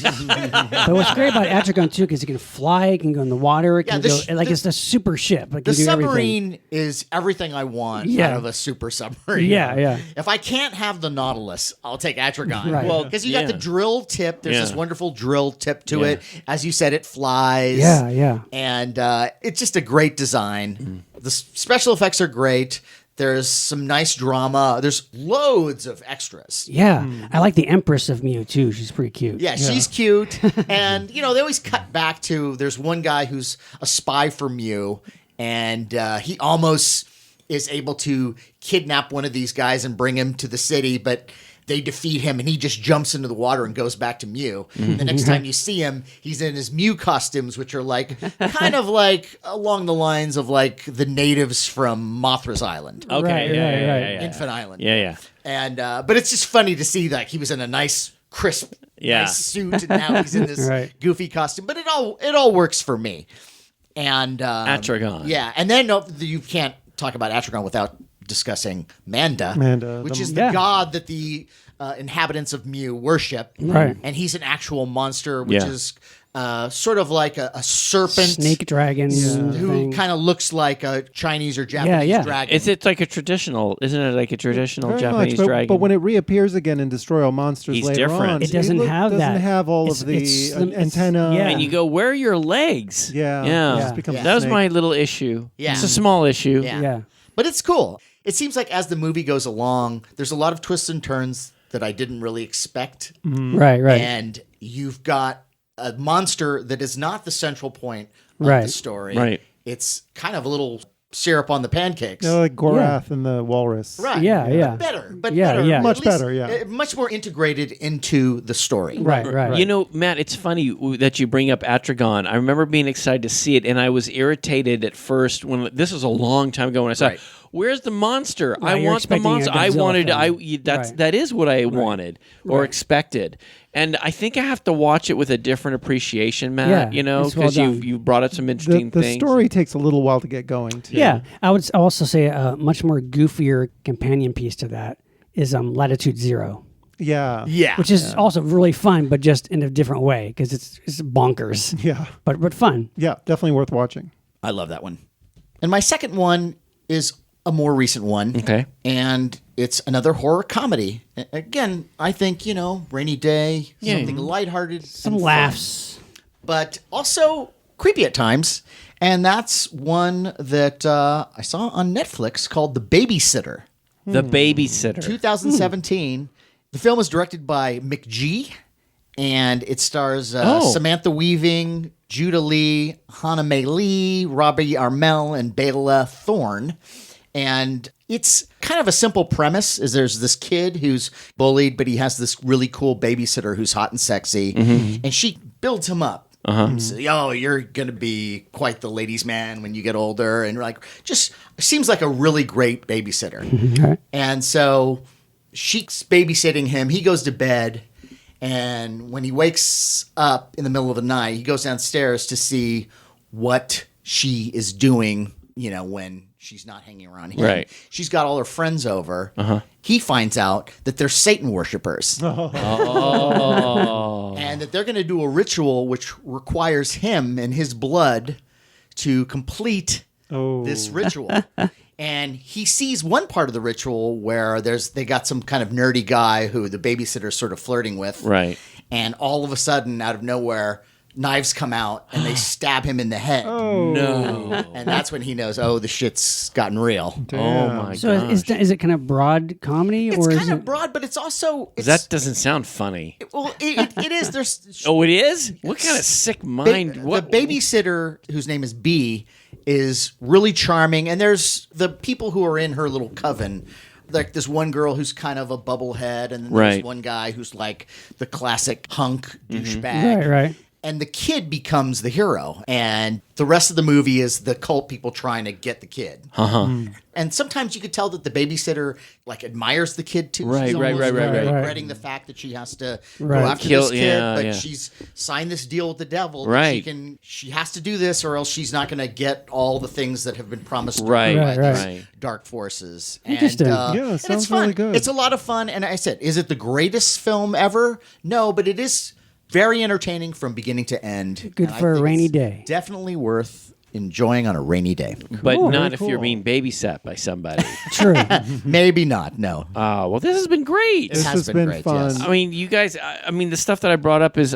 But what's great about Atragon too, because it can go, it can go in the water, it can go, it's a super ship. It The can do submarine everything. is everything I want Yeah. out of a super submarine. Yeah. If I can't have the Nautilus, I'll take Atragon. Right. Well, Because you got the drill tip. There's this Yeah. wonderful drill tip to Yeah. it. As you said, it flies. Yeah. And it's just a great design. The special effects are great. There's some nice drama. There's loads of extras. Yeah. I like the Empress of Mew too. She's pretty cute. Yeah, she's cute. And, they always cut back to there's one guy who's a spy for Mew, and he almost is able to kidnap one of these guys and bring him to the city, but they defeat him, and he just jumps into the water and goes back to Mew. And the next time you see him, he's in his Mew costumes, which are like kind of like along the lines of like the natives from Mothra's Island, Okay. Right, Yeah. Infant Island. Yeah. And but it's just funny to see that he was in a nice, crisp, Yeah. nice suit, and now he's in this Right. goofy costume. But it all works for me. And Atragon. yeah, and then you can't talk about Atragon without discussing Manda, which is the Yeah. god that the inhabitants of Mu worship. Right. And he's an actual monster, which Yeah. is sort of like a serpent Snake dragon. who thing. kind of looks like a Chinese or Japanese yeah. dragon. It's like a traditional, isn't it? Like a traditional Very Japanese much, dragon. but when it reappears again in Destroy All Monsters He's later different. on, It doesn't have that. Doesn't have all It's- of the it's the- it's- antenna. yeah. and you go, where are your legs? Yeah. Yeah. It just becomes a That was snake. my little issue. Yeah. It's a small issue. Yeah. Yeah. But it's cool. It seems like as the movie goes along, there's a lot of twists and turns that I didn't really expect. Right. And you've got a monster that is not the central point of Right. the story. Right. It's kind of a little syrup on the pancakes. Like Gorath and the Walrus. Right. Yeah, yeah. Better. Much At least, better, yeah. Much more integrated into the story. Right. You know, Matt, it's funny that you bring up Atragon. I remember being excited to see it, and I was irritated at first when this was a long time ago when I saw it. Where's the monster? I you're want the expecting a monster. I Godzilla wanted. film. That is what I wanted or expected. And I think I have to watch it with a different appreciation, Matt. Yeah, you know, it's well because done. you brought up some interesting The things. story takes a little while to get going, too. Yeah, I would also say a much more goofier companion piece to that is Latitude Zero. Yeah. Yeah. Which is also really fun, but just in a different way because it's bonkers. Yeah. But fun. Yeah, definitely worth watching. I love that one. And my second one is a more recent one. Okay. And it's another horror comedy. Again, I think, rainy day, something lighthearted. Some and laughs. fun, but also creepy at times. And that's one that I saw on Netflix called The Babysitter. The Babysitter. 2017. The film is directed by McG, and it stars Samantha Weaving, Judah Lee, Hannah Mae Lee, Robbie Armel, and Bela Thorne. And it's kind of a simple premise. Is there's this kid who's bullied, but he has this really cool babysitter who's hot and sexy, and she builds him up. So, you're gonna be quite the ladies' man when you get older, and just seems like a really great babysitter. And so she's babysitting him. He goes to bed, and when he wakes up in the middle of the night, he goes downstairs to see what she is doing. When she's not hanging around him. Right. She's got all her friends over. He finds out that they're Satan worshipers. And that they're going to do a ritual which requires him and his blood to complete this ritual. And he sees one part of the ritual where they got some kind of nerdy guy who the babysitter's sort of flirting with. Right. And all of a sudden, out of nowhere, knives come out and they stab him in the head. No. And that's when he knows, the shit's gotten real. Oh my So gosh. is it kind of broad comedy It's or is kind it of broad, but it's also... That doesn't sound funny. Well, it is. There's Oh, it is? What kind of sick mind? the What? babysitter, whose name is B, is really charming. And there's the people who are in her little coven. Like this one girl who's kind of a bubblehead, and then there's one guy who's like the classic hunk douchebag. Right. And the kid becomes the hero. And the rest of the movie is the cult people trying to get the kid. And sometimes you could tell that the babysitter admires the kid too. Right, She's right, almost right. regretting the fact that she has to go after this kid, but she's signed this deal with the devil. Right. That she has to do this, or else she's not going to get all the things that have been promised to her Right, by right. these Right. dark forces. Interesting. And, Yeah, it and sounds it's fun. really good. It's a lot of fun. And I said, is it the greatest film ever? No, but it is very entertaining from beginning to end. Good And I for a think rainy it's day. Definitely worth enjoying on a rainy day. But Cool, not very if you're cool. being babysat by somebody. True. Maybe not. No. Well, this has been great. This has has been been great, fun. yes. I mean, you guys, the stuff that I brought up is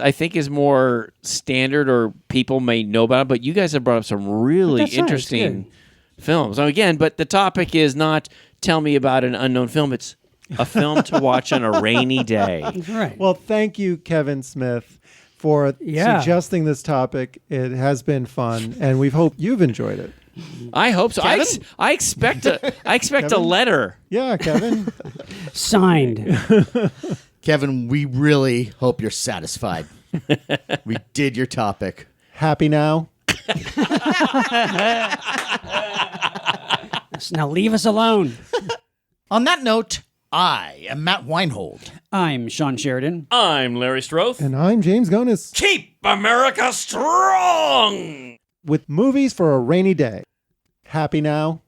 more standard or people may know about it, but you guys have brought up some really That's right, it's interesting films. So again, but the topic is not tell me about an unknown film. It's a film to watch on a rainy day. Right. Well, thank you, Kevin Smith, for suggesting this topic. It has been fun, and we hope you've enjoyed it. I hope so. I expect a letter. Yeah, Kevin. Signed. Kevin, we really hope you're satisfied. We did your topic. Happy now? Now leave us alone. On that note, I am Matt Weinhold. I'm Sean Sheridan. I'm Larry Stroth. And I'm James Gonis. Keep America strong. With movies for a rainy day. Happy now?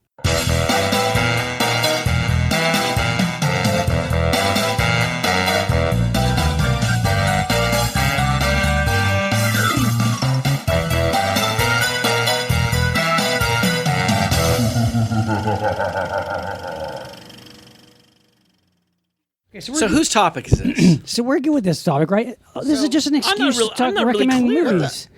Okay, So whose topic is this? So we're good with this topic, right? This is just an excuse to talk, recommend movies.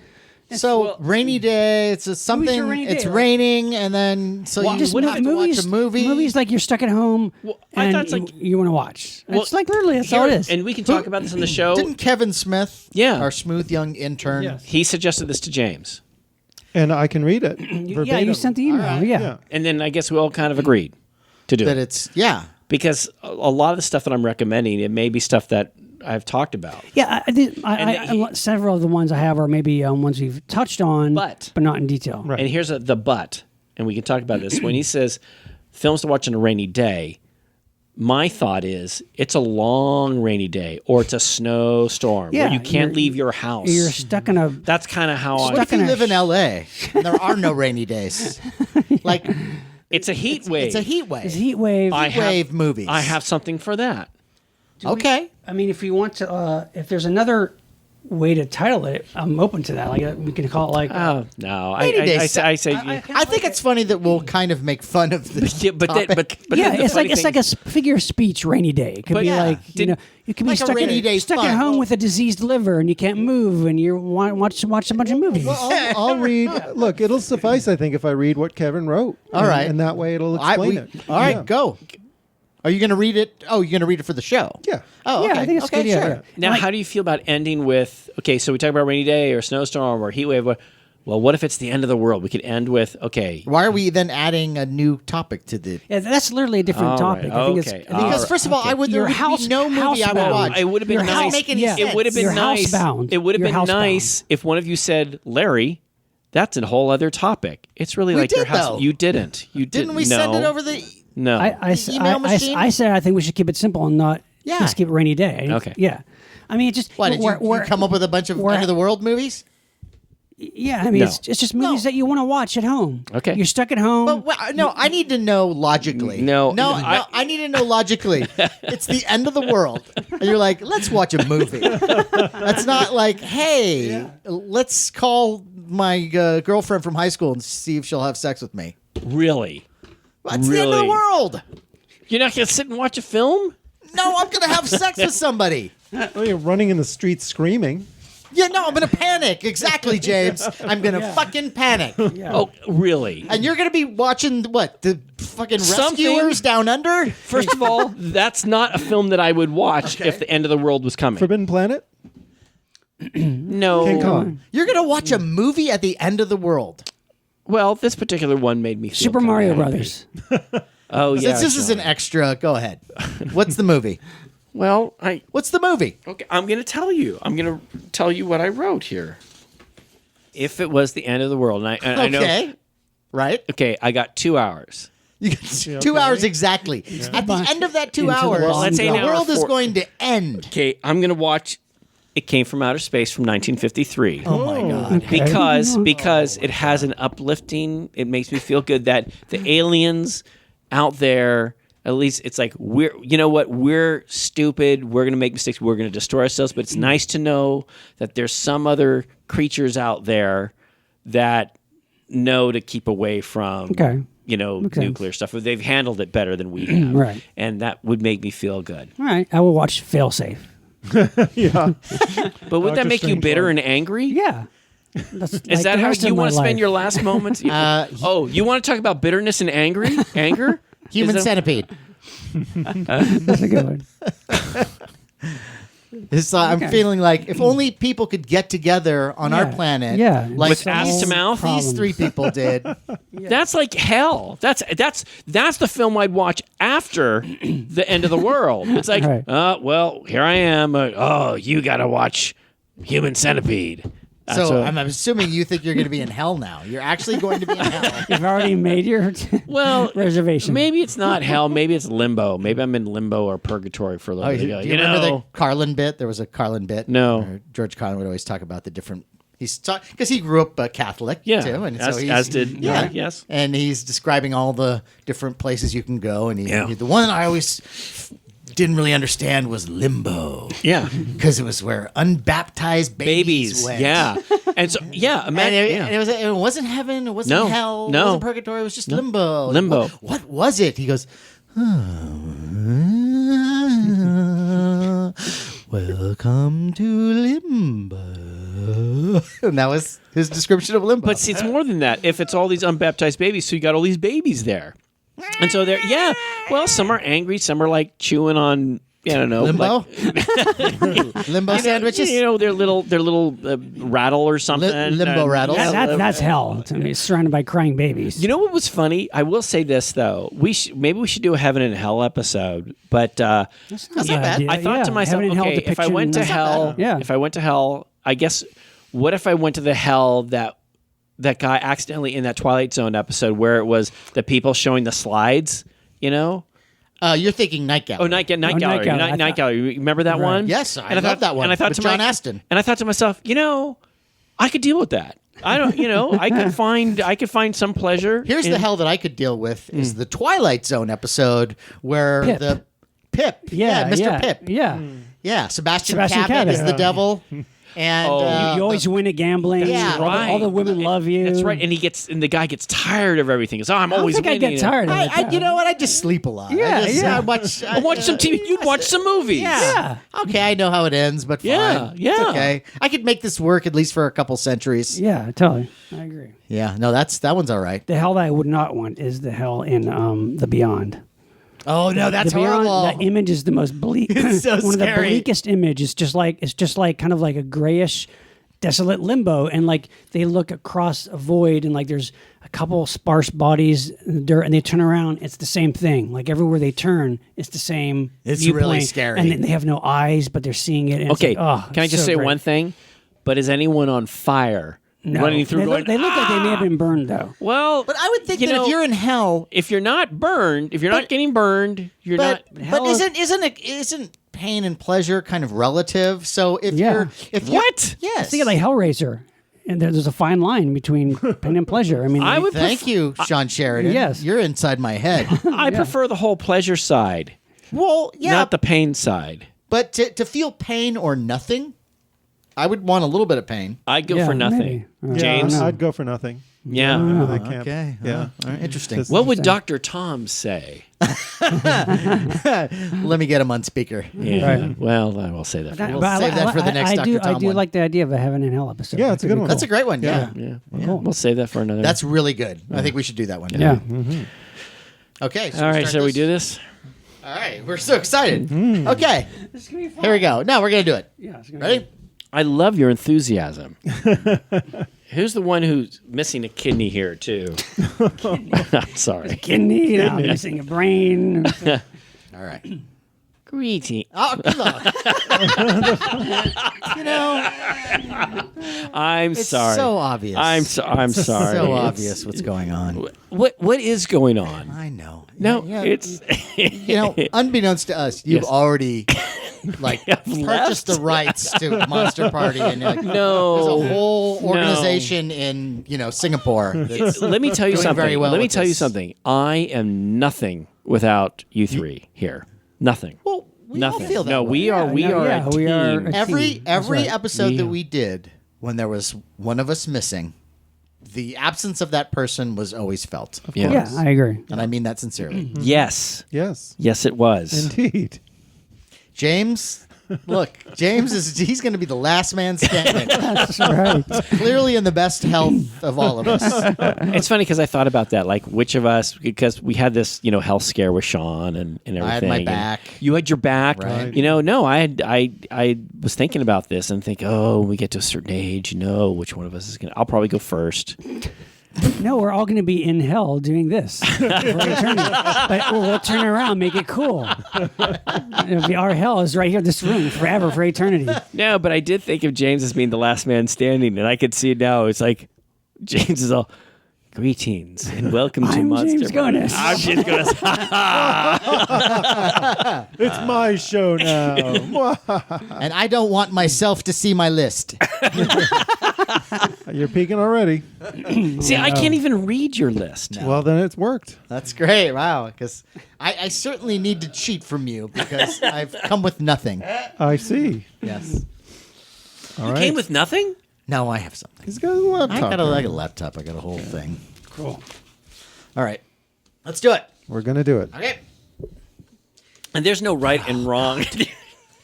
So rainy day. It's something. are rainy It's day, right? raining, and then so you Just would have to movies, watch a movie. Movies like you're stuck at home I and thought it's like- you want to watch. It's like literally that's all it is. And we can talk about this on the show. Didn't Kevin Smith, Yeah. our smooth young intern, Yes. He suggested this to James. And I can read it. Yeah, verbatim. you sent the email. All right. Yeah. And then I guess we all kind of agreed to do That it. it's yeah. Because a lot of the stuff that I'm recommending, it may be stuff that I've talked about. Yeah, I did. And Several of the ones I have are maybe ones we've touched on, But- not in detail. Right. And here's the but, and we can talk about this. When he says films to watch on a rainy day, my thought is it's a long rainy day or it's a snowstorm Yeah, where you can't you're- leave your house. You're stuck in a. That's kind of how What I. if you in a live in L.A. and there are no rainy days? Like It's a heat wave. it's a heat wave. It's heat wave. I have- wave movies. I have something for that. Okay. I mean, if you want to, if there's another way to title it, I'm open to that. Like we can call it like. Oh no! Rainy days. I say. I think it's funny that we'll kind of make fun of the yeah, but yeah, the it's funny like a figure of speech. Rainy day. It could But be yeah, like you could be like a stuck, rainy day stuck at fun. home with a diseased liver and you can't move and you want watch a bunch of movies. Well, I'll read. Look, it'll suffice, I think, if I read what Kevin wrote. All right. And that way it'll explain it. All right, Yeah. go. Are you going to read it? Oh, you're going to read it for the show? Yeah. Oh, Yeah, okay. I think it's okay, good. Yeah, sure. yeah. Now, how do you feel about ending with? Okay, so we talk about rainy day or snowstorm or heat wave. Well, what if it's the end of the world? We could end with okay. Why are we then adding a new topic to the? Yeah, that's literally a different All topic. right, I think okay. it's. I think Because it's first of all, there Your would house- be no movie I would housebound. watch. It would have been Your Doesn't nice. make any yeah. sense. It would have been You're nice. housebound. It would have You're been housebound. nice if one of you said, "Larry, that's a whole other topic." It's really We like your did, house. though. You didn't. You Didn't we no. send it over the? No. I email machine? I said I think we should keep it simple and not Yeah. just keep it rainy day. Okay. Yeah. I mean, it just Why did you we're- come up with a bunch of we're- end of the world movies? Yeah, I mean, No. it's just movies that you want to watch at home. Okay. You're stuck at home. But no, I need to know logically. No, no, I- I need to know logically. It's the end of the world, and you're like, let's watch a movie. That's not like, hey, let's call my girlfriend from high school and see if she'll have sex with me. Really? It's the end of the Really? world. You're not gonna sit and watch a film? No, I'm gonna have sex with somebody. Well, you're running in the streets screaming. Yeah, no, I'm gonna panic. Exactly, James. I'm gonna fucking panic. yeah. Oh, really? And you're gonna be watching what? The fucking Something- rescuers down under? First of all, that's not a film that I would watch if the end of the world was coming. Forbidden Planet? No. King Kong. You're gonna watch a movie at the end of the world. Well, this particular one made me feel Super kinda Mario happy. Brothers. Oh yeah. Since this is an extra, go ahead. What's the movie? Well, What's the movie? okay, I'm going to tell you. I'm going to tell you what I wrote here. If it was the end of the world, and I know. Okay. Right? Okay, I got 2 hours. You get 2 hours exactly. At the end of that 2 Into the hours, Well, let's say the an hour world is four- going to end. Okay, I'm going to watch. It Came from Outer Space from 1953. Oh my God. Because it has an uplifting. It makes me feel good that the aliens out there. At least it's like we're stupid. We're gonna make mistakes. We're gonna destroy ourselves. But it's nice to know that there's some other creatures out there that know to keep away from Okay. nuclear stuff. They've handled it better than we have, Right. And that would make me feel good. All right, I will watch Failsafe. Yeah. But would that Dr. make you bitter Strangelove. and angry? Yeah. That's Is like that the how rest you of my want to spend life. your last moments? You want to talk about bitterness and anger? Human Is that- Centipede. That's a good one. I'm feeling like if only people could get together on our Yeah. planet, Yeah. like With ass to mouth? these three people did. That's like hell. That's the film I'd watch after the end of the world. It's like, Right. well, here I am. You got to watch Human Centipede. That's So what- I'm assuming you think you're going to be in hell now. You're actually going to be in hell. You've already made your well, reservation. maybe it's not hell. Maybe it's limbo. Maybe I'm in limbo or purgatory for a little Oh, bit. do you remember the Carlin bit? There was a Carlin bit. No. where George Carlin would always talk about the different. He's because he grew up Catholic Yeah, too, and as- so he's, as did- yeah, yes. And he's describing all the different places you can go, and Yeah. the one I always didn't really understand was limbo. Yeah. Because it was where unbaptized babies went. Yeah. And so, yeah. And Imagine, it wasn't heaven, it wasn't No, hell, it no. wasn't purgatory, it was just limbo. Limbo. What was it? He goes, welcome to limbo. And that was his description of limbo. But see, it's more than that. If it's all these unbaptized babies, so you got all these babies there. And so they're, well, some are angry, some are like chewing on I don't know, Limbo? like, Limbo sandwiches? You know, their little rattle or something. Limbo rattles? That's hell to me. Surrounded by crying babies. You know what was funny? I will say this though. Maybe we should do a heaven and hell episode. But That's not bad. idea. I thought to myself, Heaven and hell okay, if I depiction. went to That's not hell, bad. if I went to hell, I guess, what if I went to the hell that guy accidentally in that Twilight Zone episode where it was the people showing the slides, you know? You're thinking Night Gallery. Oh, Night Gallery. Gallery. Night Gallery. Remember that one? Yes, I And love that one. And I thought with to John my- Aston. And I thought to myself, I could deal with that. I don't, I could find some pleasure. Here's in- the hell that I could deal with is the Twilight Zone episode where Pip. the Pip. Mr. Pip. Yeah. Yeah, Sebastian Sebastian Cabot is Cabot. the devil. And Oh. You always win at gambling. Yeah. All the women love you. That's right. And the guy gets tired of everything. He's, I'm I don't always think I winning. get tired of it. you know what? I just sleep a lot. Yeah, yeah. I Watch some TV. You'd watch some movies. Yeah. Okay, I know how it ends, but fine. Yeah, It's yeah. okay. I could make this work at least for a couple centuries. Yeah, totally. I agree. Yeah. No, that one's all right. The hell that I would not want is the hell in The Beyond. Oh no, that's The Beyond, horrible. that image is the most bleak. It's so one of the scary. bleakest image. It's just like kind of like a grayish, desolate limbo, and like they look across a void, and like there's a couple sparse bodies in the dirt, and they turn around. It's the same thing. Like everywhere they turn, it's the same. It's viewpoint, really scary. and they have no eyes, but they're seeing it. And Okay. it's like, oh, Can I just so say great. one thing? But is anyone on fire? No. Running through they, going, look, they look like they may have been burned though. well, But I would think you that know, if you're in hell, if you're not burned, if you're not getting burned, you're but not. isn't pain and pleasure kind of relative? So if Yeah. you're What? yes, Think of like Hellraiser, and there's a fine line between pain and pleasure. I mean, I would Thank you, Sean Sheridan. Yes. You're inside my head. I prefer the whole pleasure side, Well, yeah, not the pain side. but to feel pain or nothing, I would want a little bit of pain. I'd go Yeah, for nothing. maybe. James? I'd go for nothing. Yeah. I can't. Okay. Yeah. All right. Interesting. Just- What would Dr. Tom say? Let me get him on speaker. Yeah. Right. Well, I will say that. For We'll save that for the next I do, Dr. Tom I do one. like the idea of a heaven and hell episode. Yeah, it's a That could good be one. That's a great one. Yeah. yeah. We'll save that for another. That's really good. I think we should do that one. cool. Yeah. Okay. all right. start Shall we this? do this? All right. We're so excited. Okay. Here we go. Now we're going to do it. Yeah, it's gonna Ready? I love your enthusiasm. Who's the one who's missing a kidney here too? I'm sorry. kidney, I'm missing a brain. All right. Greeting. Oh, come on. You know, I'm it's sorry. so obvious. I'm sorry. so It's- obvious what's going on. What is going on? I know. No, Yeah, it's you know, unbeknownst to us, you've Yes. already like I've purchased left. the rights to Monster Party, and you're like, No. there's a whole organization in Singapore. That's, Let me tell you doing something. very well Let me with tell you this. something. I am nothing without you three here. Nothing. well, we all Nothing. feel that no, way. we are a we are team. a- every team. That's right. episode We- that we did when there was one of us missing, the absence of that person was always felt, Yeah. Yeah, I agree. and I mean that sincerely. Yes. Yes. Yes, it was. Indeed. James, look, he's going to be the last man standing. That's right. Clearly in the best health of all of us. It's funny because I thought about that, like which of us, because we had this, health scare with Sean and everything. I had my and back. You had your back. Right. No, I was thinking about this and think, when we get to a certain age, which one of us is going to, I'll probably go first. No, we're all going to be in hell doing this for eternity. But we'll turn around, make it cool. It'll be our hell is right here in this room forever, for eternity. No, but I did think of James as being the last man standing, and I could see it now. It's like James is all, greetings and welcome to I'm Monster James Party." Gonis. I'm James Gonis. It's my show now. And I don't want myself to see my list. You're peeking already. See, I can't even read your list. Well, then it's worked. That's great. Wow. Because I certainly need to cheat from you because I've come with nothing. I see. Yes. All right. Came with nothing? No, I have something. He's got a laptop. I got a right? laptop. I got a whole thing. Cool. All right. Let's do it. We're gonna do it. Okay. And there's no right and wrong.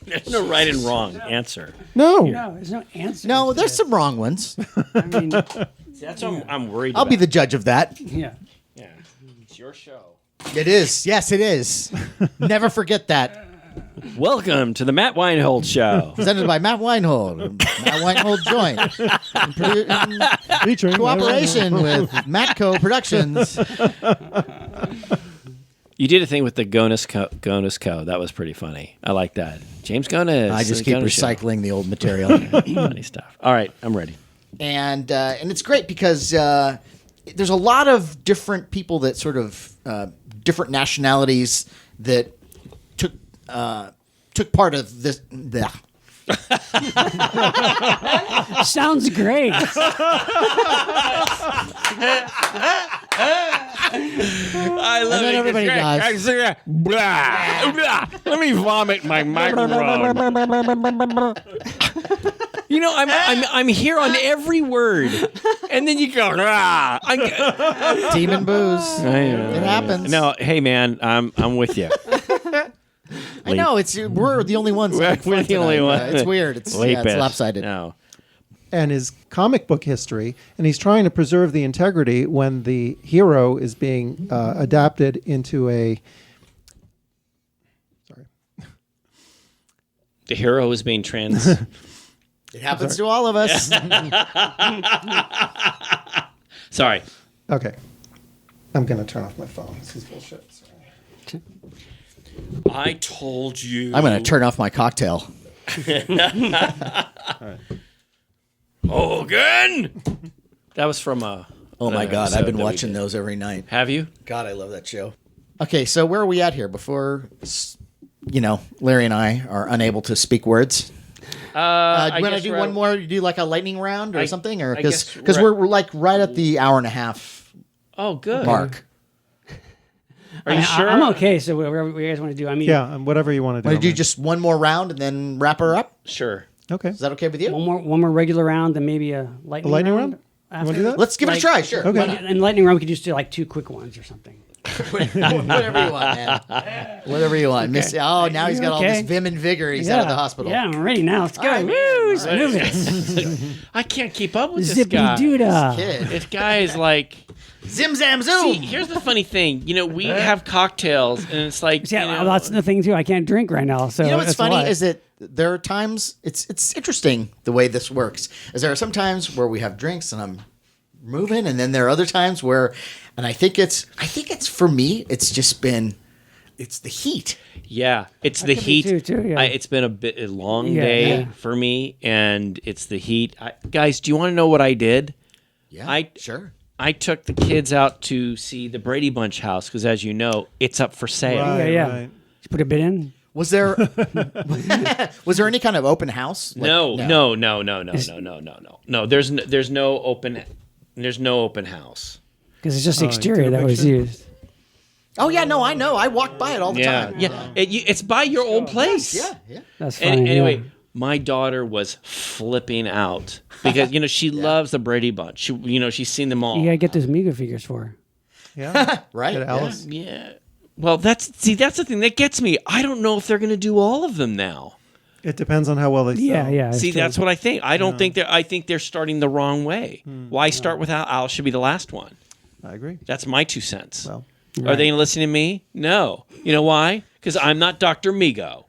There's no right and wrong answer. No. No, there's no answer. No, there's some wrong ones. I mean, That's what I'm worried I'll about. be the judge of that. yeah. Yeah. It's your show. It is. Yes, it is. Never forget that. Welcome to the Matt Weinhold Show. Presented by Matt Weinhold. Matt Weinhold Joint. Featuring Cooperation with Matco Productions. You did a thing with the GONIS Co. That was pretty funny. I like that. James GONIS. I just keep GONIS recycling the old material. Funny stuff. All right, I'm ready. And it's great because there's a lot of different people that sort of different nationalities that took part of this. Sounds great. I love then everybody dies. Let me vomit my microphone. You know, I'm here on every word, and then you go. Demon booze. It happens. No, hey man, I'm with you. I know we're the only ones. We're the only one. It's weird. It's lopsided. No. and his comic book history, and he's trying to preserve the integrity when the hero is being adapted into a. Sorry. The hero is being trans. It happens to all of us. Sorry. Okay. I'm going to turn off my phone. This is bullshit. Sorry. I told you. I'm going to turn off my cocktail. All right. Hogan! That was from Oh my God, episode I've been that we watching did. those every night. Have you? God, I love that show. Okay, so where are we at here? Before, Larry and I are unable to speak words. Do you want to do one more? You do like a lightning round or something, or because we're like right at the hour and a half. Oh, good. Mark. Are you sure? I'm okay. So whatever you guys want to do. I mean, Yeah, whatever you want to do. Want to do just one more round and then wrap her up? Sure. Okay. Is that okay with you? one more regular round, then maybe a lightning round. You want to do that? Let's give it a try. Sure. Okay. And lightning round, we could just do like 2 quick ones or something. Whatever you want, man. Whatever you want. Okay. Now he's got all this vim and vigor. He's out of the hospital. Yeah, I'm ready now. Let's go. Right, Woo, let's move it. I can't keep up with this guy. Zippity-doo-dah. Kid. This guy is like... Zim zam zoom. See, here's the funny thing. We have cocktails, and it's like... Yeah, that's the thing, too. I can't drink right now. So You know what's that's funny why. is that there are times it's interesting the way this works. Is there are some times where we have drinks and I'm moving, and then there are other times where, and I think it's for me. It's just been, it's the heat. Yeah, it's the could be heat. too, yeah. It's been a long Yeah, day yeah. for me, and it's the heat. Guys, do you want to know what I did? Yeah, sure. I took the kids out to see the Brady Bunch house because, as you know, it's up for sale. Right, Yeah. right. Did you put a bid in? Was there any kind of open house? No. There's no open house. Because it's just the you exterior took a that was picture? used. Oh yeah, no, I know. I walk by it all the time. Yeah. It's by your old place. Yeah. That's funny. Anyway, yeah. my daughter was flipping out because she loves the Brady Bunch. She's seen them all. You gotta get those Mega figures for her. Yeah. Right. Get Alice. Yeah. Well, that's the thing that gets me. I don't know if they're going to do all of them now. It depends on how well they sell. Yeah. See, that's what I think. I don't think I think they're starting the wrong way. Why start with Al should be the last one? I agree. That's my 2 cents. Well, Are they listening to me? No. You know why? Because I'm not Dr. Migo.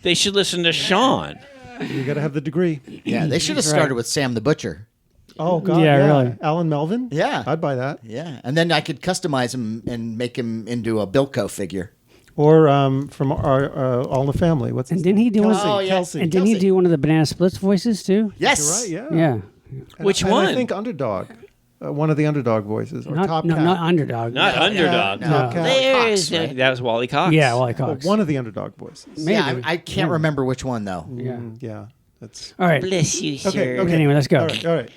They should listen to Sean. you got to have the degree. Yeah, they should have started with Sam the Butcher. Oh, God. Yeah, Yeah, really. Alan Melvin? Yeah. I'd buy that. Yeah, and then I could customize him and make him into a Bilko figure. Or from our All in the Family. What's And his didn't he do Kelsey, one? yeah. Kelsey. And didn't he do one of the Banana Splits voices too? Yes, You're right, yeah. Yeah. Which And one? I think Underdog. One of the Underdog voices. Or Top Cat. Not Underdog. Not Underdog. No. Top Cat. There Cox, is right? That was Wally Cox. Yeah, Wally Well, Cox. one of the Underdog voices. Maybe. Yeah, I can't remember which one though. Yeah. Yeah. That's All right. Bless you, sir. okay. Anyway, let's go. All right.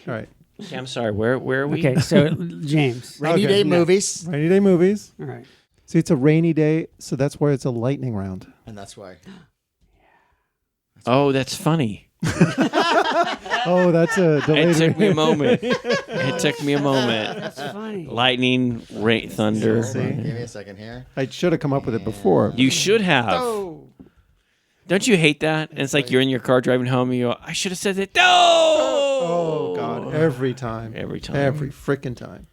Okay, I'm sorry. Where are we? Okay, so James. Rainy Okay. day movies, Rainy day movies. All right. See, it's a rainy day, so that's why it's a lightning round. and that's why. Oh, that's funny. Oh, that's a delayed. It took me a moment. It took me a moment. That's funny. Lightning, rain, thunder. See? Give me a second here. I should have come up with it before. You should have. Oh, Don't you hate that? And it's like you're in your car driving home and you go, I should have said that. No! Oh, God. Every time. Every time. Every freaking time.